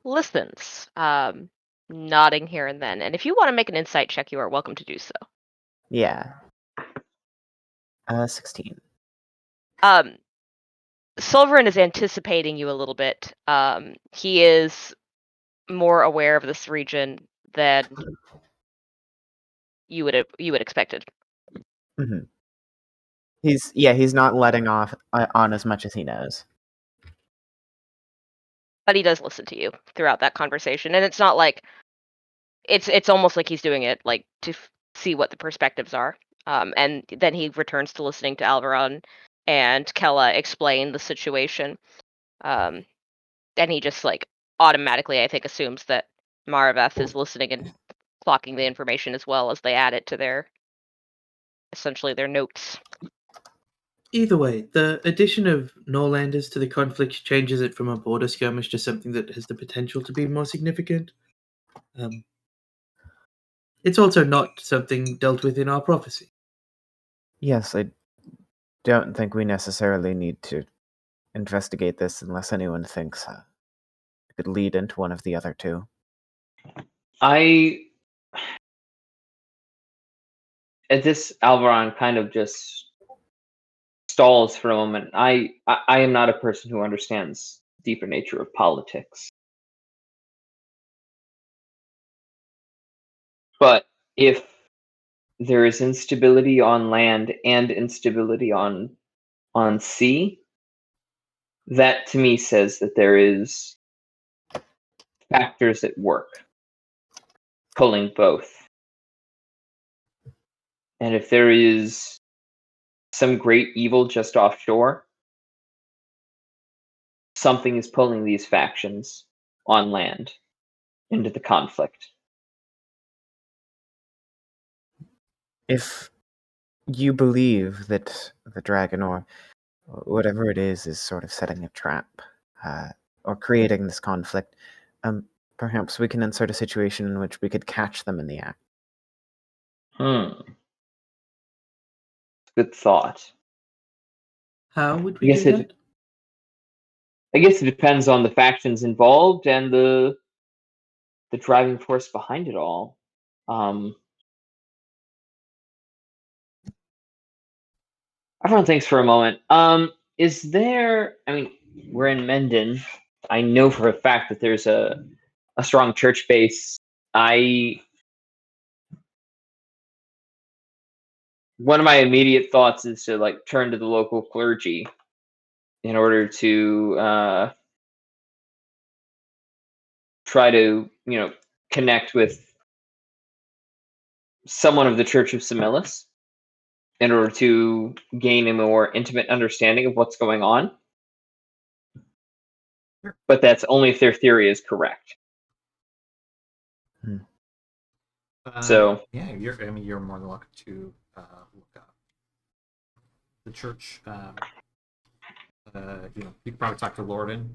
[SPEAKER 4] listens, nodding here and then, and if you want to make an insight check, you are welcome to do so.
[SPEAKER 3] Yeah. 16.
[SPEAKER 4] Sulfurin is anticipating you a little bit. He is more aware of this region than you would expected.
[SPEAKER 3] Mm-hmm. He's not letting off on as much as he knows.
[SPEAKER 4] But he does listen to you throughout that conversation, and it's not like it's almost like he's doing it like to see what the perspectives are. And then he returns to listening to Alvaron and Kella explain the situation. And he just like automatically, I think, assumes that Maraveth is listening and clocking the information as well as they add it to their notes.
[SPEAKER 6] Either way, the addition of Norlanders to the conflict changes it from a border skirmish to something that has the potential to be more significant. It's also not something dealt with in our prophecy.
[SPEAKER 3] Yes, I don't think we necessarily need to investigate this unless anyone thinks it could lead into one of the other two.
[SPEAKER 5] At this, Alvaron kind of just stalls for a moment. I am not a person who understands the deeper nature of politics. But if there is instability on land and instability on sea, that to me says that there is factors at work pulling both. And if there is some great evil just offshore, something is pulling these factions on land into the conflict.
[SPEAKER 3] If you believe that the dragon or whatever it is sort of setting a trap or creating this conflict, perhaps we can insert a situation in which we could catch them in the act.
[SPEAKER 5] Good thought.
[SPEAKER 6] How would we do that?
[SPEAKER 5] I guess it depends on the factions involved and the driving force behind it all. Everyone thinks for a moment. Is there? I mean, we're in Menden. I know for a fact that there's a strong church base. One of my immediate thoughts is to turn to the local clergy in order to try to connect with someone of the Church of Semillus in order to gain a more intimate understanding of what's going on. But that's only if their theory is correct. So
[SPEAKER 1] yeah, you're more than welcome to look up the church. You could probably talk to Lorden.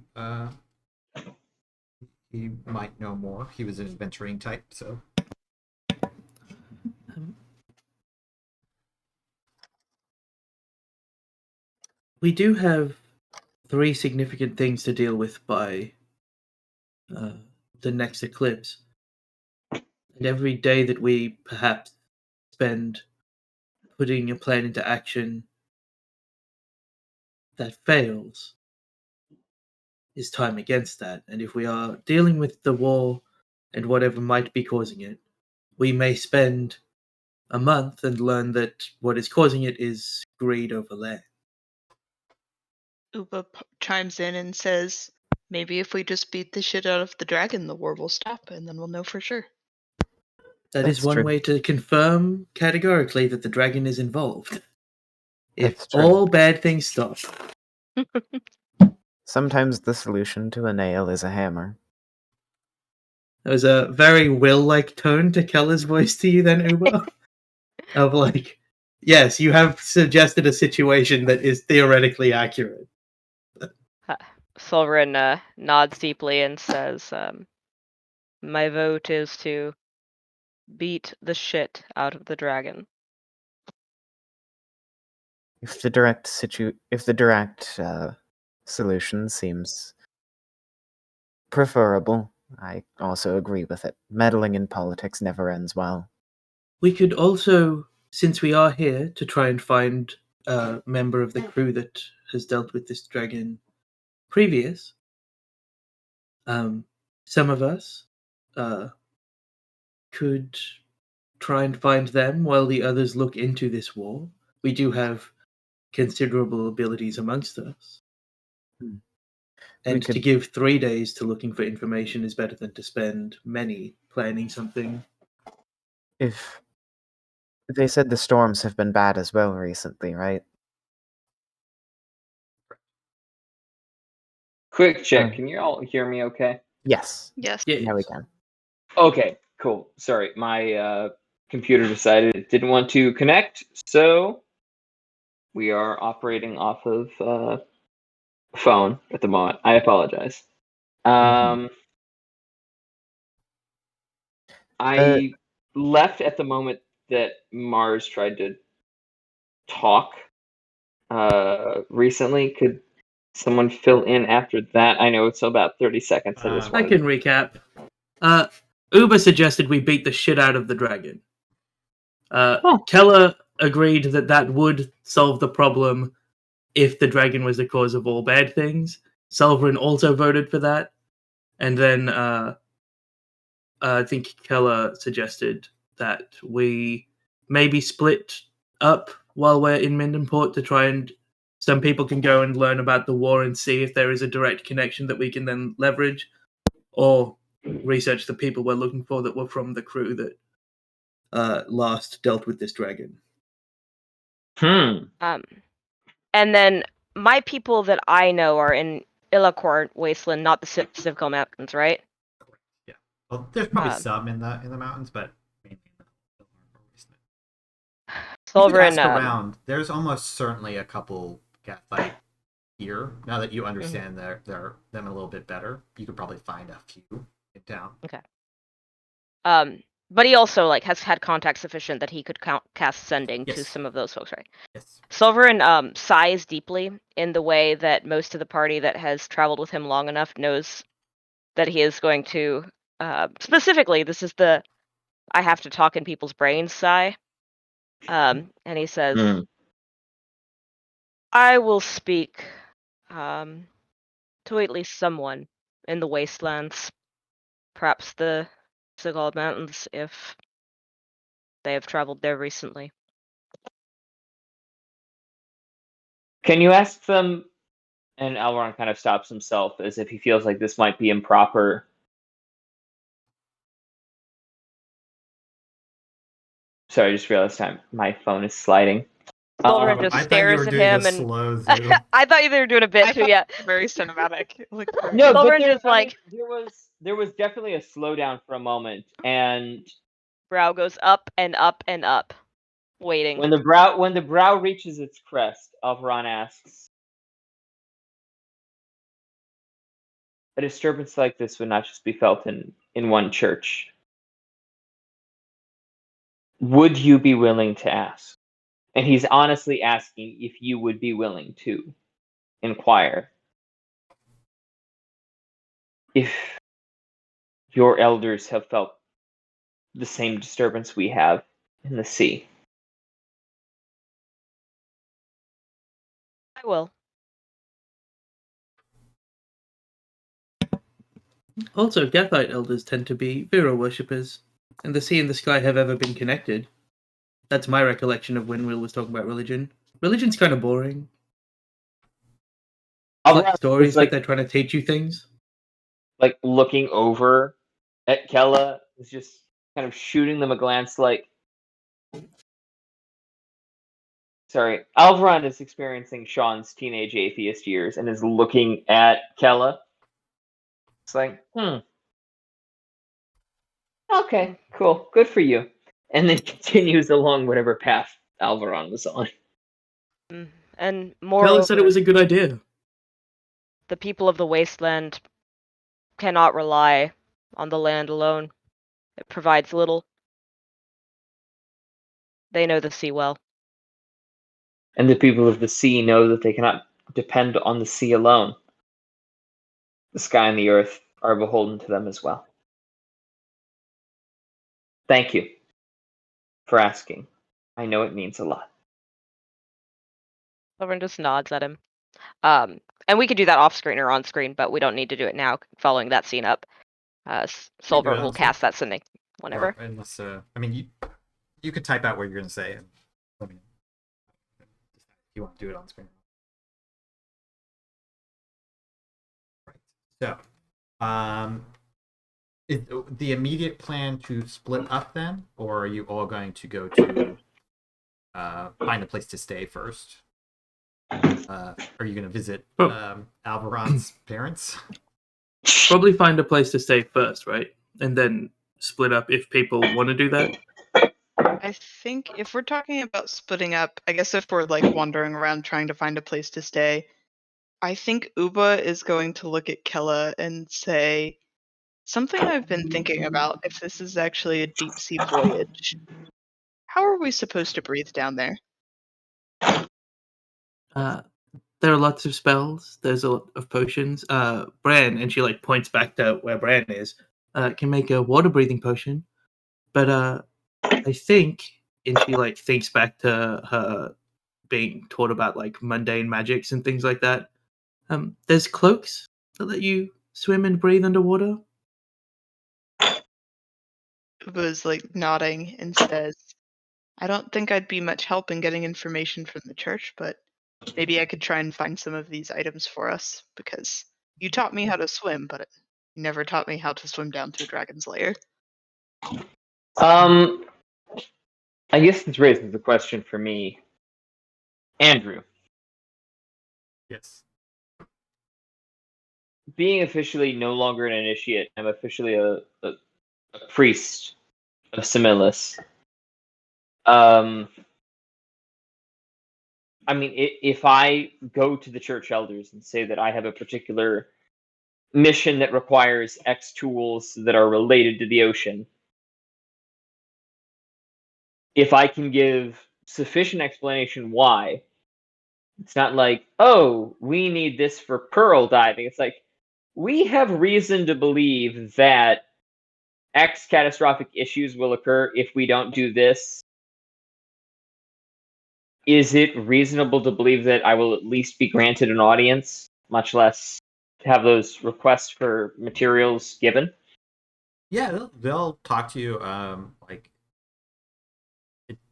[SPEAKER 1] He might know more. He was an adventuring type, so.
[SPEAKER 6] We do have 3 significant things to deal with by the next eclipse. And every day that we perhaps spend putting a plan into action that fails is time against that. And if we are dealing with the war and whatever might be causing it, we may spend a month and learn that what is causing it is greed over land.
[SPEAKER 7] Uba chimes in and says, maybe if we just beat the shit out of the dragon, the war will stop, and then we'll know for sure.
[SPEAKER 6] That is
[SPEAKER 3] That's
[SPEAKER 6] one
[SPEAKER 3] true.
[SPEAKER 6] way to confirm categorically that the dragon is involved. If
[SPEAKER 3] That's true.
[SPEAKER 6] all bad things stop.
[SPEAKER 3] Sometimes the solution to a nail is a hammer.
[SPEAKER 6] There was a very Will-like tone to Keller's voice to you then, Uba. Of yes, you have suggested a situation that is theoretically accurate.
[SPEAKER 4] Silverin nods deeply and says, my vote is to beat the shit out of the dragon.
[SPEAKER 3] If the direct solution seems preferable, I also agree with it. Meddling in politics never ends well.
[SPEAKER 6] We could also, since we are here to try and find a member of the crew that has dealt with this dragon previous, some of us could try and find them while the others look into this war. We do have considerable abilities amongst us. And to give 3 days to looking for information is better than to spend many planning something.
[SPEAKER 3] If they said the storms have been bad as well recently, right?
[SPEAKER 5] quick check. Can you all hear me okay?
[SPEAKER 3] Yes.
[SPEAKER 7] Yes.
[SPEAKER 6] Yeah.
[SPEAKER 3] Now we can.
[SPEAKER 5] Okay, cool. Sorry, my computer decided it didn't want to connect, so we are operating off of phone at the moment. I apologize. I left at the moment that Mars tried to talk recently. Could someone fill in after that? I know it's about 30 seconds.
[SPEAKER 6] I can recap. Uber suggested we beat the shit out of the dragon. Keller agreed that would solve the problem if the dragon was the cause of all bad things. Salverin also voted for that. And then I think Keller suggested that we maybe split up while we're in Mindenport to try and some people can go and learn about the war and see if there is a direct connection that we can then leverage, or research the people we're looking for that were from the crew that last dealt with this dragon.
[SPEAKER 5] Hmm.
[SPEAKER 4] And then my people that I know are in Illacor Wasteland, not the Civco Mountains, right?
[SPEAKER 1] Yeah. Well, there's probably
[SPEAKER 4] Um,
[SPEAKER 1] some in the mountains, but mainly in the wasteland. You could
[SPEAKER 4] Silver
[SPEAKER 1] ask
[SPEAKER 4] and
[SPEAKER 1] around. There's almost certainly a couple Gathite here. Now that you understand them a little bit better, you could probably find a few in town.
[SPEAKER 4] but he also has had contact sufficient that he could cast sending to
[SPEAKER 1] Yes.
[SPEAKER 4] some of those folks, right?
[SPEAKER 1] Yes.
[SPEAKER 4] Silverin sighs deeply in the way that most of the party that has traveled with him long enough knows that he is going to. Specifically, this is the I have to talk in people's brains sigh. And he says,
[SPEAKER 5] Hmm.
[SPEAKER 4] I will speak to at least someone in the wastelands, perhaps the Sigal Mountains, if they have traveled there recently.
[SPEAKER 5] Can you ask them? And Alvaron kind of stops himself as if he feels like this might be improper. Sorry, I just realized my phone is sliding.
[SPEAKER 4] Silverin just
[SPEAKER 1] I thought you
[SPEAKER 4] stares
[SPEAKER 1] were
[SPEAKER 4] at
[SPEAKER 1] doing
[SPEAKER 4] him
[SPEAKER 1] the
[SPEAKER 4] and
[SPEAKER 1] slow zoom.
[SPEAKER 4] I thought you were doing a bit
[SPEAKER 7] I
[SPEAKER 4] too,
[SPEAKER 7] thought
[SPEAKER 4] yeah.
[SPEAKER 7] it was very cinematic.
[SPEAKER 5] No, but
[SPEAKER 4] Silverin just
[SPEAKER 5] there was definitely a slowdown for a moment, and
[SPEAKER 4] brow goes up and up and up, waiting.
[SPEAKER 5] when the brow reaches its crest, Alvaron asks, "A disturbance like this would not just be felt in one church. Would you be willing to ask?" And he's honestly asking if you would be willing to inquire if your elders have felt the same disturbance we have in the sea.
[SPEAKER 4] I will.
[SPEAKER 6] Also, Gathite elders tend to be Vira worshippers, and the sea and the sky have ever been connected. That's my recollection of when Will was talking about religion. Religion's kind of boring. It's like stories, like they're trying to teach you things.
[SPEAKER 5] Like looking over at Kella, is just kind of shooting them a glance like, sorry, Alvaron is experiencing Sean's teenage atheist years and is looking at Kella. It's like, okay, cool, good for you. And then continues along whatever path Alvaron was on.
[SPEAKER 4] And
[SPEAKER 6] Kella
[SPEAKER 4] moreover,
[SPEAKER 6] said it was a good idea.
[SPEAKER 4] the people of the wasteland cannot rely on the land alone. It provides little. They know the sea well.
[SPEAKER 5] And the people of the sea know that they cannot depend on the sea alone. The sky and the earth are beholden to them as well. Thank you for asking. I know it means a lot.
[SPEAKER 4] Silverin just nods at him. And we could do that off screen or on screen, but we don't need to do it now. Following that scene up, Silverin will cast that sending whenever.
[SPEAKER 1] Or unless, I mean, you could type out what you're going to say and let me know if you want to do it on screen. Right. So, is the immediate plan to split up then, or are you all going to go to find a place to stay first? Are you going to visit Alvaron's parents?
[SPEAKER 6] Probably find a place to stay first, right? And then split up if people want to do that.
[SPEAKER 7] I think if we're talking about splitting up, I guess if we're wandering around trying to find a place to stay, I think Uba is going to look at Kella and say, something I've been thinking about, if this is actually a deep sea voyage, how are we supposed to breathe down there?
[SPEAKER 6] There are lots of spells. There's a lot of potions. Bran, and she points back to where Bran is, can make a water breathing potion. But I think, and she thinks back to her being taught about mundane magics and things like that. There's cloaks that let you swim and breathe underwater.
[SPEAKER 7] Uba's like nodding and says, I don't think I'd be much help in getting information from the church, but maybe I could try and find some of these items for us, because you taught me how to swim, but you never taught me how to swim down to a dragon's lair.
[SPEAKER 5] I guess this raises the question for me. Andrew,
[SPEAKER 1] Yes.
[SPEAKER 5] being officially no longer an initiate, I'm officially a priest of Semillus. I mean, if I go to the church elders and say that I have a particular mission that requires X tools that are related to the ocean, if I can give sufficient explanation why, it's not like, oh, we need this for pearl diving. It's like, we have reason to believe that X catastrophic issues will occur if we don't do this. Is it reasonable to believe that I will at least be granted an audience, much less have those requests for materials given?
[SPEAKER 1] Yeah, they'll talk to you.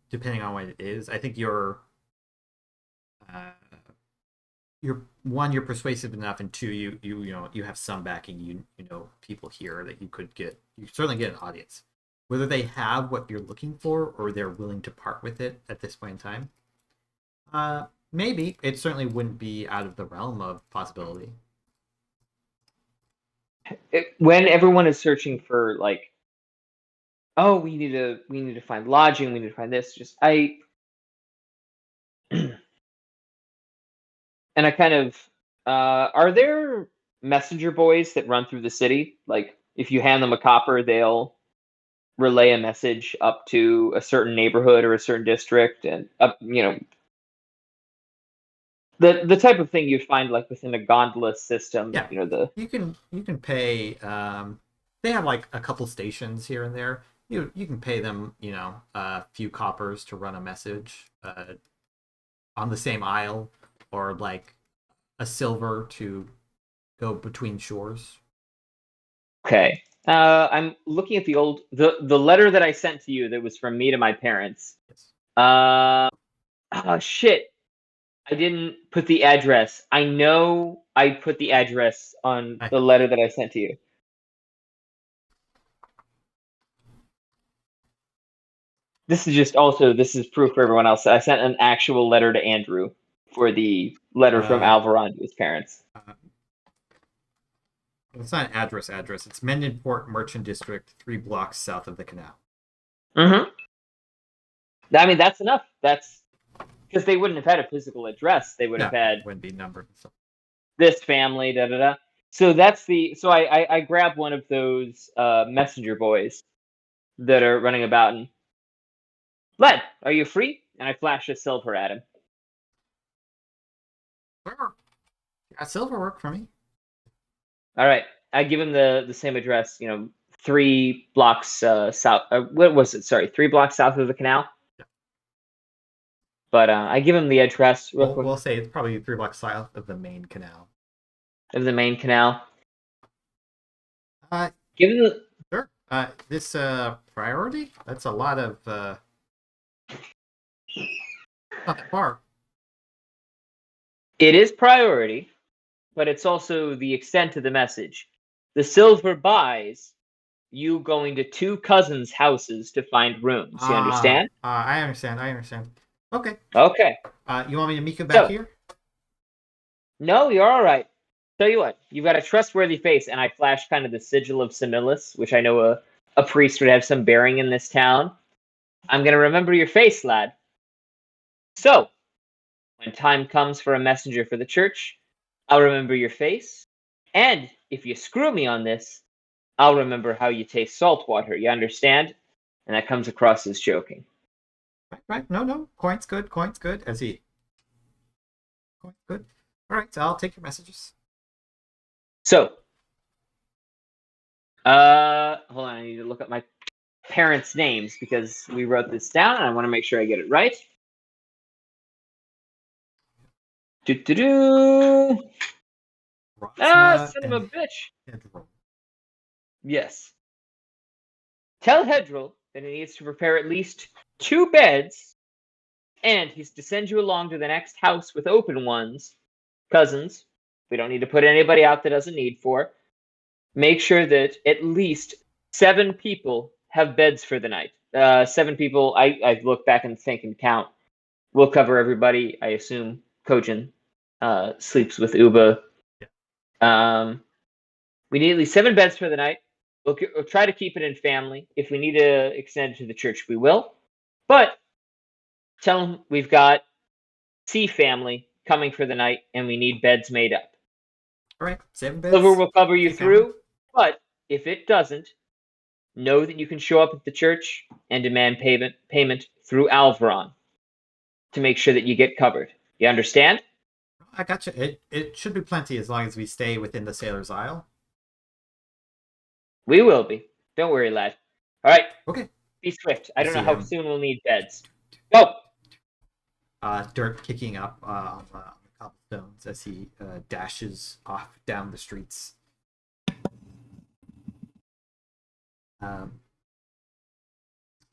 [SPEAKER 1] Depending on what it is. I think you're you're persuasive enough, and two, you have some backing. You know people here that you certainly get an audience. Whether they have what you're looking for or they're willing to part with it at this point in time, maybe it certainly wouldn't be out of the realm of possibility.
[SPEAKER 5] When everyone is searching for like, oh, we need to find lodging, we need to find this. And I kind of are there messenger boys that run through the city? Like, if you hand them a copper, they'll relay a message up to a certain neighborhood or a certain district, and the type of thing you'd find like within a gondola system.
[SPEAKER 1] Yeah.
[SPEAKER 5] You
[SPEAKER 1] can pay. They have like a couple stations here and there. You can pay them a few coppers to run a message on the same aisle, or like a silver to go between shores.
[SPEAKER 5] Okay. I'm looking at the letter that I sent to you that was from me to my parents.
[SPEAKER 1] Yes.
[SPEAKER 5] Oh shit. I didn't put the address. I know I put the address on the letter that I sent to you. This is proof for everyone else. I sent an actual letter to Andrew for the letter from Alvaron to his parents.
[SPEAKER 1] It's not an address. It's Mendenport Merchant District, 3 blocks south of the canal.
[SPEAKER 5] Mm-hmm. I mean, that's enough. That's because they wouldn't have had a physical address. They would have had
[SPEAKER 1] wouldn't be numbered.
[SPEAKER 5] This family, da da da. So I grab one of those messenger boys that are running about and, lad, are you free? And I flash a silver at him.
[SPEAKER 1] Sure. Yeah, silver work for me.
[SPEAKER 5] All right, I give him the same address. 3 blocks south. What was it? Sorry, 3 blocks south of the canal.
[SPEAKER 1] Yeah.
[SPEAKER 5] But I give him the address real quick.
[SPEAKER 1] We'll say it's probably 3 blocks south of the main canal.
[SPEAKER 5] Of the main canal.
[SPEAKER 1] Give him the sure. This priority. That's a lot of. Not that far.
[SPEAKER 5] It is priority, but it's also the extent of the message. The silver buys you going to 2 cousins' houses to find rooms. You understand?
[SPEAKER 1] I understand. Okay.
[SPEAKER 5] Okay.
[SPEAKER 1] You want me to meet you back here?
[SPEAKER 5] No, you're all right. Tell you what, you've got a trustworthy face, and I flash kind of the sigil of Semillus, which I know a priest would have some bearing in this town. I'm going to remember your face, lad. So, when time comes for a messenger for the church, I'll remember your face. And if you screw me on this, I'll remember how you taste salt water. You understand? And that comes across as joking.
[SPEAKER 1] Right. No. Coin's good. As he. Coin's good. All right, so I'll take your messages.
[SPEAKER 5] So, hold on. I need to look up my parents' names because we wrote this down, and I want to make sure I get it right. Son of a bitch. Yes. Tell Hedril that he needs to prepare at least 2 beds, and he's to send you along to the next house with open ones. Cousins, we don't need to put anybody out that doesn't need for. Make sure that at least 7 people have beds for the night. 7 people, I look back and think and count. We'll cover everybody. I assume Kojin sleeps with Uba. We need at least 7 beds for the night. We'll try to keep it in family. If we need to extend it to the church, we will. But tell them we've got C family coming for the night, and we need beds made up.
[SPEAKER 1] All right, 7 beds.
[SPEAKER 5] Silver will cover you
[SPEAKER 1] C family.
[SPEAKER 5] through, but if it doesn't, know that you can show up at the church and demand payment through Alvaron to make sure that you get covered. You understand?
[SPEAKER 1] I gotcha. It should be plenty as long as we stay within the Sailor's Isle.
[SPEAKER 5] We will be. Don't worry, lad. All right.
[SPEAKER 1] Okay.
[SPEAKER 5] Be swift. I don't know
[SPEAKER 1] See
[SPEAKER 5] how
[SPEAKER 1] him.
[SPEAKER 5] soon we'll need beds. Go!
[SPEAKER 1] Dirt kicking up on the cobblestones as he dashes off down the streets.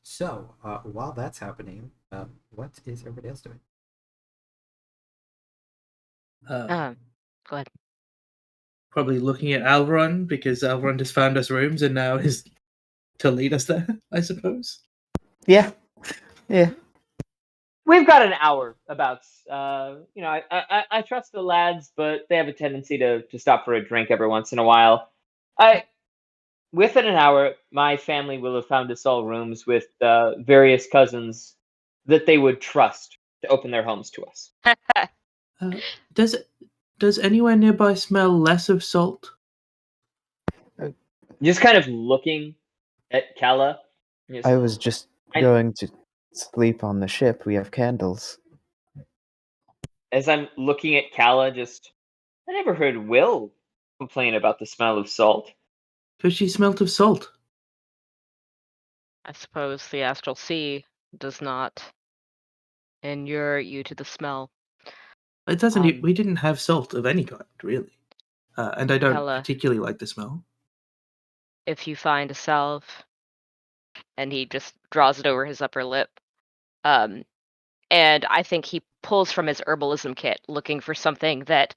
[SPEAKER 1] So, while that's happening, what is everybody else doing?
[SPEAKER 4] Go ahead.
[SPEAKER 6] Probably looking at Alvaron, because Alvaron just found us rooms and now is to lead us there, I suppose.
[SPEAKER 3] Yeah.
[SPEAKER 5] We've got an hour about. I trust the lads, but they have a tendency to stop for a drink every once in a while. Within an hour, my family will have found us all rooms with various cousins that they would trust to open their homes to us.
[SPEAKER 6] Does anywhere nearby smell less of salt?
[SPEAKER 5] Just kind of looking at Kella.
[SPEAKER 8] I was just going to sleep on the ship. We have candles.
[SPEAKER 5] As I'm looking at Kalla, I never heard Will complain about the smell of salt.
[SPEAKER 6] Because she smelt of salt.
[SPEAKER 4] I suppose the astral sea does not inure you to the smell.
[SPEAKER 6] It doesn't. We didn't have salt of any kind, really. And I don't
[SPEAKER 4] Kella,
[SPEAKER 6] particularly like the smell.
[SPEAKER 4] if you find a salve, and he just draws it over his upper lip, and I think he pulls from his herbalism kit, looking for something that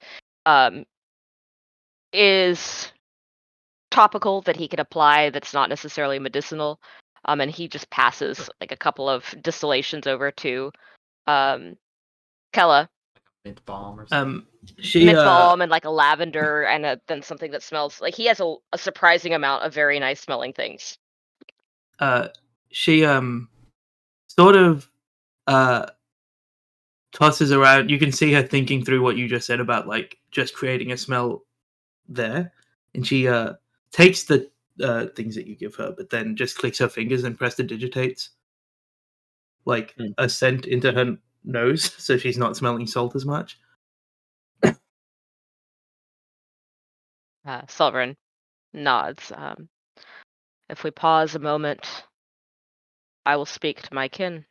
[SPEAKER 4] is topical that he can apply that's not necessarily medicinal, and he just passes like a couple of distillations over to Kella.
[SPEAKER 1] Mint balm or something.
[SPEAKER 4] Mint balm and like a lavender and then something that smells like he has a surprising amount of very nice smelling things.
[SPEAKER 6] She sort of tosses around. You can see her thinking through what you just said about like just creating a smell there, and she takes the things that you give her, but then just clicks her fingers and prestidigitates like a scent into her nose, so she's not smelling salt as much.
[SPEAKER 4] Silverin nods. If we pause a moment, I will speak to my kin.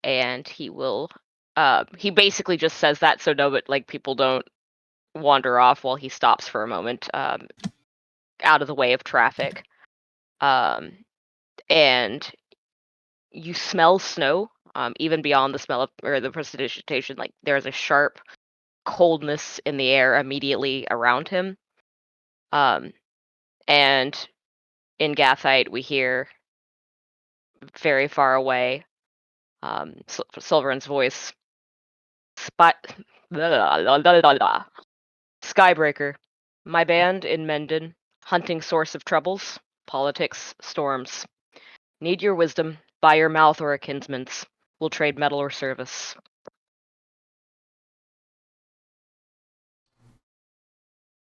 [SPEAKER 4] And he will. He basically just says that so people don't wander off while he stops for a moment, out of the way of traffic. And you smell snow, even beyond the smell of or the prestidigitation. Like there's a sharp coldness in the air immediately around him. And in Gathite, we hear very far away Silverin's voice. Skybreaker, my band in Menden, hunting source of troubles, politics, storms. Need your wisdom, by your mouth or a kinsman's. We'll trade metal or service.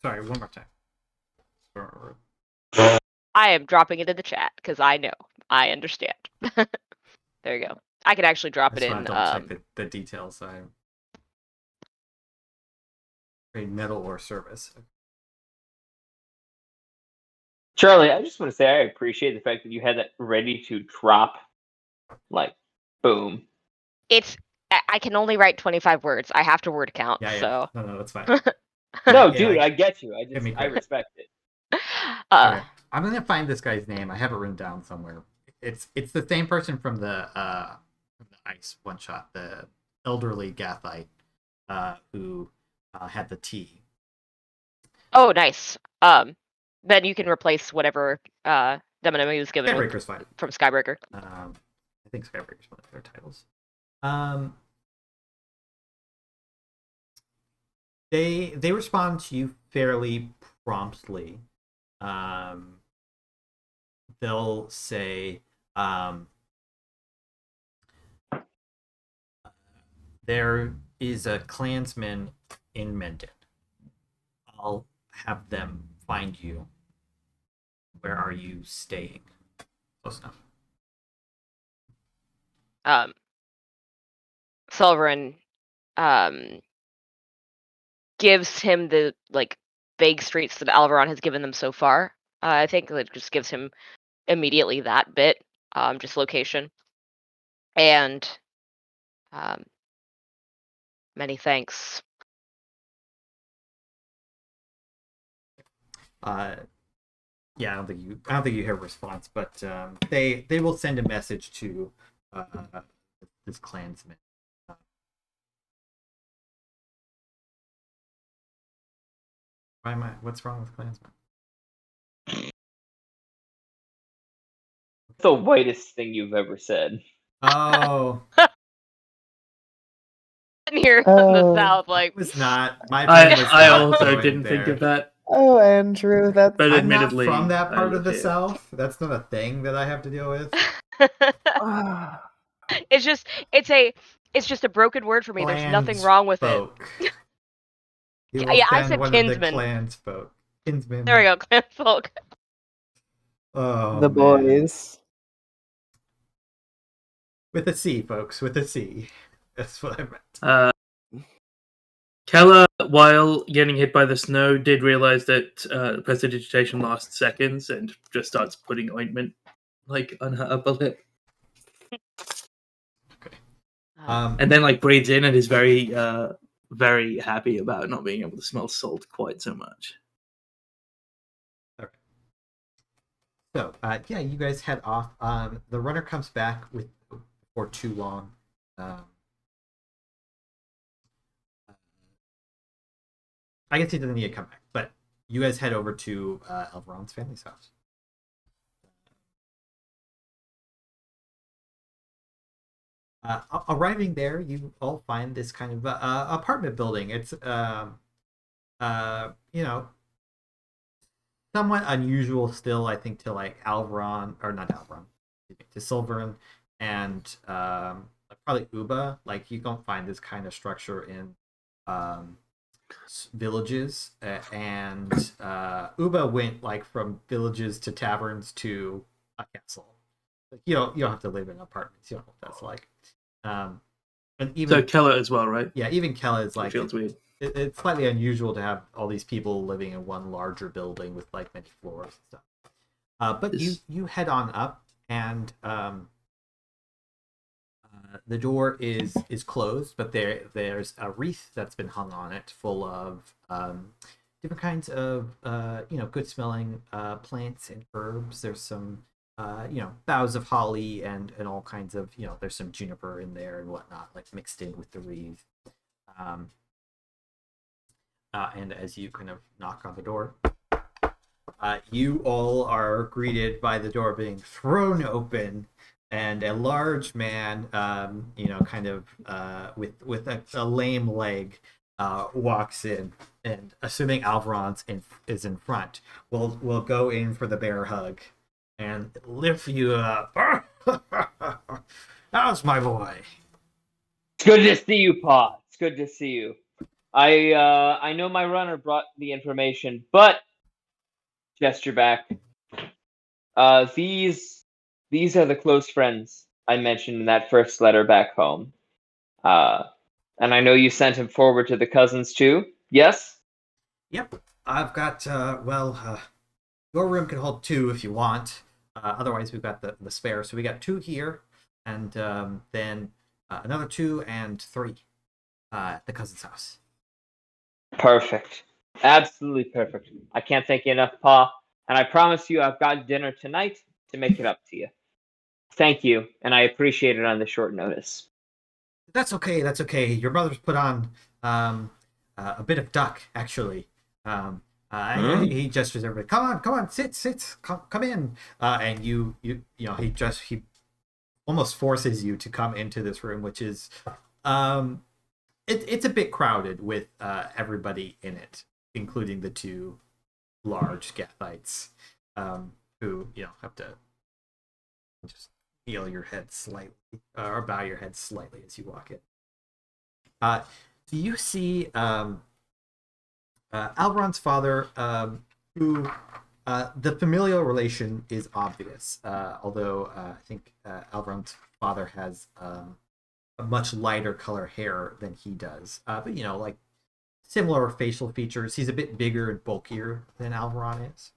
[SPEAKER 1] Sorry, one more time.
[SPEAKER 4] I am dropping it in the chat because I know. I understand. There you go. I can actually drop it in.
[SPEAKER 1] Double check the details. Trade metal or service.
[SPEAKER 5] Charlie, I just want to say I appreciate the fact that you had that ready to drop. Like, boom.
[SPEAKER 4] I can only write 25 words. I have to word count.
[SPEAKER 1] Yeah.
[SPEAKER 4] So.
[SPEAKER 1] No, that's fine.
[SPEAKER 5] No,
[SPEAKER 1] Yeah,
[SPEAKER 5] dude,
[SPEAKER 1] like,
[SPEAKER 5] I get you. I respect it.
[SPEAKER 1] Okay. I'm gonna find this guy's name. I have it written down somewhere. It's the same person from the ice one shot, the elderly Gathite who had the tea.
[SPEAKER 4] Oh, nice. Then you can replace whatever Demonemi was given with,
[SPEAKER 1] Skybreaker's fine.
[SPEAKER 4] from Skybreaker.
[SPEAKER 1] I think Skybreaker's one of their titles. They respond to you fairly promptly. They'll say, there is a clansman in Mendon. I'll have them find you. Where are you staying? Close enough.
[SPEAKER 4] Silverin gives him the vague streets that Alvaron has given them so far. I think it just gives him immediately that bit, just location. And many thanks.
[SPEAKER 1] Yeah, I don't think you hear a response, but they will send a message to this clansman. What's wrong with clansman?
[SPEAKER 5] The whitest thing you've ever said.
[SPEAKER 1] Oh,
[SPEAKER 4] Here in the south,
[SPEAKER 1] it was not. My
[SPEAKER 6] I
[SPEAKER 1] brain was not
[SPEAKER 6] also
[SPEAKER 1] going
[SPEAKER 6] didn't think
[SPEAKER 1] there.
[SPEAKER 6] of that.
[SPEAKER 8] Oh, Andrew, that's
[SPEAKER 6] But
[SPEAKER 1] I'm not
[SPEAKER 6] admittedly,
[SPEAKER 1] from that part of the
[SPEAKER 6] yeah.
[SPEAKER 1] South. That's not a thing that I have to deal with.
[SPEAKER 4] it's just a broken word for me. There's nothing wrong with it.
[SPEAKER 1] You
[SPEAKER 4] Yeah, I
[SPEAKER 1] send
[SPEAKER 4] said
[SPEAKER 1] one of the
[SPEAKER 4] kinsman.
[SPEAKER 1] clansfolk. Kinsman.
[SPEAKER 4] There we go, clansfolk.
[SPEAKER 1] Oh,
[SPEAKER 8] the
[SPEAKER 1] man.
[SPEAKER 8] boys.
[SPEAKER 1] With a C, folks. With a C. That's what I meant.
[SPEAKER 6] Keller, while getting hit by the snow, did realize that prestidigitation lasts seconds and just starts putting ointment on her upper lip.
[SPEAKER 1] Okay.
[SPEAKER 6] And then breathes in and is very, very happy about not being able to smell salt quite so much.
[SPEAKER 1] Okay. So, yeah, you guys head off. The runner comes back for too long. I guess he doesn't need to come back, but you guys head over to Elveron's family's house. Arriving there, you all find this kind of apartment building. It's somewhat unusual still, I think, to Alvaron, or not Alvaron, to Silverin and probably Uba. You don't find this kind of structure in villages, and Uba went from villages to taverns to a castle. You don't have to live in apartments. You don't know what that's like. And even
[SPEAKER 6] So Keller as well, right?
[SPEAKER 1] Yeah, even Keller is
[SPEAKER 6] Feels weird.
[SPEAKER 1] It's slightly unusual to have all these people living in one larger building with many floors and stuff. But you head on up, and the door is closed, but there's a wreath that's been hung on it, full of different kinds of good smelling plants and herbs. There's some boughs of holly and all kinds of there's some juniper in there and whatnot, mixed in with the wreath. And as you kind of knock on the door, you all are greeted by the door being thrown open, and a large man, with a lame leg, walks in, and assuming Alvaron is in front, will go in for the bear hug and lift you up. How's my boy?
[SPEAKER 5] It's good to see you, Pa. It's good to see you. I know my runner brought the information, but gesture back. These are the close friends I mentioned in that first letter back home. And I know you sent him forward to the cousins too. Yes?
[SPEAKER 1] Yep. I've got your room can hold 2 if you want. Otherwise, we've got the spare. So we got 2 here, and then another 2 and 3 at the cousin's house.
[SPEAKER 5] Perfect. Absolutely perfect. I can't thank you enough, Pa. and I promise you I've got dinner tonight to make it up to you. Thank you, and I appreciate it on the short notice.
[SPEAKER 1] That's okay. That's okay. Your brother's put on a bit of duck, actually. He gestures everybody. Come on, sit, come in. And he almost forces you to come into this room, which is it's a bit crowded with everybody in it, including the two large Gathites, who have to just kneel your head slightly or bow your head slightly as you walk in. Do you see Alvaron's father, who the familial relation is obvious, although I think Alvaron's father has a much lighter color hair than he does. But like similar facial features. He's a bit bigger and bulkier than Alvaron is.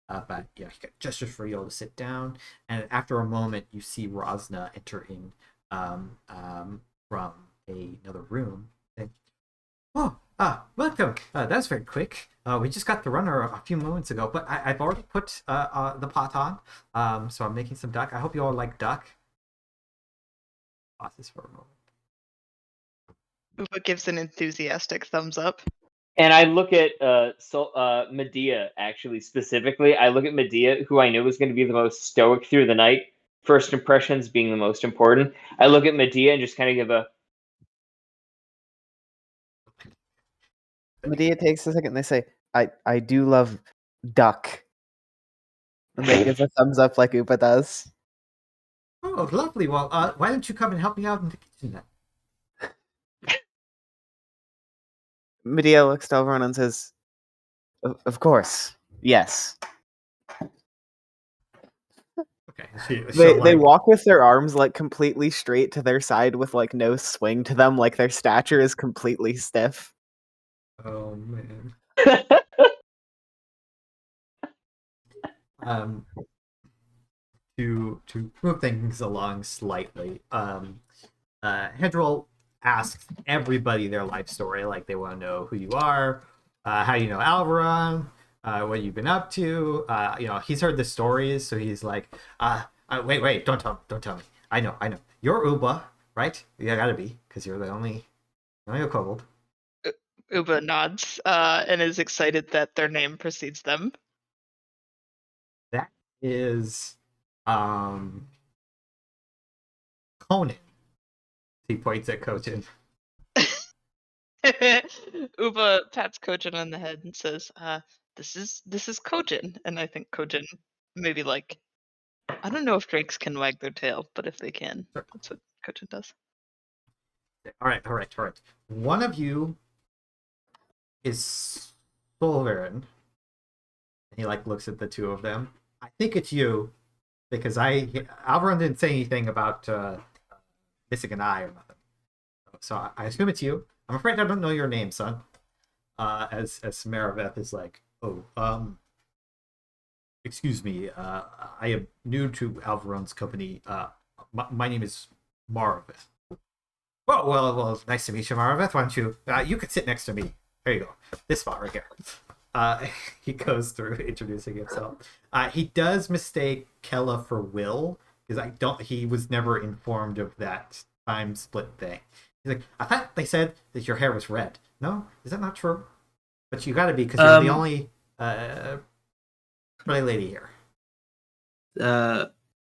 [SPEAKER 1] But he gestures for you all to sit down, and after a moment, you see Rosna entering from another room. And, welcome. That's very quick. We just got the runner a few moments ago, but I've already put the pot on. So I'm making some duck. I hope you all like duck. Pauses for a moment.
[SPEAKER 7] Uba gives an enthusiastic thumbs up.
[SPEAKER 5] And I look at Medea, actually, specifically. I look at Medea, who I knew was going to be the most stoic through the night, first impressions being the most important. I look at Medea and just kind of give a...
[SPEAKER 3] Medea takes a second and they say, I do love duck. And they give a thumbs up like Upa does.
[SPEAKER 1] Oh, lovely. Well, why don't you come and help me out in the kitchen then?
[SPEAKER 3] Medea looks to Elrond and says, of course, yes.
[SPEAKER 1] Okay.
[SPEAKER 3] They walk with their arms like completely straight to their side with like no swing to them, like their stature is completely stiff.
[SPEAKER 1] Oh man. To move things along slightly, Hedril asks everybody their life story. Like, they want to know who you are, how you know Alvaron, what you've been up to. He's heard the stories, so he's like, wait, don't tell me. I know. You're Uba, right? You gotta be, because you're the only kobold.
[SPEAKER 7] Uba nods and is excited that their name precedes them.
[SPEAKER 1] That is Conan. He points at Kojin.
[SPEAKER 7] Uba pats Kojin on the head and says, this is Kojin. And I think Kojin maybe like, I don't know if drakes can wag their tail, but if they can, that's what Kojin does.
[SPEAKER 1] All right. One of you is Solverin. And he looks at the two of them. I think it's you, because Alvaron didn't say anything about missing an eye or nothing. So I assume it's you. I'm afraid I don't know your name, son. As Maraveth is like, excuse me, I am new to Alvaron's company. My name is Maraveth. Well, nice to meet you, Maraveth. Why don't you? You could sit next to me. There you go. This spot right here. He goes through introducing himself. He does mistake Kella for Will, because he was never informed of that time split thing. He's like, I thought they said that your hair was red. No, is that not true? But you gotta be, because you're the only pretty lady here.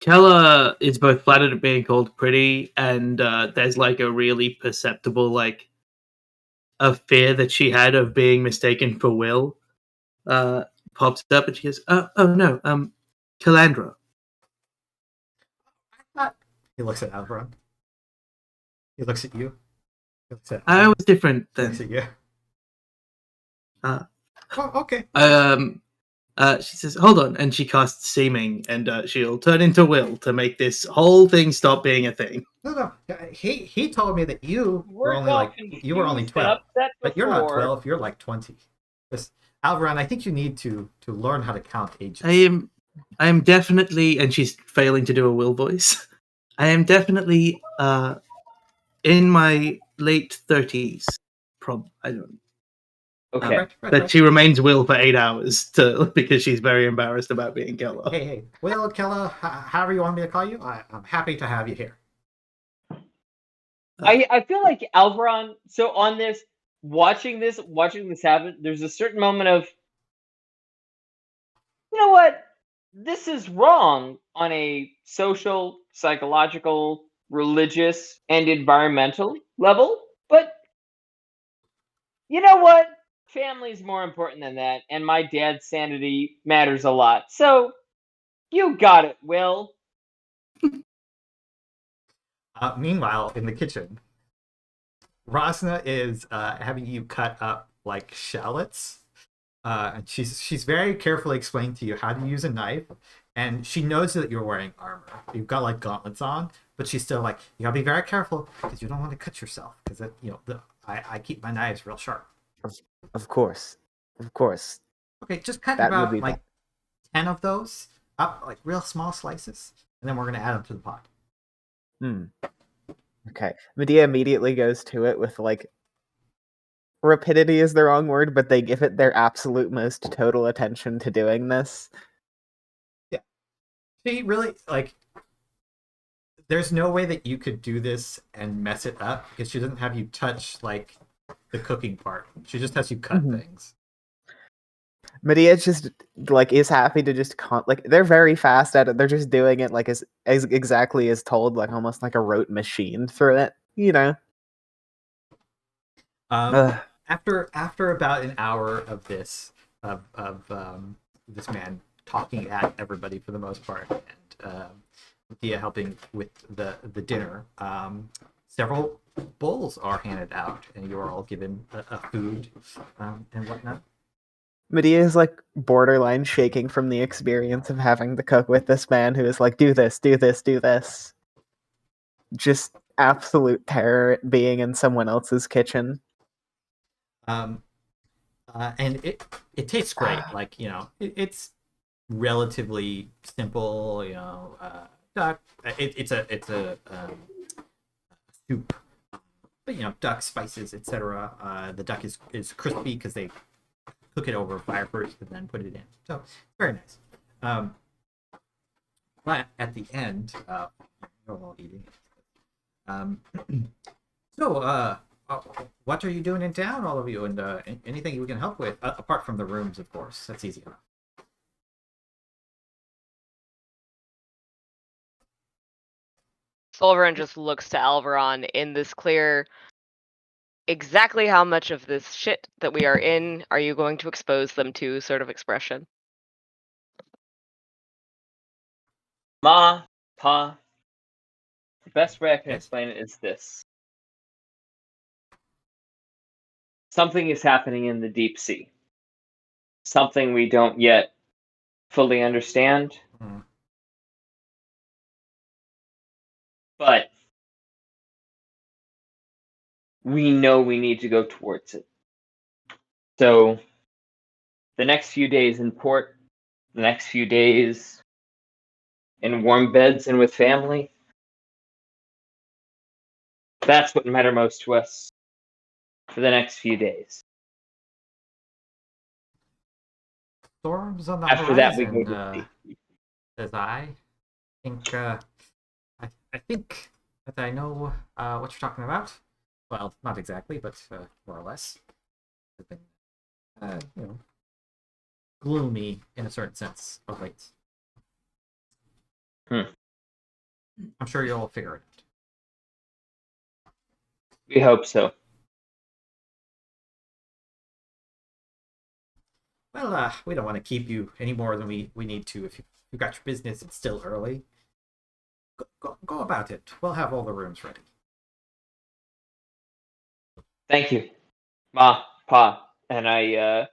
[SPEAKER 6] Kella is both flattered at being called pretty, and there's a really perceptible a fear that she had of being mistaken for Will pops up, and she goes, oh no, Calandra.
[SPEAKER 1] He looks at Alvaron. He looks at you.
[SPEAKER 6] I was different
[SPEAKER 1] He
[SPEAKER 6] then.
[SPEAKER 1] looks at you. Okay.
[SPEAKER 6] She says, hold on, and she casts Seeming, and she'll turn into Will to make this whole thing stop being a thing.
[SPEAKER 1] No. He told me that you were only 12, but you're not 12. You're 20. Alvaron, I think you need to learn how to count ages.
[SPEAKER 6] I am definitely, and she's failing to do a Will voice. I am definitely in my late 30s.
[SPEAKER 5] Okay.
[SPEAKER 6] But she remains Will for 8 hours because she's very embarrassed about being Keller.
[SPEAKER 1] Hey, Will, Kella, however you want me to call you, I'm happy to have you here.
[SPEAKER 5] I feel like Alvaron. So on this, watching this happen, there's a certain moment of, you know what, this is wrong on a social, psychological, religious, and environmental level. But you know what? Family's more important than that, and my dad's sanity matters a lot. So you got it, Will.
[SPEAKER 1] Meanwhile, in the kitchen, Rosna is having you cut up like shallots. And she's very carefully explaining to you how to use a knife, and she knows that you're wearing armor. You've got like gauntlets on, but she's still like, you gotta be very careful because you don't want to cut yourself. Because I keep my knives real sharp.
[SPEAKER 3] Of course.
[SPEAKER 1] Okay, just cut
[SPEAKER 3] That would
[SPEAKER 1] about
[SPEAKER 3] be
[SPEAKER 1] like 10 of those up, like real small slices, and then we're gonna add them to the pot.
[SPEAKER 3] Okay. Medea immediately goes to it with like rapidity is the wrong word, but they give it their absolute most total attention to doing this.
[SPEAKER 1] Yeah, she really like. There's no way that you could do this and mess it up because she doesn't have you touch like the cooking part. She just has you cut things.
[SPEAKER 3] Medea just like is happy to just like they're very fast at it. They're just doing it like as exactly as told, like almost like a rote machine through it, you know.
[SPEAKER 1] After about an hour of this this man talking at everybody for the most part, and Medea helping with the dinner, several bowls are handed out, and you are all given a food and whatnot.
[SPEAKER 3] Medea is like borderline shaking from the experience of having to cook with this man who is like, do this. Just absolute terror at being in someone else's kitchen.
[SPEAKER 1] And it tastes great. Like, it's relatively simple. Duck. It's a soup, but duck, spices, etc. The duck is crispy because they cook it over fire first and then put it in. So very nice. But at the end, you're all eating. So what are you doing in town, all of you, and anything we can help with, apart from the rooms, of course. That's easy enough.
[SPEAKER 4] Solveran just looks to Alvaron in this clear, exactly how much of this shit that we are in are you going to expose them to sort of expression.
[SPEAKER 5] Ma, Pa, the best way I can explain it is this. Something is happening in the deep sea. Something we don't yet fully understand. But we know we need to go towards it. So the next few days in port, the next few days in warm beds and with family, that's what matters most to us for the next few days.
[SPEAKER 1] Storms on the
[SPEAKER 5] After
[SPEAKER 1] horizon.
[SPEAKER 5] that, we go to sea.
[SPEAKER 1] As I think, I think that I know what you're talking about. Well, not exactly, but more or less. It's been, gloomy in a certain sense of late. I'm sure you'll figure it out.
[SPEAKER 5] We hope so.
[SPEAKER 1] Well, we don't want to keep you any more than we need to. If you've got your business, it's still early. Go about it. We'll have all the rooms ready.
[SPEAKER 5] Thank you, Ma, Pa. And I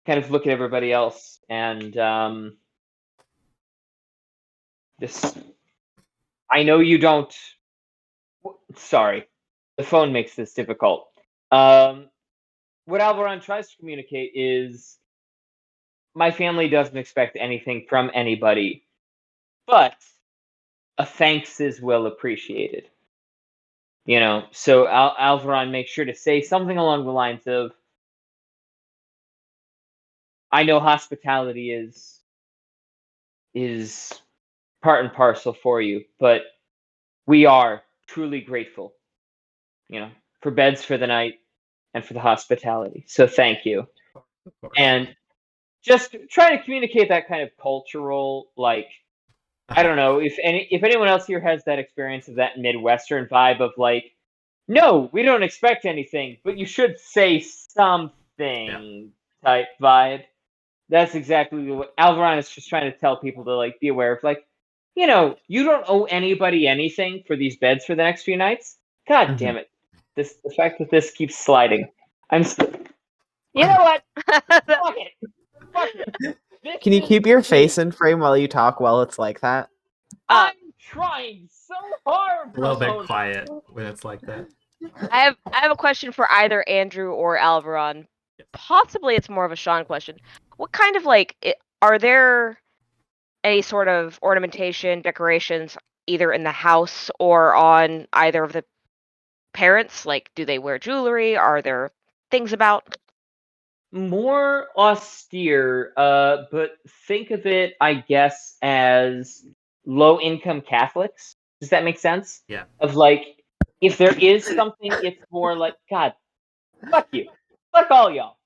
[SPEAKER 5] kind of look at everybody else and this. I know you don't. Sorry, the phone makes this difficult. What Alvaron tries to communicate is my family doesn't expect anything from anybody, but a thanks is well appreciated. So Alvaron makes sure to say something along the lines of, I know hospitality is part and parcel for you, but we are truly grateful, for beds for the night and for the hospitality. So thank you.
[SPEAKER 1] Of course.
[SPEAKER 5] And just try to communicate that kind of cultural, like, I don't know if anyone else here has that experience of that Midwestern vibe of like, no, we don't expect anything, but you should say something type vibe. That's exactly what Alvaron is just trying to tell people to like be aware of. Like, you don't owe anybody anything for these beds for the next few nights. God damn it! The fact that this keeps sliding. You know what? Fuck it. Fuck it. This
[SPEAKER 3] Can you
[SPEAKER 5] is
[SPEAKER 3] keep your
[SPEAKER 5] me.
[SPEAKER 3] face in frame while you talk while it's like that?
[SPEAKER 5] I'm trying so hard.
[SPEAKER 1] A little bit
[SPEAKER 5] Ramona.
[SPEAKER 1] quiet when it's like that.
[SPEAKER 4] I have a question for either Andrew or Alvaron. Possibly it's more of a Sean question. What kind of are there any sort of ornamentation, decorations, either in the house or on either of the parents? Like, do they wear jewelry? Are there things about?
[SPEAKER 5] More austere, but think of it, I guess, as low-income Catholics. Does that make sense?
[SPEAKER 1] Yeah.
[SPEAKER 5] Of like, if there is something, it's more like, God, fuck you, fuck all y'all.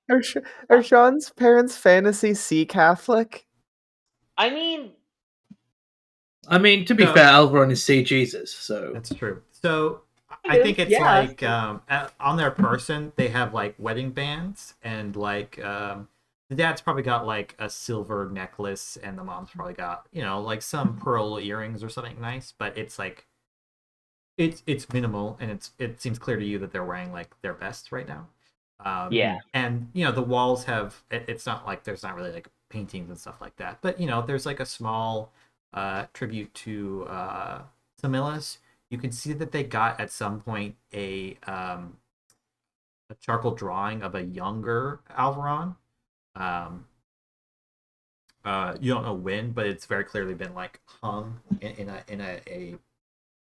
[SPEAKER 3] Are Sean's parents fantasy sea Catholic?
[SPEAKER 5] I mean,
[SPEAKER 6] to be
[SPEAKER 1] No.
[SPEAKER 6] fair, Alvaron is see Jesus, so
[SPEAKER 1] That's true. So I think it's
[SPEAKER 5] Yeah.
[SPEAKER 1] like on their person they have like wedding bands, and like the dad's probably got like a silver necklace, and the mom's probably got like some pearl earrings or something nice. But it's like it's minimal, and it seems clear to you that they're wearing like their best right now.
[SPEAKER 5] Yeah.
[SPEAKER 1] And the walls have it's not like there's not really like paintings and stuff like that, but there's like a small tribute to Samillas. You can see that they got at some point a charcoal drawing of a younger Alvaron. You don't know when, but it's very clearly been like hung in a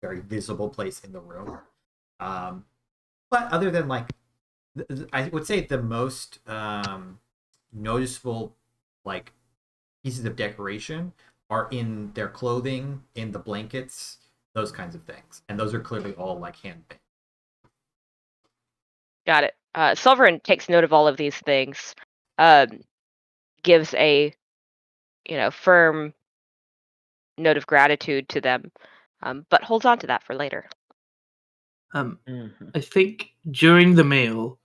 [SPEAKER 1] very visible place in the room. But other than like, I would say the most noticeable like pieces of decoration are in their clothing, in the blankets, those kinds of things, and those are clearly all like handmade.
[SPEAKER 4] Got it. Silverin takes note of all of these things, gives a firm note of gratitude to them, but holds on to that for later.
[SPEAKER 6] I think during the meal,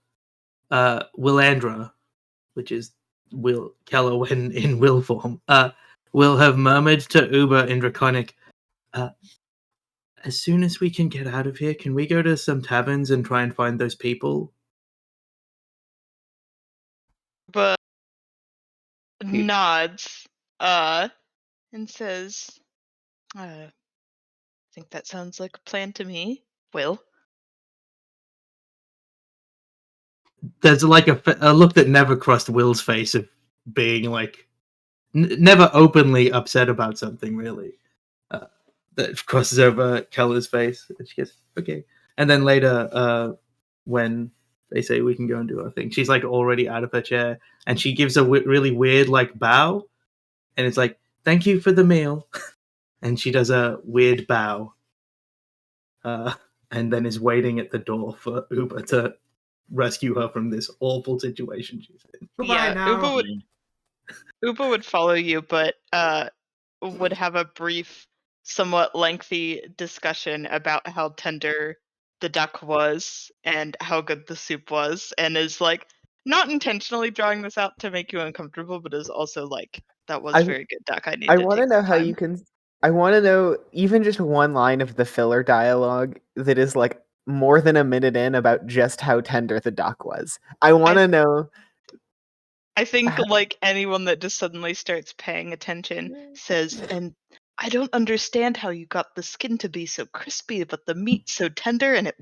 [SPEAKER 6] Willandra, which is Will Keller when in will form, will have murmured to Uber in Draconic, as soon as we can get out of here, can we go to some taverns and try and find those people?
[SPEAKER 7] But nods, and says, I think that sounds like a plan to me. Will?
[SPEAKER 6] There's like a look that never crossed Will's face of being like never openly upset about something really. That crosses over Keller's face, and she goes, "Okay." And then later, when they say we can go and do our thing, she's like already out of her chair, and she gives a really weird like bow, and it's like, "Thank you for the meal," and she does a weird bow, and then is waiting at the door for Uber to rescue her from this awful situation she's in.
[SPEAKER 1] Goodbye
[SPEAKER 7] Yeah,
[SPEAKER 1] now.
[SPEAKER 7] Uba would follow you, but would have a brief, somewhat lengthy discussion about how tender the duck was and how good the soup was, and is like not intentionally drawing this out to make you uncomfortable, but is also like, that was very good duck. I need
[SPEAKER 3] I
[SPEAKER 7] to
[SPEAKER 3] want to
[SPEAKER 7] take
[SPEAKER 3] know
[SPEAKER 7] some
[SPEAKER 3] how
[SPEAKER 7] time.
[SPEAKER 3] you can. I want to know even just one line of the filler dialogue that is like more than a minute in about just how tender the duck was. I want to know.
[SPEAKER 7] I think like anyone that just suddenly starts paying attention says, and I don't understand how you got the skin to be so crispy, but the meat so tender, and it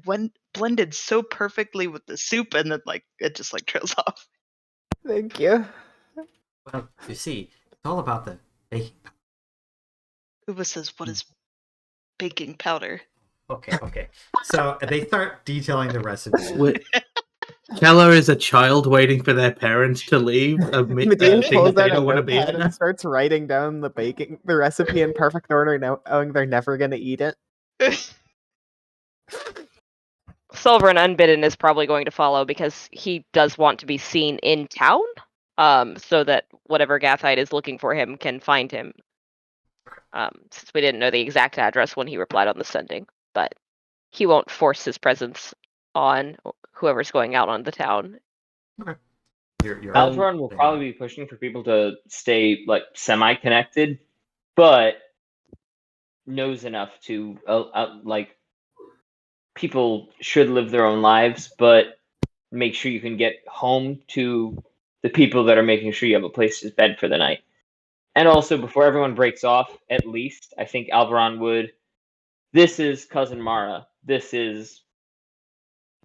[SPEAKER 7] blended so perfectly with the soup, and then like it just like trails off.
[SPEAKER 3] Thank you.
[SPEAKER 1] Well, you see, it's all about the baking powder.
[SPEAKER 7] Uba says, "What is baking powder?"
[SPEAKER 1] Okay. So they start detailing the recipe.
[SPEAKER 6] Wait, Keller is a child waiting for their parents to leave.
[SPEAKER 3] Medea
[SPEAKER 6] Thing
[SPEAKER 3] pulls
[SPEAKER 6] that they
[SPEAKER 3] out a
[SPEAKER 6] don't want to be
[SPEAKER 3] notepad
[SPEAKER 6] in.
[SPEAKER 3] and starts writing down the recipe in perfect order, knowing they're never going to eat it.
[SPEAKER 4] Silver and Unbidden is probably going to follow because he does want to be seen in town, so that whatever Gathite is looking for him can find him. Since we didn't know the exact address when he replied on the sending, but he won't force his presence on whoever's going out on the town.
[SPEAKER 1] You're
[SPEAKER 5] Alvaron will probably be pushing for people to stay like semi-connected, but knows enough to like people should live their own lives, but make sure you can get home to the people that are making sure you have a place to bed for the night. And also, before everyone breaks off, at least, I think Alvaron would. This is Cousin Mara. This is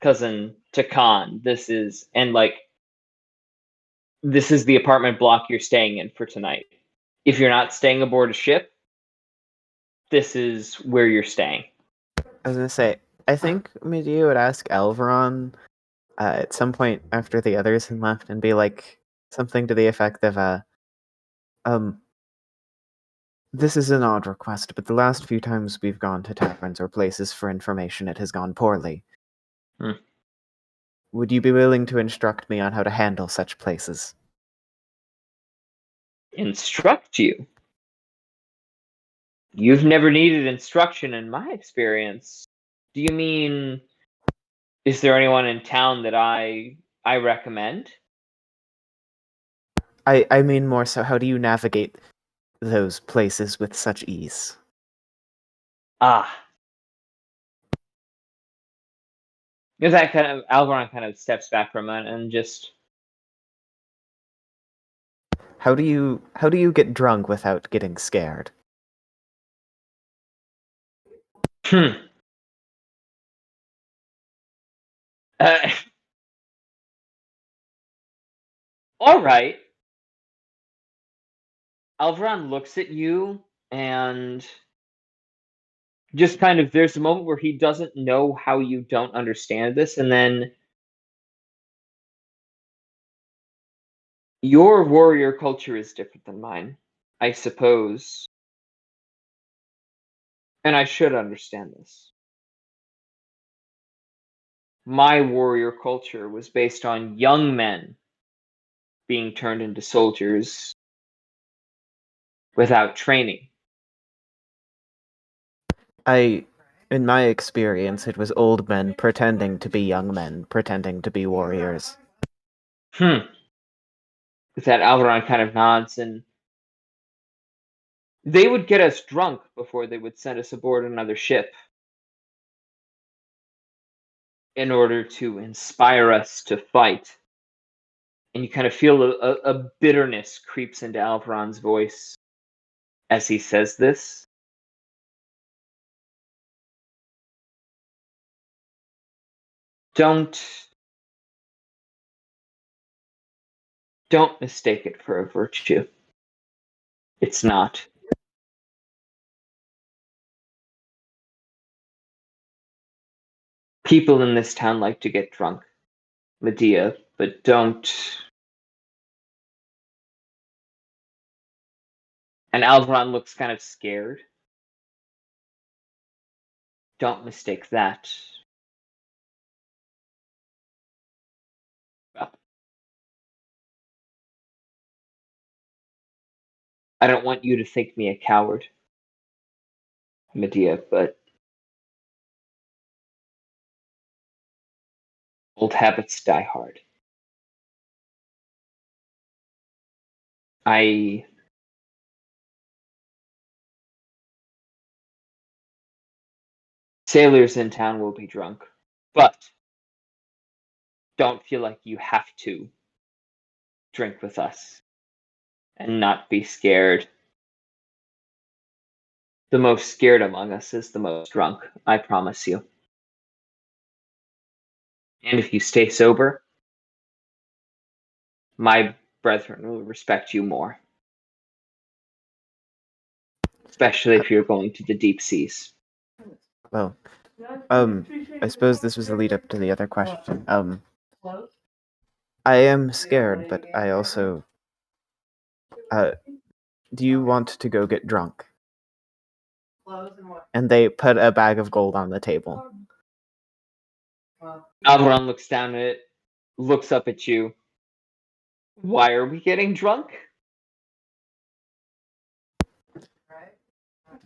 [SPEAKER 5] Cousin Takan. This is the apartment block you're staying in for tonight. If you're not staying aboard a ship, this is where you're staying.
[SPEAKER 3] I was going to say, I think Medea would ask Alvaron at some point after the others had left and be like something to the effect of, this is an odd request, but the last few times we've gone to taverns or places for information, it has gone poorly. Would you be willing to instruct me on how to handle such places?
[SPEAKER 5] Instruct you? You've never needed instruction in my experience. Do you mean, is there anyone in town that I recommend?
[SPEAKER 3] I mean more so, how do you navigate those places with such ease?
[SPEAKER 5] Because that Alvaron kind of steps back for a moment and just.
[SPEAKER 3] How do you get drunk without getting scared?
[SPEAKER 5] All right. Alvaron looks at you and just kind of, there's a moment where he doesn't know how you don't understand this, and then your warrior culture is different than mine, I suppose. And I should understand this. My warrior culture was based on young men being turned into soldiers without training.
[SPEAKER 3] In my experience, it was old men pretending to be young men, pretending to be warriors.
[SPEAKER 5] With that, Alvaron kind of nods, and they would get us drunk before they would send us aboard another ship in order to inspire us to fight. And you kind of feel a bitterness creeps into Alvaron's voice as he says this. Don't mistake it for a virtue. It's not. People in this town like to get drunk, Medea, but don't. And Alvaron looks kind of scared. Don't mistake that. Well, I don't want you to think me a coward, Medea, but old habits die hard. Sailors in town will be drunk, but don't feel like you have to drink with us and not be scared. The most scared among us is the most drunk, I promise you. And if you stay sober, my brethren will respect you more. Especially if you're going to the deep seas.
[SPEAKER 3] Well, I suppose this was a lead up to the other question. I am scared, but I also... do you want to go get drunk? And they put a bag of gold on the table.
[SPEAKER 5] Alvaron looks down at it, looks up at you. Why are we getting drunk?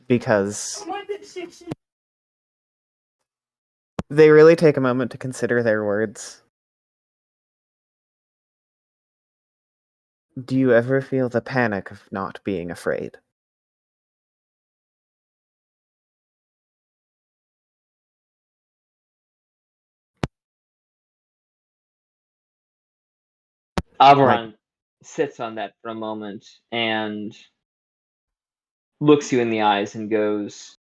[SPEAKER 3] Because they really take a moment to consider their words. Do you ever feel the panic of not being afraid?
[SPEAKER 5] Alvaron sits on that for a moment and looks you in the eyes and goes,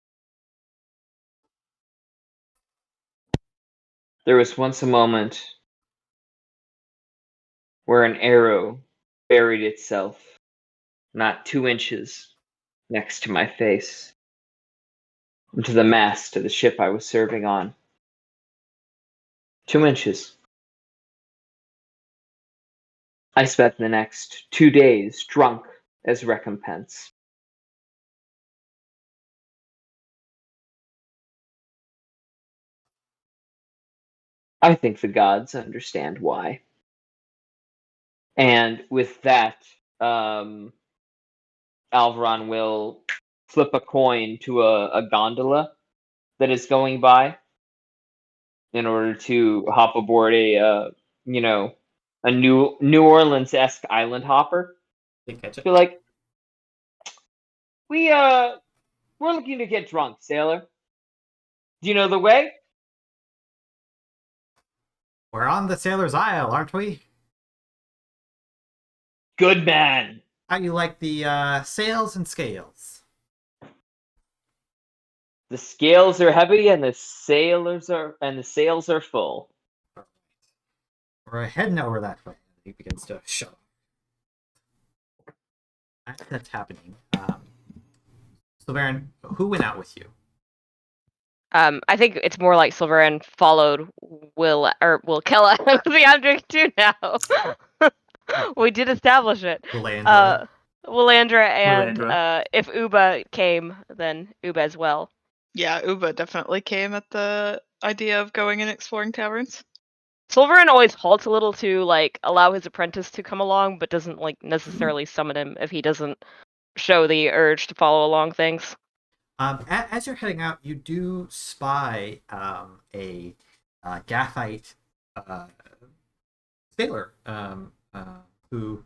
[SPEAKER 5] there was once a moment where an arrow buried itself not 2 inches next to my face into the mast of the ship I was serving on. 2 inches. I spent the next 2 days drunk as recompense. I think the gods understand why. And with that, Alvaron will flip a coin to a gondola that is going by in order to hop aboard a New Orleans-esque island hopper.
[SPEAKER 1] Didn't catch it.
[SPEAKER 5] Be like, we're looking to get drunk, sailor. Do you know the way?
[SPEAKER 1] We're on the Sailor's Isle, aren't we?
[SPEAKER 5] Good man.
[SPEAKER 1] How you like the sails and scales?
[SPEAKER 5] The scales are heavy and the sails are full.
[SPEAKER 1] We're heading over that way. He begins to show. As that's happening, Silverin, who went out with you?
[SPEAKER 4] I think it's more like Silverin followed Will Kella. See, I'm drinking too now. We did establish it.
[SPEAKER 1] Willandra.
[SPEAKER 4] Willandra and
[SPEAKER 6] Willandra.
[SPEAKER 4] if Uba came, then Uba as well.
[SPEAKER 7] Yeah, Uba definitely came at the idea of going and exploring taverns.
[SPEAKER 4] Silverin always halts a little to like allow his apprentice to come along, but doesn't like necessarily summon him if he doesn't show the urge to follow along things.
[SPEAKER 1] As you're heading out, you do spy a Gathite sailor who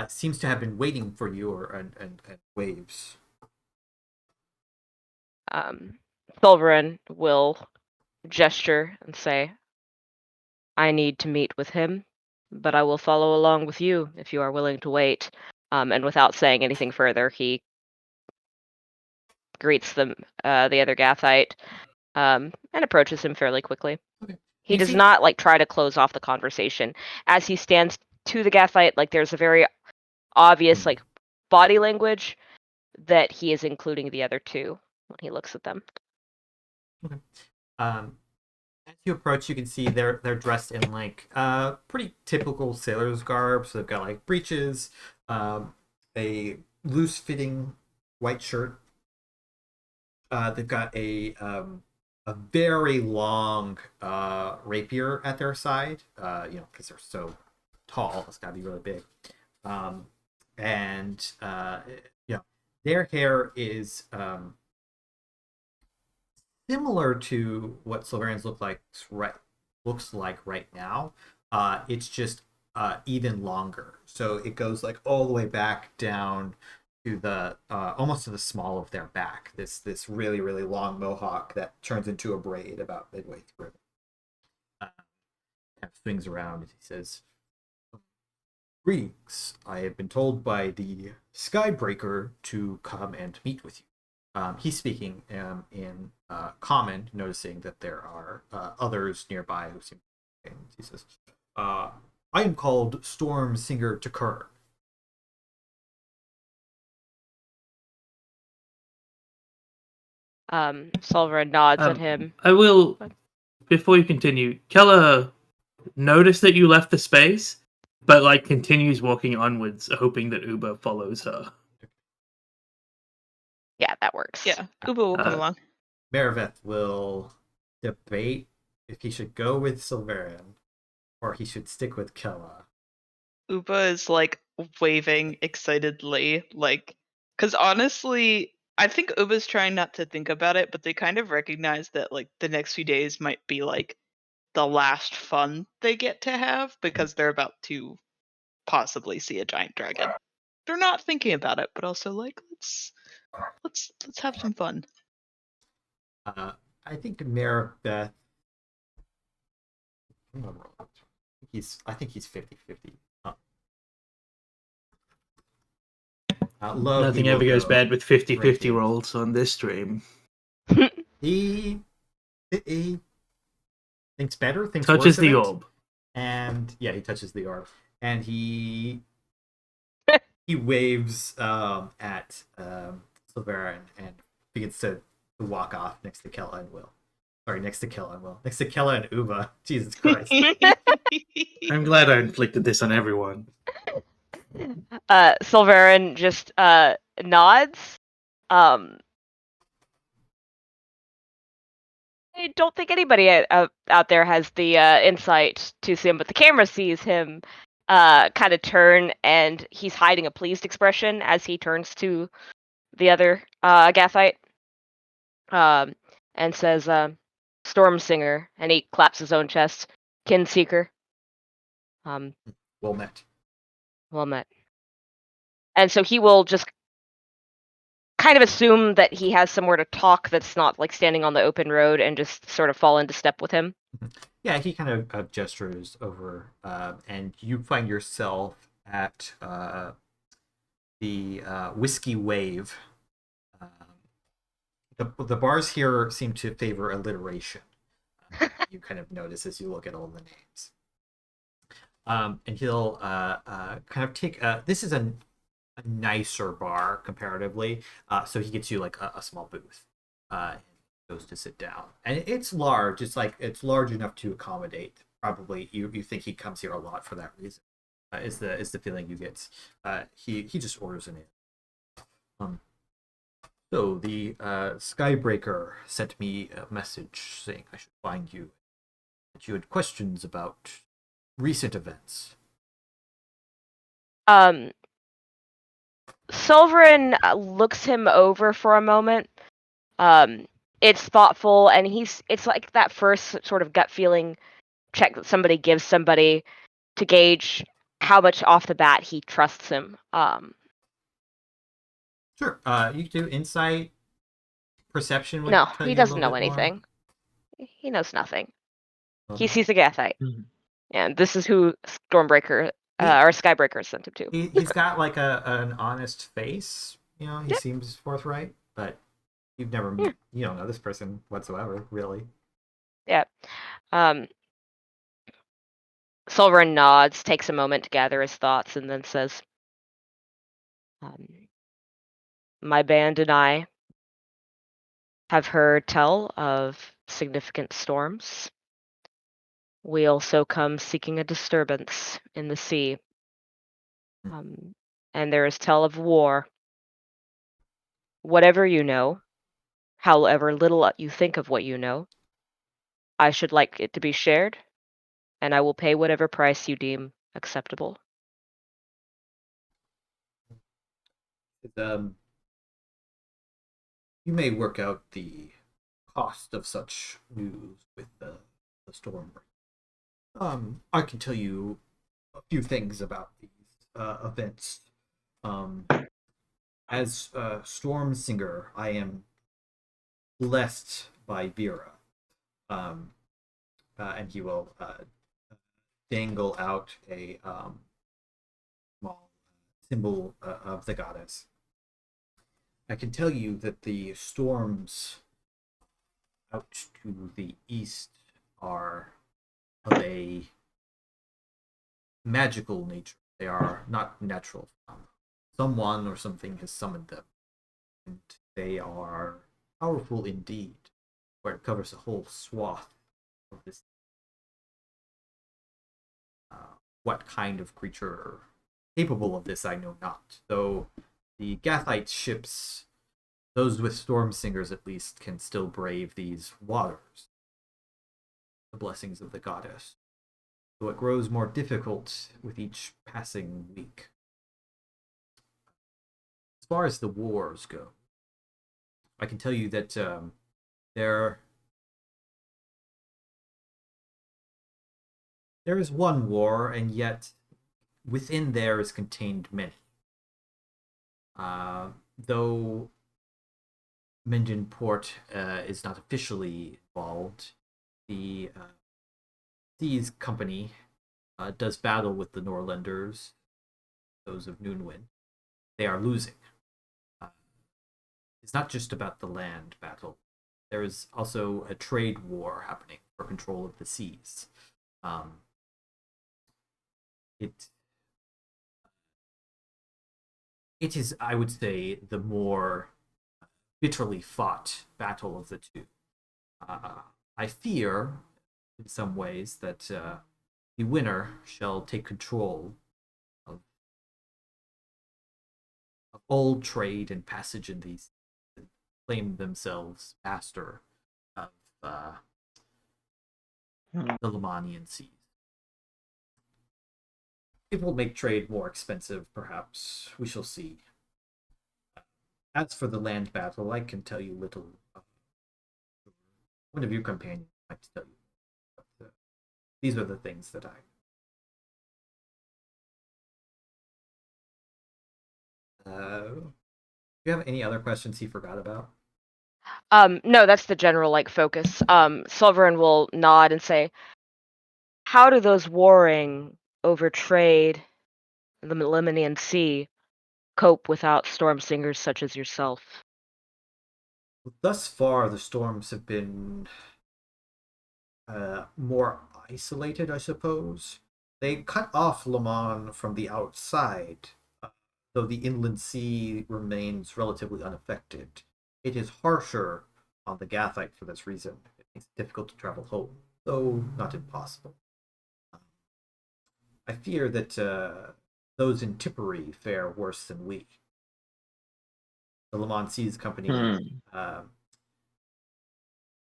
[SPEAKER 1] seems to have been waiting for you and waves.
[SPEAKER 4] Silverin will gesture and say, I need to meet with him, but I will follow along with you if you are willing to wait. And without saying anything further, he greets the other Gathite and approaches him fairly quickly.
[SPEAKER 1] Okay.
[SPEAKER 4] He
[SPEAKER 1] You
[SPEAKER 4] does
[SPEAKER 1] see-
[SPEAKER 4] not like try to close off the conversation. As he stands to the Gathite, like there's a very obvious like body language that he is including the other two when he looks at them.
[SPEAKER 1] Okay. As you approach, you can see they're dressed in like pretty typical sailor's garb. So they've got like breeches, a loose-fitting white shirt. They've got a very long rapier at their side. Because they're so tall, it's got to be really big. And their hair is similar to what Silverin's looks like right now. It's just even longer. So it goes like all the way back down to the almost to the small of their back. This really, really long mohawk that turns into a braid about midway through. Kind of swings around and he says, "Greetings. I have been told by the Skybreaker to come and meet with you." He's speaking in common, noticing that there are others nearby who seem to be. He says, I am called Storm Singer Takern.
[SPEAKER 4] Silverin nods at him.
[SPEAKER 6] I will, before you continue, Kella notice that you left the space, but like continues walking onwards, hoping that Uber follows her.
[SPEAKER 4] Yeah, that works.
[SPEAKER 7] Yeah, Uba will come along.
[SPEAKER 1] Mariveth will debate if he should go with Silverian or he should stick with Kella.
[SPEAKER 7] Uba is like waving excitedly, like, because honestly, I think Uba's trying not to think about it, but they kind of recognize that like the next few days might be like the last fun they get to have because they're about to possibly see a giant dragon. They're not thinking about it, but also like let's have some fun.
[SPEAKER 1] I think Maribeth. I think he's 50-50. Low,
[SPEAKER 6] Nothing
[SPEAKER 1] he will
[SPEAKER 6] ever goes
[SPEAKER 1] go
[SPEAKER 6] bad with 50-50
[SPEAKER 1] Reiki.
[SPEAKER 6] rolls on this stream.
[SPEAKER 1] He thinks better, thinks
[SPEAKER 6] Touches
[SPEAKER 1] worse of
[SPEAKER 6] the
[SPEAKER 1] it,
[SPEAKER 6] orb.
[SPEAKER 1] and yeah, he touches the orb, and he waves at Silvera and begins to walk off next to Kella and Will. Sorry, next to Kella and Will. Next to Kella and Uva. Jesus Christ.
[SPEAKER 6] I'm glad I inflicted this on everyone.
[SPEAKER 4] Silverin just nods. I don't think anybody out there has the insight to see him, but the camera sees him kind of turn, and he's hiding a pleased expression as he turns to the other Gathite and says, Storm Singer, and he claps his own chest. Kin Seeker.
[SPEAKER 1] Well met.
[SPEAKER 4] Well met. And so he will just kind of assume that he has somewhere to talk that's not like standing on the open road and just sort of fall into step with him.
[SPEAKER 1] Yeah, he kind of gestures over, and you find yourself at the Whiskey Wave. The bars here seem to favor alliteration. You kind of notice as you look at all the names. And he'll kind of take. This is a nicer bar comparatively, so he gets you like a small booth. Goes to sit down, and it's large. It's large enough to accommodate. Probably you think he comes here a lot for that reason. Is the feeling you get? He just orders an in. So the Skybreaker sent me a message saying I should find you. That you had questions about recent events.
[SPEAKER 4] Silverin looks him over for a moment. It's thoughtful, and it's like that first sort of gut feeling check that somebody gives somebody to gauge how much off the bat he trusts him.
[SPEAKER 1] Sure. You can do insight, perception. Would
[SPEAKER 4] No,
[SPEAKER 1] tell
[SPEAKER 4] he
[SPEAKER 1] you a
[SPEAKER 4] doesn't
[SPEAKER 1] little
[SPEAKER 4] know
[SPEAKER 1] bit more.
[SPEAKER 4] anything. He knows nothing.
[SPEAKER 1] Okay.
[SPEAKER 4] He sees a Gathite, and this is who Stormbreaker or Skybreaker sent him to.
[SPEAKER 1] He's got like an honest face. You know, he
[SPEAKER 4] Yep.
[SPEAKER 1] seems forthright, but you've never, you don't know this person whatsoever, really.
[SPEAKER 4] Yeah. Silverin nods, takes a moment to gather his thoughts, and then says, my band and I have heard tell of significant storms. We also come seeking a disturbance in the sea. And there is tell of war. Whatever you know, however little you think of what you know, I should like it to be shared, and I will pay whatever price you deem acceptable.
[SPEAKER 1] You may work out the cost of such news with the storm. I can tell you a few things about these events. As Storm Singer, I am blessed by Vera, and he will dangle out a small symbol of the goddess. I can tell you that the storms out to the east are of a magical nature. They are not natural. Someone or something has summoned them, and they are powerful indeed, where it covers a whole swath of this. what kind of creature capable of this I know not, though the Gathite ships, those with storm singers at least, can still brave these waters, the blessings of the goddess. So it grows more difficult with each passing week. As far as the wars go, I can tell you that there is one war, and yet within there is contained many. Though Minden Port is not officially involved, the Seas Company does battle with the Norlanders, those of Noonwind. They are losing. It's not just about the land battle. There is also a trade war happening for control of the seas. It is, I would say, the more bitterly fought battle of the two. I fear, in some ways, that the winner shall take control of all trade and passage in these, and claim themselves master of the Lemanian seas. It will make trade more expensive, perhaps. We shall see. As for the land battle, I can tell you little. One of your companions might tell you. But, these are the things that do you have any other questions he forgot about?
[SPEAKER 4] No, that's the general like focus. Sovereign will nod and say, "How do those warring over trade in the Lemnian Sea cope without storm singers such as yourself?"
[SPEAKER 1] Thus far, the storms have been more isolated, I suppose. They cut off Le Mans from the outside, though the inland sea remains relatively unaffected. It is harsher on the Gathite for this reason. It makes it difficult to travel home, though not impossible. I fear that those in Tipperary fare worse than we. The Le Mans Seas Company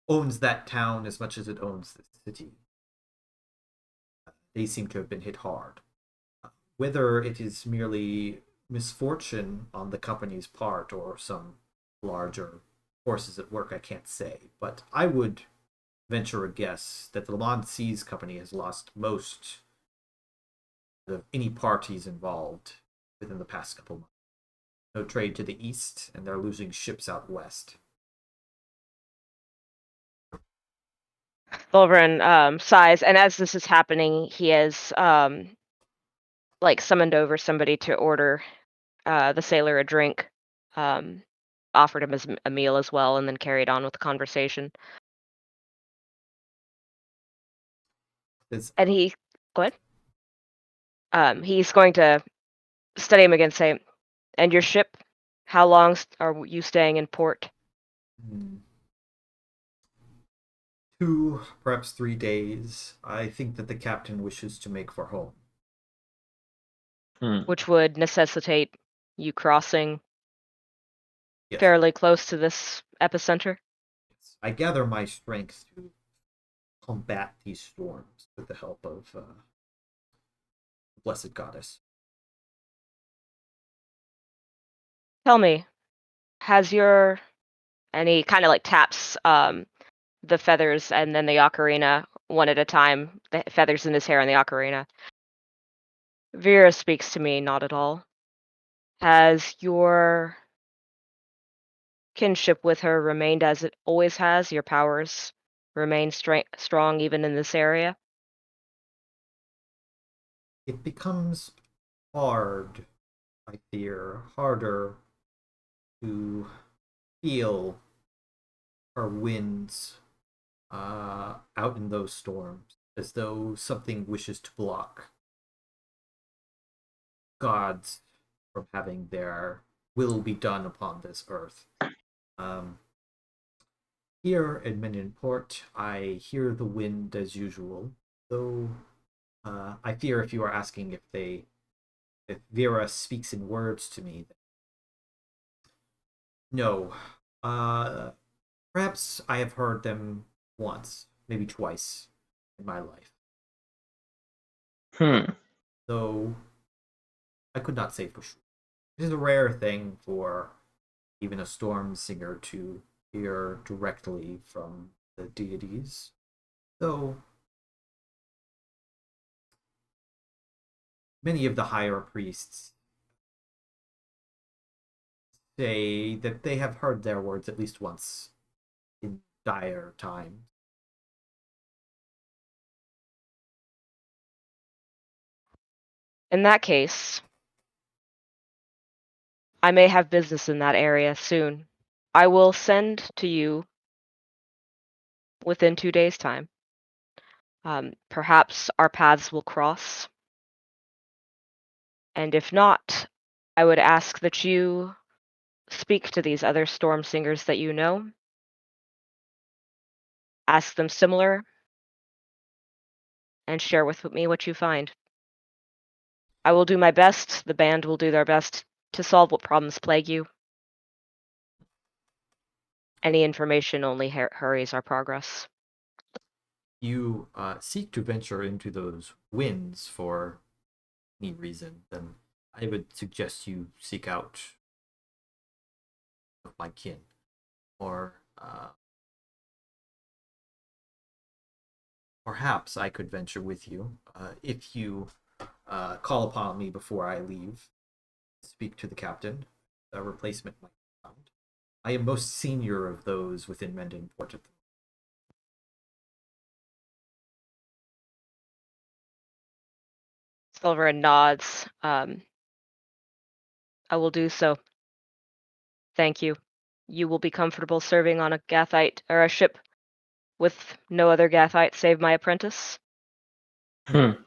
[SPEAKER 1] owns that town as much as it owns the city. They seem to have been hit hard. Whether it is merely misfortune on the company's part or some larger forces at work, I can't say. But I would venture a guess that the Le Mans Seas Company has lost most of any parties involved within the past couple months. No trade to the east, and they're losing ships out west.
[SPEAKER 4] Sovereign sighs, and as this is happening, he has like summoned over somebody to order the sailor a drink, offered him a meal as well, and then carried on with the conversation. And he, go ahead. He's going to study him again, say, "And your ship? How long are you staying in port?"
[SPEAKER 1] 2, perhaps 3 days. I think that the captain wishes to make for home.
[SPEAKER 4] Which would necessitate you crossing
[SPEAKER 1] Yes.
[SPEAKER 4] fairly close to this epicenter.
[SPEAKER 1] I gather my strength to combat these storms with the help of the blessed goddess.
[SPEAKER 4] Tell me, has your... And he kind of like taps the feathers and then the ocarina one at a time, the feathers in his hair and the ocarina. Vera speaks to me, not at all. Has your kinship with her remained as it always has? Your powers remain strong even in this area?
[SPEAKER 1] It becomes hard, I fear, harder to feel her winds out in those storms, as though something wishes to block gods from having their will be done upon this earth. Here at Minden Port, I hear the wind as usual, though I fear if you are asking if Vera speaks in words to me. No. Perhaps I have heard them once, maybe twice in my life. Though I could not say for sure. It is a rare thing for even a storm singer to hear directly from the deities. Though many of the higher priests say that they have heard their words at least once in dire times.
[SPEAKER 4] In that case, I may have business in that area soon. I will send to you within 2 days' time. Perhaps our paths will cross. And if not, I would ask that you speak to these other storm singers that you know. Ask them similar, and share with me what you find. I will do my best, the band will do their best to solve what problems plague you. Any information only hurries our progress.
[SPEAKER 1] You seek to venture into those winds for any reason, then I would suggest you seek out my kin, or perhaps I could venture with you if you call upon me before I leave. Speak to the captain. A replacement might be found. I am most senior of those within Menden Port.
[SPEAKER 4] Silver nods. I will do so. Thank you. You will be comfortable serving on a Gathite or a ship with no other Gathite save my apprentice?
[SPEAKER 1] There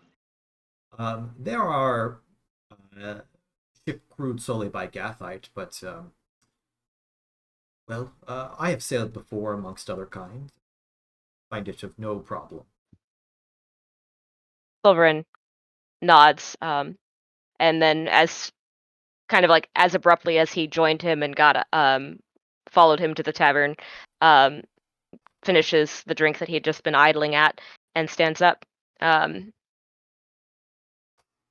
[SPEAKER 1] are ship crewed solely by Gathite, but I have sailed before amongst other kinds. Find it of no problem.
[SPEAKER 4] Silverin nods, and then as kind of like as abruptly as he joined him and got followed him to the tavern, finishes the drink that he had just been idling at and stands up.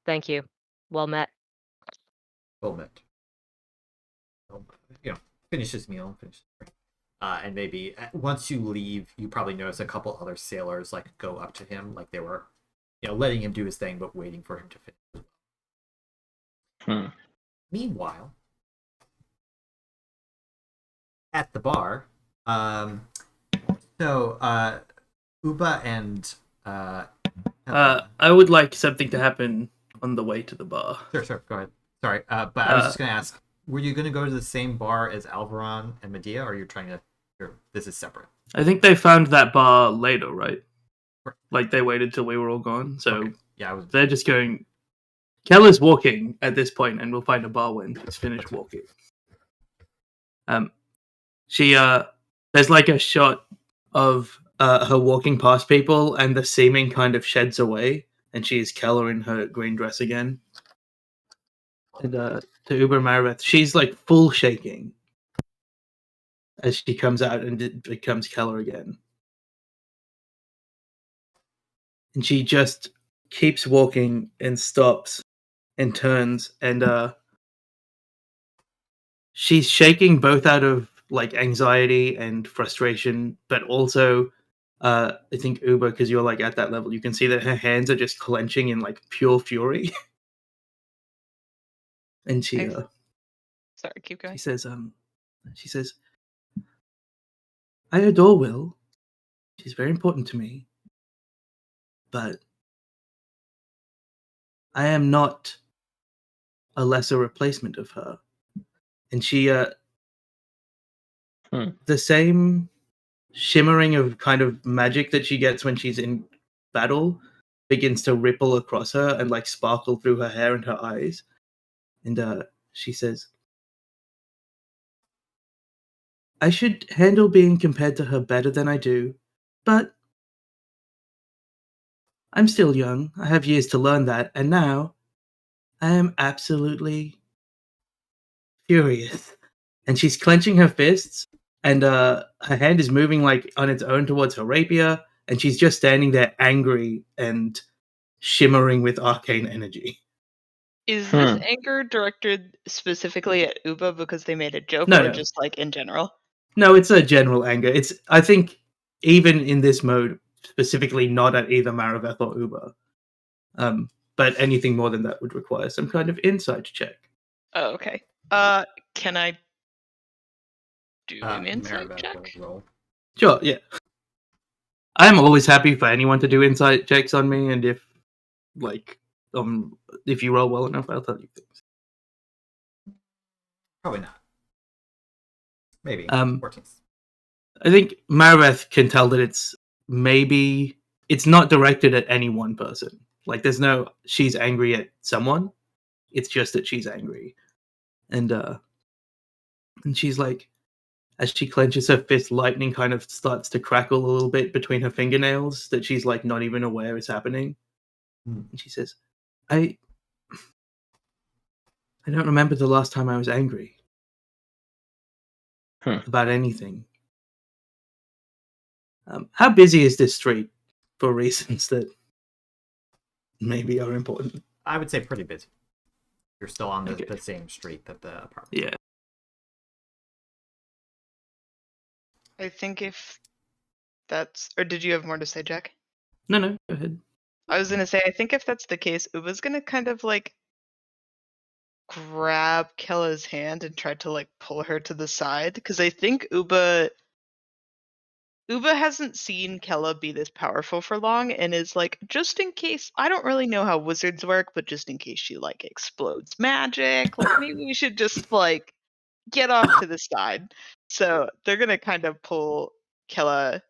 [SPEAKER 4] Thank you. Well met.
[SPEAKER 1] Well met. Finish his meal, finish his drink. And maybe once you leave, you probably notice a couple other sailors like go up to him, like they were, letting him do his thing, but waiting for him to finish. Meanwhile, at the bar, Uba and
[SPEAKER 6] I would like something to happen on the way to the bar.
[SPEAKER 1] Sure, go ahead. Sorry, but I was just going to ask, were you going to go to the same bar as Alvaron and Medea, or are you trying to... this is separate?
[SPEAKER 6] I think they found that bar later, right? Like, they waited till we were all gone, so
[SPEAKER 1] okay. Yeah,
[SPEAKER 6] they're just going... Keller's walking at this point, and we'll find a bar when he's finished walking. There's like a shot of her walking past people, and the seeming kind of sheds away, and she is Keller in her green dress again. And to Uber Maribeth, she's like full shaking as she comes out and it becomes Keller again. And she just keeps walking and stops and turns, and she's shaking both out of like anxiety and frustration, but also I think Uber, because you're like at that level, you can see that her hands are just clenching in like pure fury. And she
[SPEAKER 7] Sorry, keep going.
[SPEAKER 6] she says, I adore Will. She's very important to me. But I am not a lesser replacement of her. And she the same shimmering of kind of magic that she gets when she's in battle begins to ripple across her and like sparkle through her hair and her eyes. And she says, I should handle being compared to her better than I do, but I'm still young. I have years to learn that, and now I am absolutely furious. And she's clenching her fists, and her hand is moving like on its own towards her rapier, and she's just standing there angry and shimmering with arcane energy.
[SPEAKER 7] Is this anger directed specifically at Uba because they made a joke,
[SPEAKER 6] No,
[SPEAKER 7] or
[SPEAKER 6] no.
[SPEAKER 7] just like in general?
[SPEAKER 6] No, it's a general anger. It's, I think, even in this mode, specifically not at either Maraveth or Uba. But anything more than that would require some kind of insight check.
[SPEAKER 7] Oh, okay. Can I do an insight
[SPEAKER 1] Maribeth
[SPEAKER 7] check?
[SPEAKER 1] will roll.
[SPEAKER 6] Sure, yeah. I'm always happy for anyone to do insight checks on me, and if you roll well enough, I'll tell you things.
[SPEAKER 1] Probably not. Maybe. 14.
[SPEAKER 6] I think Maribeth can tell that it's not directed at any one person. Like, there's no she's angry at someone. It's just that she's angry. And she's like, as she clenches her fist, lightning kind of starts to crackle a little bit between her fingernails that she's like not even aware is happening. And she says, I don't remember the last time I was angry about anything. How busy is this street for reasons that maybe are important?
[SPEAKER 1] I would say pretty busy. You're still on the same street that the apartment.
[SPEAKER 6] Yeah.
[SPEAKER 7] I think if that's... Or did you have more to say, Jack?
[SPEAKER 6] No, go ahead.
[SPEAKER 7] I was going to say, I think if that's the case, Uba's going to kind of like grab Kella's hand and try to like pull her to the side. Because I think Uba hasn't seen Kella be this powerful for long and is like, just in case, I don't really know how wizards work, but just in case she like explodes magic, like maybe we should just like get off to the side. So they're gonna kind of pull Kella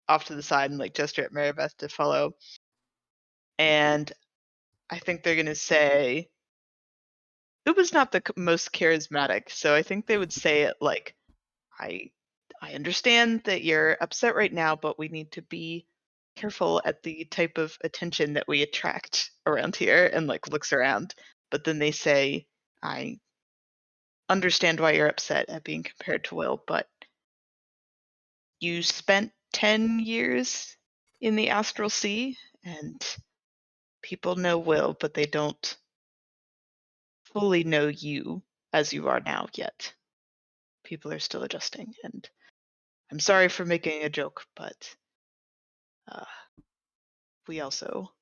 [SPEAKER 7] off to the side and like gesture at Maribeth to follow. And I think they're gonna say, Uba's not the most charismatic, so I think they would say it like, I understand that you're upset right now, but we need to be careful at the type of attention that we attract around here, and like looks around. But then they say, I understand why you're upset at being compared to Will, but you spent 10 years in the Astral Sea, and people know Will, but they don't fully know you as you are now yet. People are still adjusting, and I'm sorry for making a joke, but we also...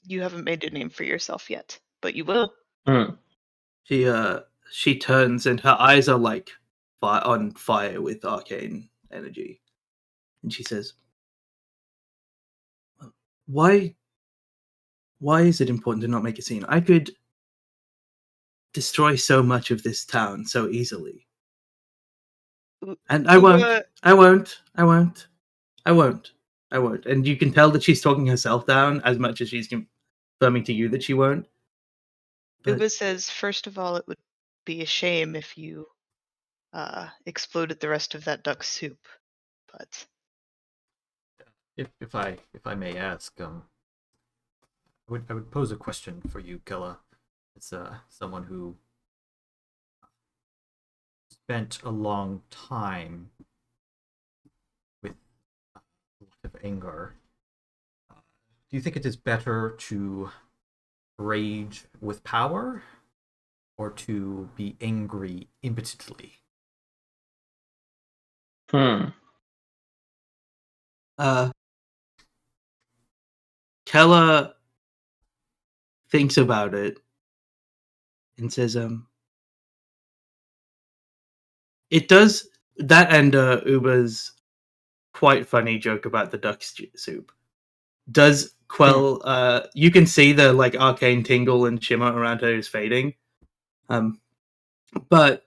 [SPEAKER 7] you haven't made a name for yourself yet, but you will.
[SPEAKER 6] She turns and her eyes are like on fire with arcane energy, and she says, "Why is it important to not make a scene? I could destroy so much of this town so easily, and I won't. And you can tell that she's talking herself down as much as she's confirming to you that she won't.
[SPEAKER 7] Uba says, first of all, it would be a shame if you exploded the rest of that duck soup. But
[SPEAKER 1] if I may ask, I would pose a question for you, Kella. It's someone who spent a long time with a lot of anger. Do you think it is better to rage with power or to be angry impotently?
[SPEAKER 6] Kella thinks about it and says, it does that, and Uber's quite funny joke about the duck soup does quell. You can see the like arcane tingle and shimmer around her is fading. But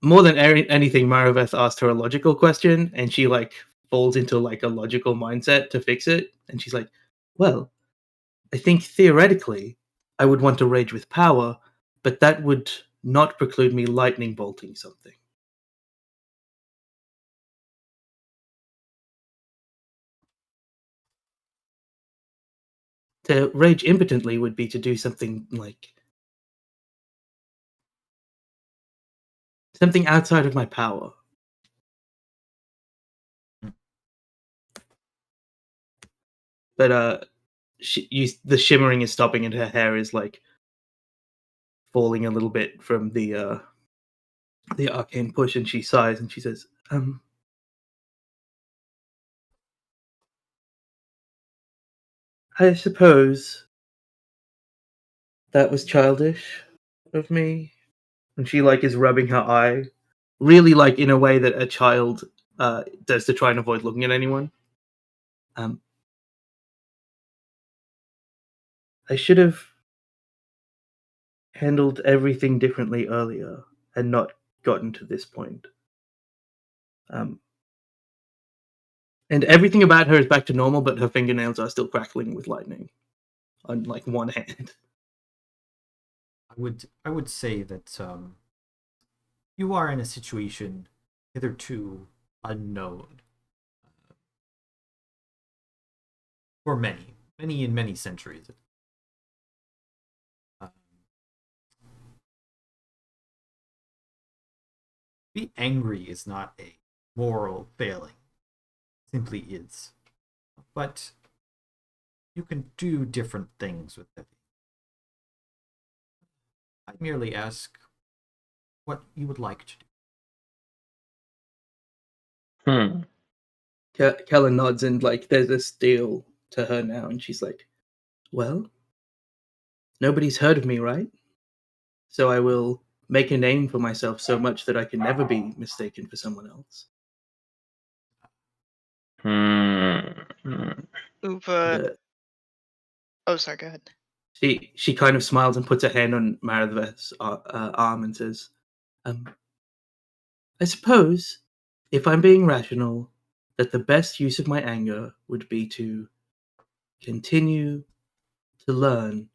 [SPEAKER 6] more than anything, Mariveth asked her a logical question, and she like falls into like a logical mindset to fix it. And she's like, well, I think theoretically I would want to rage with power, but that would not preclude me lightning bolting something. To rage impotently would be to do something like something outside of my power. But the shimmering is stopping, and her hair is like falling a little bit from the arcane push, and she sighs and she says, I suppose that was childish of me. And she like is rubbing her eye, really like in a way that a child does to try and avoid looking at anyone. I should have handled everything differently earlier and not gotten to this point. And everything about her is back to normal, but her fingernails are still crackling with lightning on like one hand.
[SPEAKER 1] I would say that you are in a situation hitherto unknown for many in many centuries. Be angry is not a moral failing. It simply is. But you can do different things with it. I merely ask what you would like to do.
[SPEAKER 6] Kella nods, and like there's a steel to her now, and she's like, well, nobody's heard of me, right? So I will make a name for myself so much that I can never be mistaken for someone else.
[SPEAKER 7] Uva. Oh, sorry, go ahead.
[SPEAKER 6] She kind of smiles and puts her hand on Maraveth's arm and says, I suppose, if I'm being rational, that the best use of my anger would be to continue to learn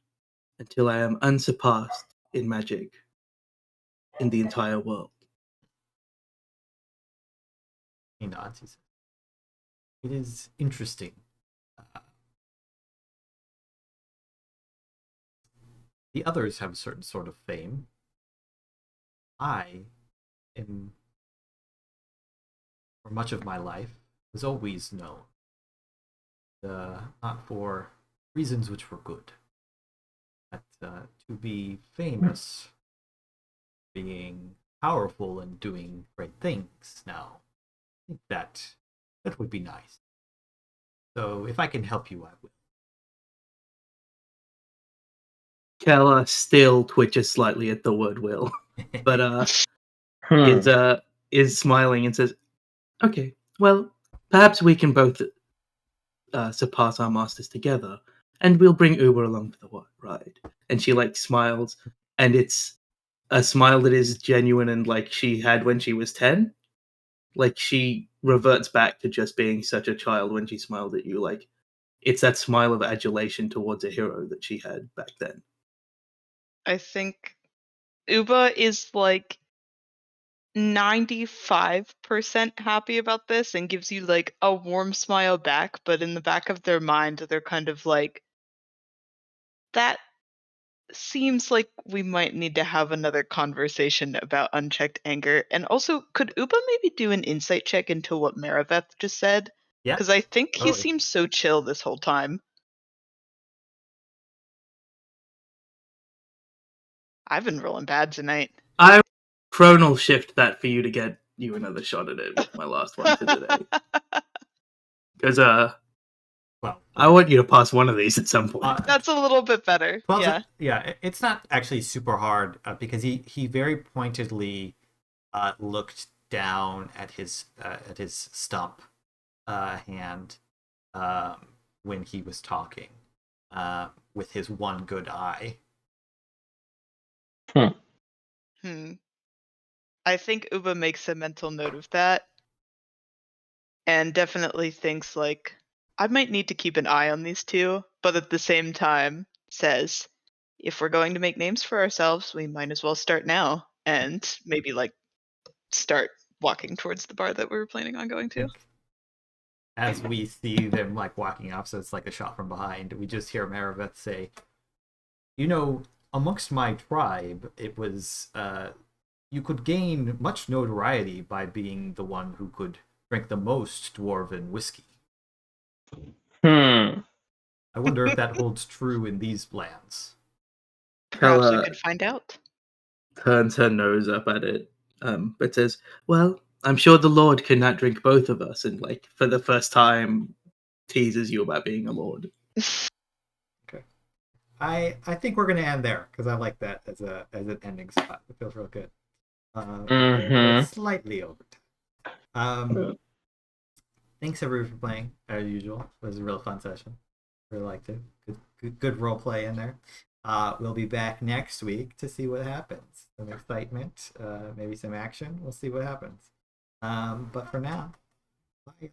[SPEAKER 6] until I am unsurpassed in magic in the entire world.
[SPEAKER 1] He nods. He says, it is interesting. The others have a certain sort of fame. I am, for much of my life, was always known. Not for reasons which were good. But to be famous, being powerful and doing great things now, I think that would be nice. So if I can help you, I will.
[SPEAKER 6] Kella still twitches slightly at the word will, but is smiling and says, okay, well, perhaps we can both surpass our masters together, and we'll bring Uber along for the ride. And she like smiles, and it's a smile that is genuine and like she had when she was 10. Like she reverts back to just being such a child when she smiled at you. Like it's that smile of adulation towards a hero that she had back then.
[SPEAKER 7] I think Uba is like 95% happy about this and gives you like a warm smile back, but in the back of their mind, they're kind of like, that seems like we might need to have another conversation about unchecked anger. And also, could Uba maybe do an insight check into what Maraveth just said?
[SPEAKER 1] Yeah.
[SPEAKER 7] Because I think he
[SPEAKER 1] totally.
[SPEAKER 7] seems so chill this whole time. I've been rolling bad tonight.
[SPEAKER 6] I chronal shift that for you to get you another shot at it with my last one for today. Because
[SPEAKER 1] Well,
[SPEAKER 6] I want you to pass one of these at some point.
[SPEAKER 7] That's a little bit better.
[SPEAKER 1] well,
[SPEAKER 7] Yeah.
[SPEAKER 1] It's not actually super hard because he very pointedly looked down at his stump hand when he was talking with his one good eye.
[SPEAKER 7] I think Uba makes a mental note of that and definitely thinks like, I might need to keep an eye on these two, but at the same time says, if we're going to make names for ourselves, we might as well start now and maybe like start walking towards the bar that we were planning on going to.
[SPEAKER 1] as we see them like walking off, so it's like a shot from behind, we just hear Maribeth say, "You know, amongst my tribe, it was you could gain much notoriety by being the one who could drink the most dwarven whiskey.
[SPEAKER 5] Hmm.
[SPEAKER 1] I wonder if that holds true in these lands."
[SPEAKER 7] Perhaps we
[SPEAKER 6] Ella
[SPEAKER 7] could find out.
[SPEAKER 6] turns her nose up at it, but says, "Well, I'm sure the Lord cannot drink both of us," and like for the first time teases you about being a lord.
[SPEAKER 1] I think we're gonna end there because I like that as an ending spot. It feels real good.
[SPEAKER 5] Mhm.
[SPEAKER 1] Slightly over time. Thanks everyone for playing as usual. It was a real fun session. Really liked it. Good role play in there. We'll be back next week to see what happens. Some excitement, maybe some action. We'll see what happens. But for now, bye.